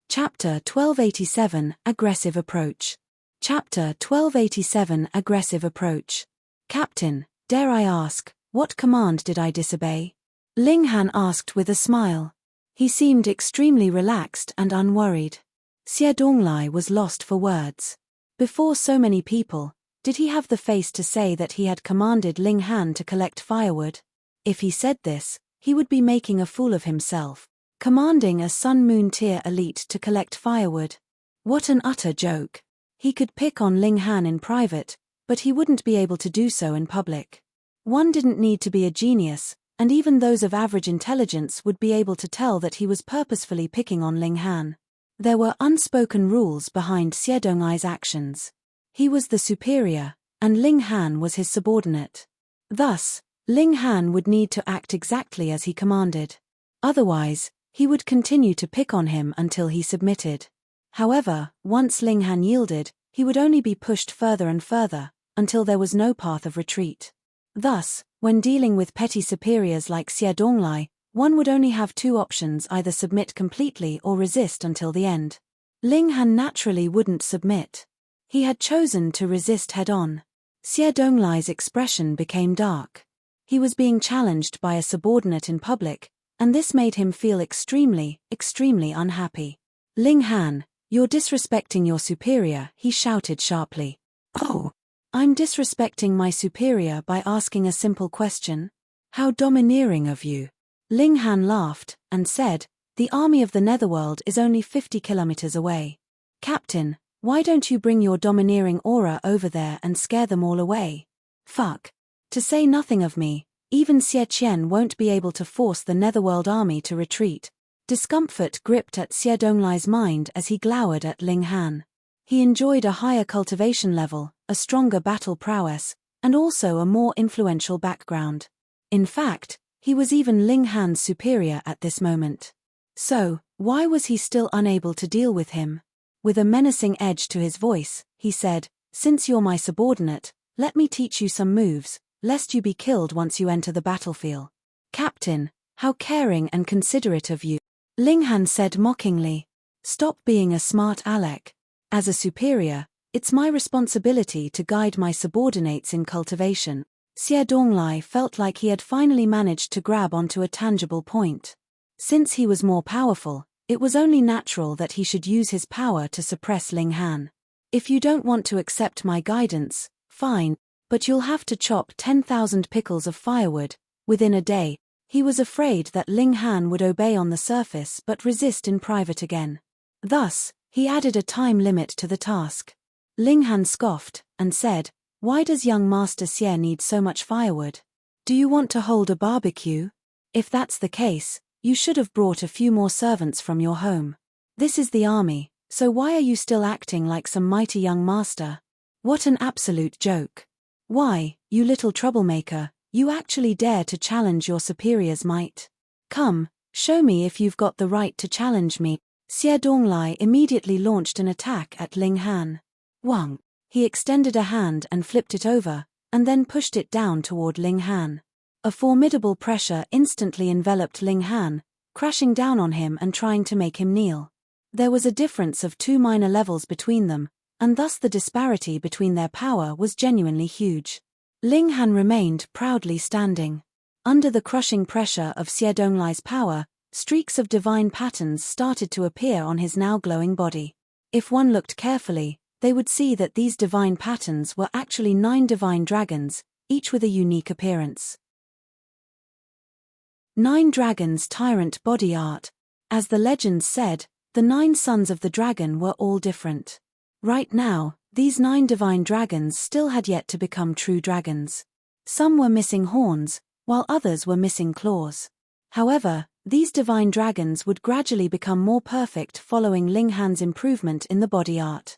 Chapter 1287 Aggressive Approach. Chapter 1287 Aggressive Approach. "Captain, dare I ask, what command did I disobey?" Ling Han asked with a smile. He seemed extremely relaxed and unworried. Xie Donglai was lost for words. Before so many people, did he have the face to say that he had commanded Ling Han to collect firewood? If he said this, he would be making a fool of himself. Commanding a Sun-Moon tier elite to collect firewood. What an utter joke. He could pick on Ling Han in private, but he wouldn't be able to do so in public. One didn't need to be a genius, and even those of average intelligence would be able to tell that he was purposefully picking on Ling Han. There were unspoken rules behind Xie Donglai's actions. He was the superior, and Ling Han was his subordinate. Thus, Ling Han would need to act exactly as he commanded. Otherwise, he would continue to pick on him until he submitted. However, once Ling Han yielded, he would only be pushed further and further, until there was no path of retreat. Thus, when dealing with petty superiors like Xie Donglai, one would only have two options: either submit completely or resist until the end. Ling Han naturally wouldn't submit. He had chosen to resist head-on. Xie Donglai's expression became dark. He was being challenged by a subordinate in public, and this made him feel extremely, extremely unhappy. "Ling Han, You're disrespecting your superior, he shouted sharply. Oh, I'm disrespecting my superior by asking a simple question? How domineering of you. Ling Han laughed, and said, the army of the Netherworld is only 50 kilometers away. Captain, why don't you bring your domineering aura over there and scare them all away? Fuck. To say nothing of me, even Xie Qian won't be able to force the Netherworld army to retreat. Discomfort gripped at Xie Donglai's mind as he glowered at Ling Han. He enjoyed a higher cultivation level, a stronger battle prowess, and also a more influential background. In fact, he was even Ling Han's superior at this moment. So, why was he still unable to deal with him? With a menacing edge to his voice, he said, since you're my subordinate, let me teach you some moves, lest you be killed once you enter the battlefield. Captain, how caring and considerate of you. Ling Han said mockingly. Stop being a smart aleck. As a superior, it's my responsibility to guide my subordinates in cultivation. Xie Donglai felt like he had finally managed to grab onto a tangible point. Since he was more powerful, it was only natural that he should use his power to suppress Ling Han. If you don't want to accept my guidance, fine, but you'll have to chop 10,000 pickles of firewood within a day. He was afraid that Ling Han would obey on the surface but resist in private again. Thus, he added a time limit to the task. Ling Han scoffed, and said, why does young Master Xie need so much firewood? Do you want to hold a barbecue? If that's the case, you should have brought a few more servants from your home. This is the army, so why are you still acting like some mighty young master? What an absolute joke. Why, you little troublemaker, you actually dare to challenge your superior's might? Come, show me if you've got the right to challenge me. Xie Donglai immediately launched an attack at Ling Han. Wang. He extended a hand and flipped it over, and then pushed it down toward Ling Han. A formidable pressure instantly enveloped Ling Han, crashing down on him and trying to make him kneel. There was a difference of 2 minor levels between them, and thus the disparity between their power was genuinely huge. Ling Han remained proudly standing. Under the crushing pressure of Xie Donglai's power, streaks of divine patterns started to appear on his now glowing body. If one looked carefully, they would see that these divine patterns were actually 9 divine dragons, each with a unique appearance. 9 dragons tyrant body art. As the legends said, the 9 sons of the dragon were all different. Right now, these 9 divine dragons still had yet to become true dragons. Some were missing horns, while others were missing claws. However, these divine dragons would gradually become more perfect following Ling Han's improvement in the body art.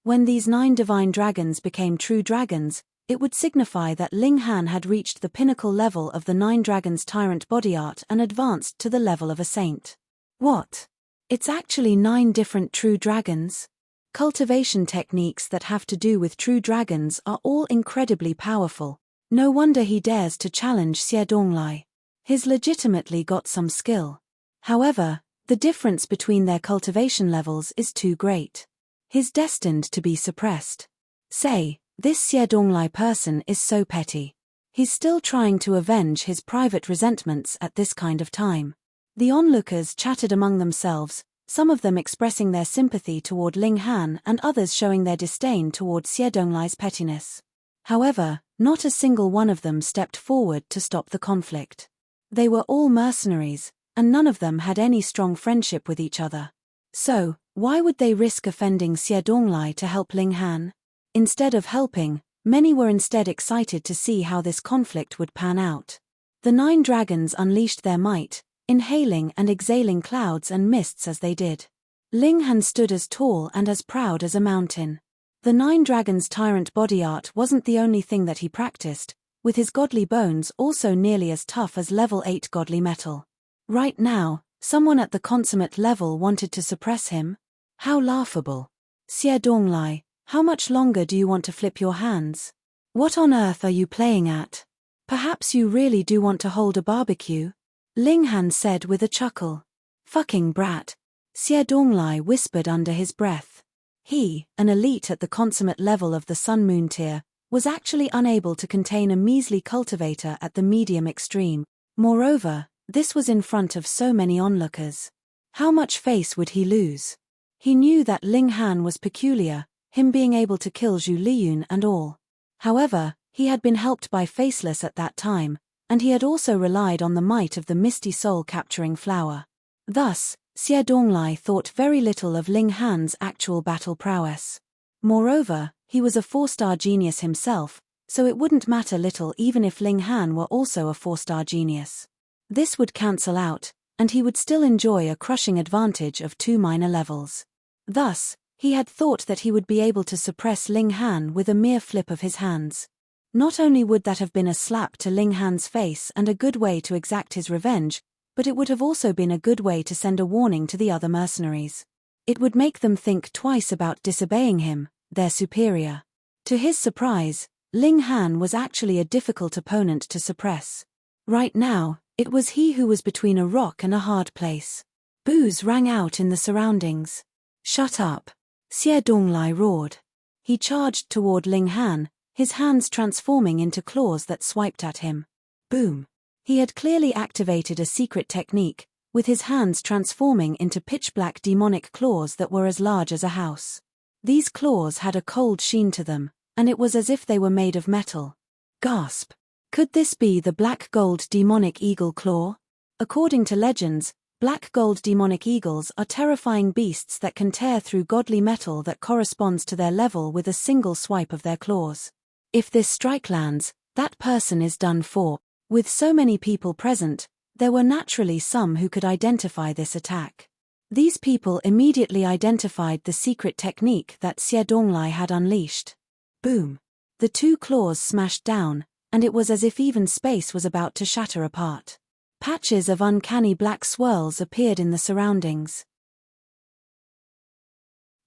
When these 9 divine dragons became true dragons, it would signify that Ling Han had reached the pinnacle level of the 9 dragons tyrant body art and advanced to the level of a saint. What? It's actually 9 different true dragons? Cultivation techniques that have to do with true dragons are all incredibly powerful. No wonder he dares to challenge Xie Donglai. He's legitimately got some skill. However, the difference between their cultivation levels is too great. He's destined to be suppressed. Say, this Xie Donglai person is so petty. He's still trying to avenge his private resentments at this kind of time. The onlookers chatted among themselves, some of them expressing their sympathy toward Ling Han and others showing their disdain toward Xie Donglai's pettiness. However, not a single one of them stepped forward to stop the conflict. They were all mercenaries, and none of them had any strong friendship with each other. So, why would they risk offending Xie Donglai to help Ling Han? Instead of helping, many were instead excited to see how this conflict would pan out. The 9 dragons unleashed their might, inhaling and exhaling clouds and mists as they did. Ling Han stood as tall and as proud as a mountain. The 9 dragons tyrant body art wasn't the only thing that he practiced, with his godly bones also nearly as tough as level 8 godly metal. Right now, someone at the consummate level wanted to suppress him? How laughable. Xie Donglai, how much longer do you want to flip your hands? What on earth are you playing at? Perhaps you really do want to hold a barbecue? Ling Han said with a chuckle. Fucking brat. Xie Donglai whispered under his breath. He, an elite at the consummate level of the Sun Moon tier, was actually unable to contain a measly cultivator at the medium extreme. Moreover, this was in front of so many onlookers. How much face would he lose? He knew that Ling Han was peculiar, him being able to kill Zhu Liyun and all. However, he had been helped by Faceless at that time, and he had also relied on the might of the misty soul-capturing flower. Thus, Xie Donglai thought very little of Ling Han's actual battle prowess. Moreover, he was a 4-star genius himself, so it wouldn't matter little even if Ling Han were also a 4-star genius. This would cancel out, and he would still enjoy a crushing advantage of 2 minor levels. Thus, he had thought that he would be able to suppress Ling Han with a mere flip of his hands. Not only would that have been a slap to Ling Han's face and a good way to exact his revenge, but it would have also been a good way to send a warning to the other mercenaries. It would make them think twice about disobeying him, their superior. To his surprise, Ling Han was actually a difficult opponent to suppress. Right now, it was he who was between a rock and a hard place. Boos rang out in the surroundings. "Shut up!" Xie Donglai roared. He charged toward Ling Han, his hands transforming into claws that swiped at him. Boom! He had clearly activated a secret technique, with his hands transforming into pitch-black demonic claws that were as large as a house. These claws had a cold sheen to them, and it was as if they were made of metal. Gasp! Could this be the black gold demonic eagle claw? According to legends, black gold demonic eagles are terrifying beasts that can tear through godly metal that corresponds to their level with a single swipe of their claws. If this strike lands, that person is done for. With so many people present, there were naturally some who could identify this attack. These people immediately identified the secret technique that Xie Donglai had unleashed. Boom! The 2 claws smashed down, and it was as if even space was about to shatter apart. Patches of uncanny black swirls appeared in the surroundings.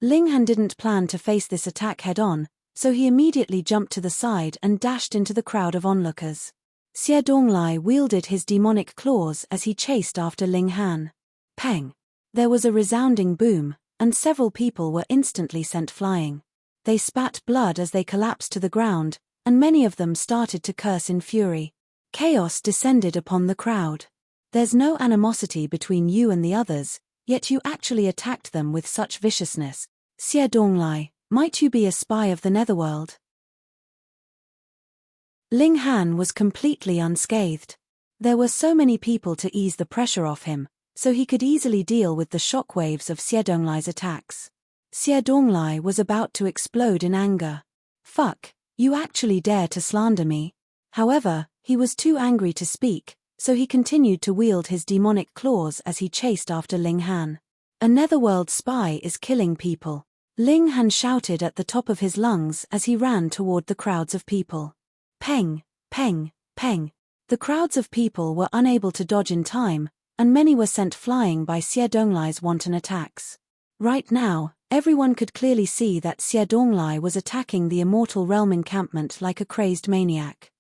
Ling Han didn't plan to face this attack head-on, so he immediately jumped to the side and dashed into the crowd of onlookers. Xie Donglai wielded his demonic claws as he chased after Ling Han. Peng! There was a resounding boom, and several people were instantly sent flying. They spat blood as they collapsed to the ground, and many of them started to curse in fury. Chaos descended upon the crowd. There's no animosity between you and the others, yet you actually attacked them with such viciousness. Xie Donglai, might you be a spy of the netherworld? Ling Han was completely unscathed. There were so many people to ease the pressure off him, so he could easily deal with the shockwaves of Xie Donglai's attacks. Xie Donglai was about to explode in anger. Fuck, you actually dare to slander me? However, he was too angry to speak, so he continued to wield his demonic claws as he chased after Ling Han. A netherworld spy is killing people. Ling Han shouted at the top of his lungs as he ran toward the crowds of people. Peng, peng, peng. The crowds of people were unable to dodge in time, and many were sent flying by Xie Donglai's wanton attacks. Right now, everyone could clearly see that Xie Donglai was attacking the immortal realm encampment like a crazed maniac.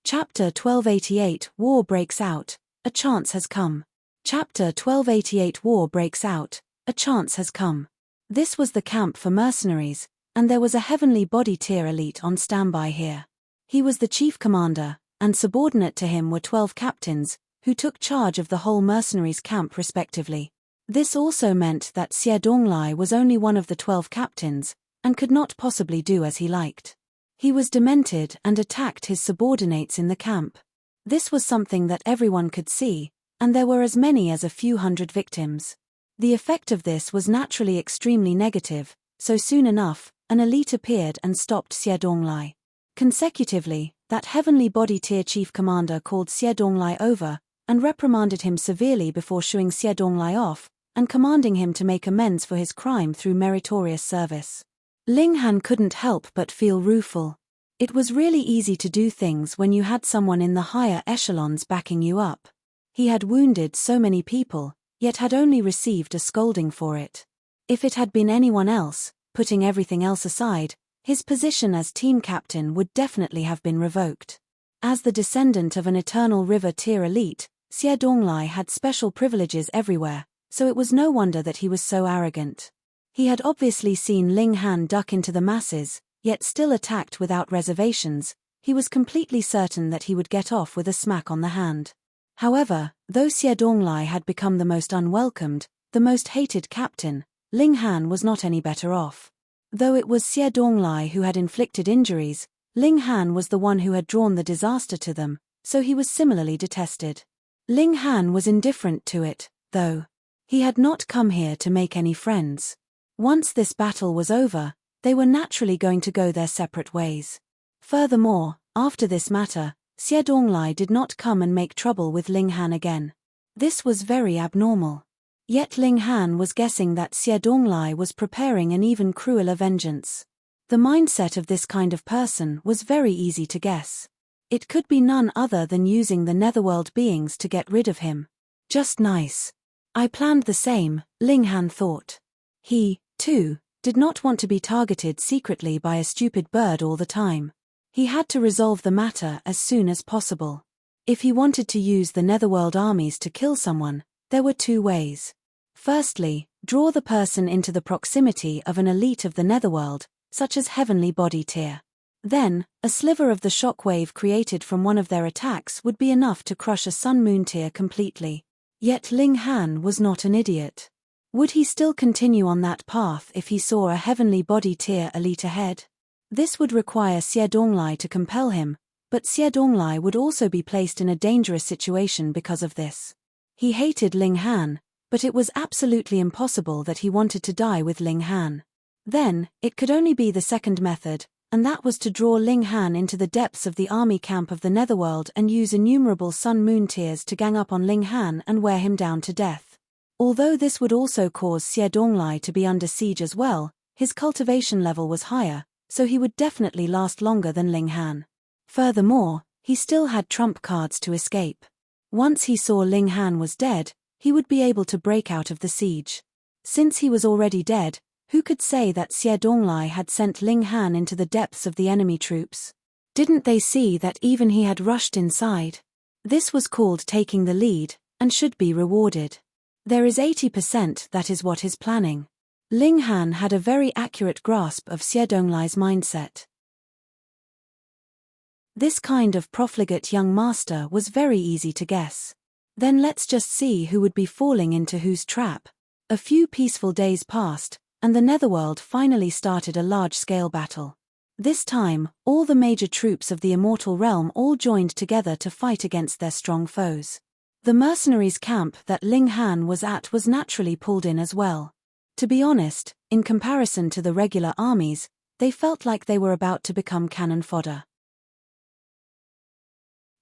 Chapter 1288 War Breaks Out, A Chance Has Come. Chapter 1288 War Breaks Out, A Chance Has Come. This was the camp for mercenaries, and there was a heavenly body tier elite on standby here. He was the chief commander, and subordinate to him were 12 captains, who took charge of the whole mercenaries camp respectively. This also meant that Xie Donglai was only one of the 12 captains, and could not possibly do as he liked. He was demented and attacked his subordinates in the camp. This was something that everyone could see, and there were as many as a few hundred victims. The effect of this was naturally extremely negative, so soon enough, an elite appeared and stopped Xie Donglai. Consecutively, that heavenly body tier chief commander called Xie Donglai over, and reprimanded him severely before shooing Xie Donglai off, and commanding him to make amends for his crime through meritorious service. Ling Han couldn't help but feel rueful. It was really easy to do things when you had someone in the higher echelons backing you up. He had wounded so many people, yet had only received a scolding for it. If it had been anyone else, putting everything else aside, his position as team captain would definitely have been revoked. As the descendant of an Eternal River tier elite, Xie Donglai had special privileges everywhere, so it was no wonder that he was so arrogant. He had obviously seen Ling Han duck into the masses, yet still attacked without reservations. he was completely certain that he would get off with a smack on the hand. However, though Xie Donglai had become the most unwelcomed, the most hated captain, Ling Han was not any better off. Though it was Xie Donglai who had inflicted injuries, Ling Han was the one who had drawn the disaster to them, so he was similarly detested. Ling Han was indifferent to it, though. He had not come here to make any friends. Once this battle was over, they were naturally going to go their separate ways. Furthermore, after this matter, Xie Donglai did not come and make trouble with Ling Han again. This was very abnormal. Yet Ling Han was guessing that Xie Donglai was preparing an even crueler vengeance. The mindset of this kind of person was very easy to guess. It could be none other than using the netherworld beings to get rid of him. Just nice. I planned the same, Ling Han thought. He, too, did not want to be targeted secretly by a stupid bird all the time. He had to resolve the matter as soon as possible. If he wanted to use the netherworld armies to kill someone, there were two ways. Firstly, draw the person into the proximity of an elite of the netherworld, such as heavenly body tier. Then, a sliver of the shockwave created from one of their attacks would be enough to crush a sun-moon tier completely. Yet Ling Han was not an idiot. Would he still continue on that path if he saw a heavenly body tier elite ahead? This would require Xie Donglai to compel him, but Xie Donglai would also be placed in a dangerous situation because of this. He hated Ling Han, but it was absolutely impossible that he wanted to die with Ling Han. Then, it could only be the second method, and that was to draw Ling Han into the depths of the army camp of the netherworld and use innumerable sun-moon tiers to gang up on Ling Han and wear him down to death. Although this would also cause Xie Donglai to be under siege as well, his cultivation level was higher, so he would definitely last longer than Ling Han. Furthermore, he still had trump cards to escape. Once he saw Ling Han was dead, he would be able to break out of the siege. Since he was already dead, who could say that Xie Donglai had sent Ling Han into the depths of the enemy troops? Didn't they see that even he had rushed inside? This was called taking the lead, and should be rewarded. There is 80% that is what is planning. Ling Han had a very accurate grasp of Xie Donglai's mindset. This kind of profligate young master was very easy to guess. Then let's just see who would be falling into whose trap. A few peaceful days passed, and the netherworld finally started a large-scale battle. This time, all the major troops of the immortal realm all joined together to fight against their strong foes. The mercenaries' camp that Ling Han was at was naturally pulled in as well. To be honest, in comparison to the regular armies, they felt like they were about to become cannon fodder.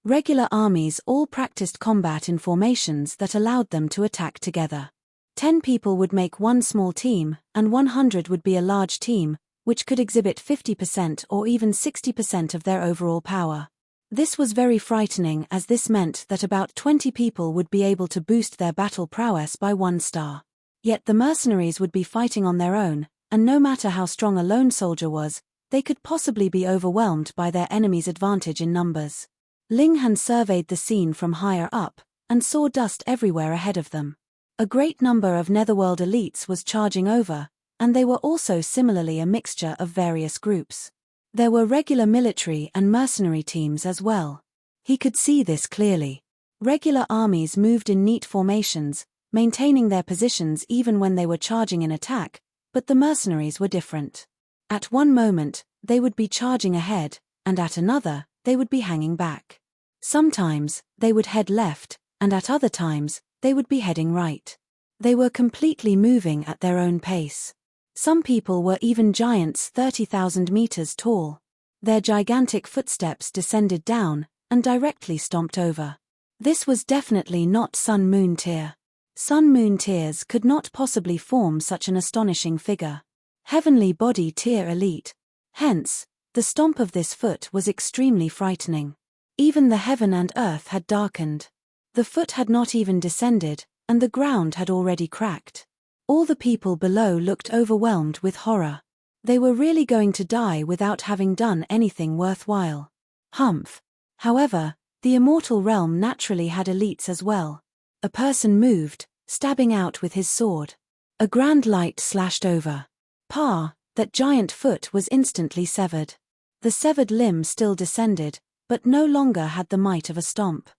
Regular armies all practiced combat in formations that allowed them to attack together. 10 people would make one small team, and 100 would be a large team, which could exhibit 50% or even 60% of their overall power. This was very frightening, as this meant that about 20 people would be able to boost their battle prowess by 1 star. Yet the mercenaries would be fighting on their own, and no matter how strong a lone soldier was, they could possibly be overwhelmed by their enemy's advantage in numbers. Ling Han surveyed the scene from higher up, and saw dust everywhere ahead of them. A great number of netherworld elites was charging over, and they were also similarly a mixture of various groups. There were regular military and mercenary teams as well. He could see this clearly. Regular armies moved in neat formations, maintaining their positions even when they were charging in attack, but the mercenaries were different. At one moment, they would be charging ahead, and at another, they would be hanging back. Sometimes, they would head left, and at other times, they would be heading right. They were completely moving at their own pace. Some people were even giants 30,000 meters tall. Their gigantic footsteps descended down, and directly stomped over. This was definitely not sun-moon tier. Sun-moon tiers could not possibly form such an astonishing figure. Heavenly body tier elite. Hence, the stomp of this foot was extremely frightening. Even the heaven and earth had darkened. The foot had not even descended, and the ground had already cracked. All the people below looked overwhelmed with horror. They were really going to die without having done anything worthwhile. Humph. However, the immortal realm naturally had elites as well. A person moved, stabbing out with his sword. A grand light slashed over. That giant foot was instantly severed. The severed limb still descended, but no longer had the might of a stomp.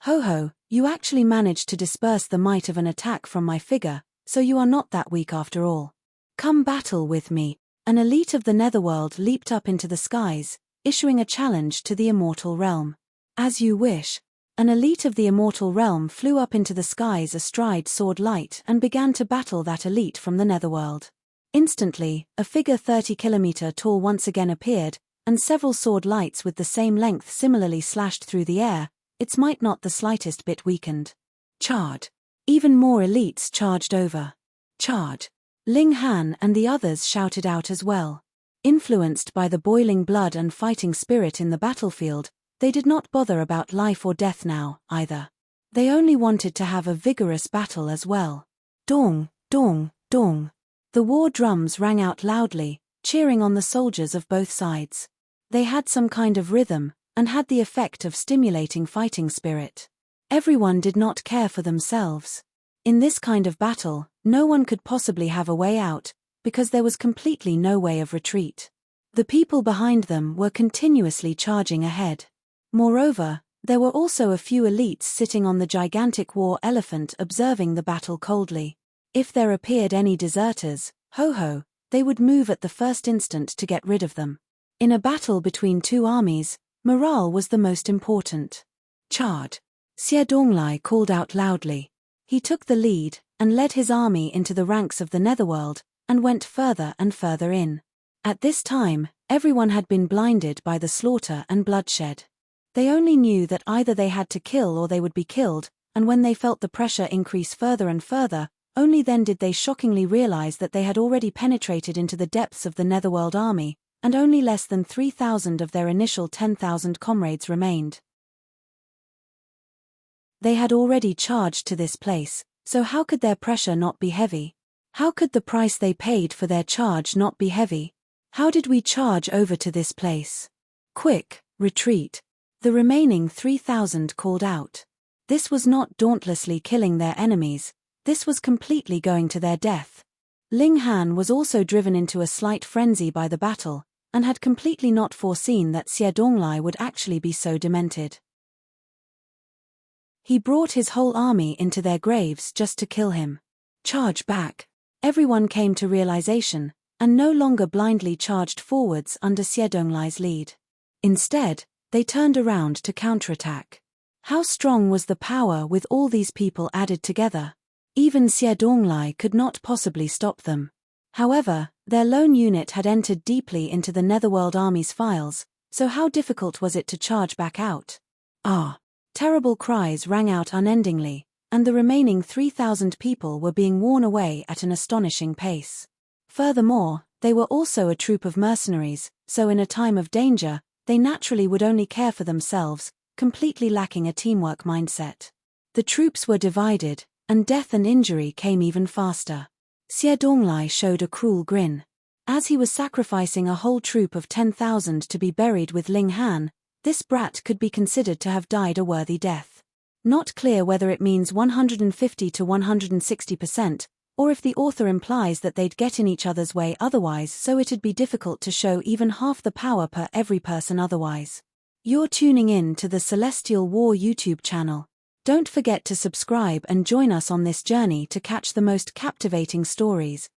Ho ho, you actually managed to disperse the might of an attack from my figure, so you are not that weak after all. Come battle with me. An elite of the netherworld leaped up into the skies, issuing a challenge to the immortal realm. As you wish. An elite of the immortal realm flew up into the skies astride Sword Light and began to battle that elite from the netherworld. Instantly, a figure 30 kilometer tall once again appeared, and several sword lights with the same length similarly slashed through the air, its might not the slightest bit weakened. Charge. Even more elites charged over. Charge. Ling Han and the others shouted out as well. Influenced by the boiling blood and fighting spirit in the battlefield, they did not bother about life or death now, either. They only wanted to have a vigorous battle as well. Dong, dong, dong. The war drums rang out loudly, cheering on the soldiers of both sides. They had some kind of rhythm, and had the effect of stimulating fighting spirit. Everyone did not care for themselves. In this kind of battle, no one could possibly have a way out, because there was completely no way of retreat. The people behind them were continuously charging ahead. Moreover, there were also a few elites sitting on the gigantic war elephant observing the battle coldly. If there appeared any deserters, ho-ho, they would move at the first instant to get rid of them. In a battle between two armies, morale was the most important. Charge! Xie Donglai called out loudly. He took the lead, and led his army into the ranks of the netherworld, and went further and further in. At this time, everyone had been blinded by the slaughter and bloodshed. They only knew that either they had to kill or they would be killed, and when they felt the pressure increase further and further, only then did they shockingly realize that they had already penetrated into the depths of the netherworld army, and only less than 3,000 of their initial 10,000 comrades remained. They had already charged to this place, so how could their pressure not be heavy? How could the price they paid for their charge not be heavy? How did we charge over to this place? Quick, retreat. The remaining 3,000 called out. This was not dauntlessly killing their enemies, this was completely going to their death. Ling Han was also driven into a slight frenzy by the battle, and had completely not foreseen that Xie Donglai would actually be so demented. He brought his whole army into their graves just to kill him. Charge back. Everyone came to realization, and no longer blindly charged forwards under Xie Donglai's lead. Instead, they turned around to counterattack. How strong was the power with all these people added together? Even Xie Donglai could not possibly stop them. However, their lone unit had entered deeply into the Netherworld army's files, so how difficult was it to charge back out? Ah! Terrible cries rang out unendingly, and the remaining 3,000 people were being worn away at an astonishing pace. Furthermore, they were also a troop of mercenaries, so in a time of danger, they naturally would only care for themselves, completely lacking a teamwork mindset. The troops were divided, and death and injury came even faster. Xie Donglai showed a cruel grin. As he was sacrificing a whole troop of 10,000 to be buried with Ling Han, this brat could be considered to have died a worthy death. Not clear whether it means 150 to 160%, or if the author implies that they'd get in each other's way otherwise, so it'd be difficult to show even half the power per every person otherwise. You're tuning in to the Celestial War YouTube channel. Don't forget to subscribe and join us on this journey to catch the most captivating stories,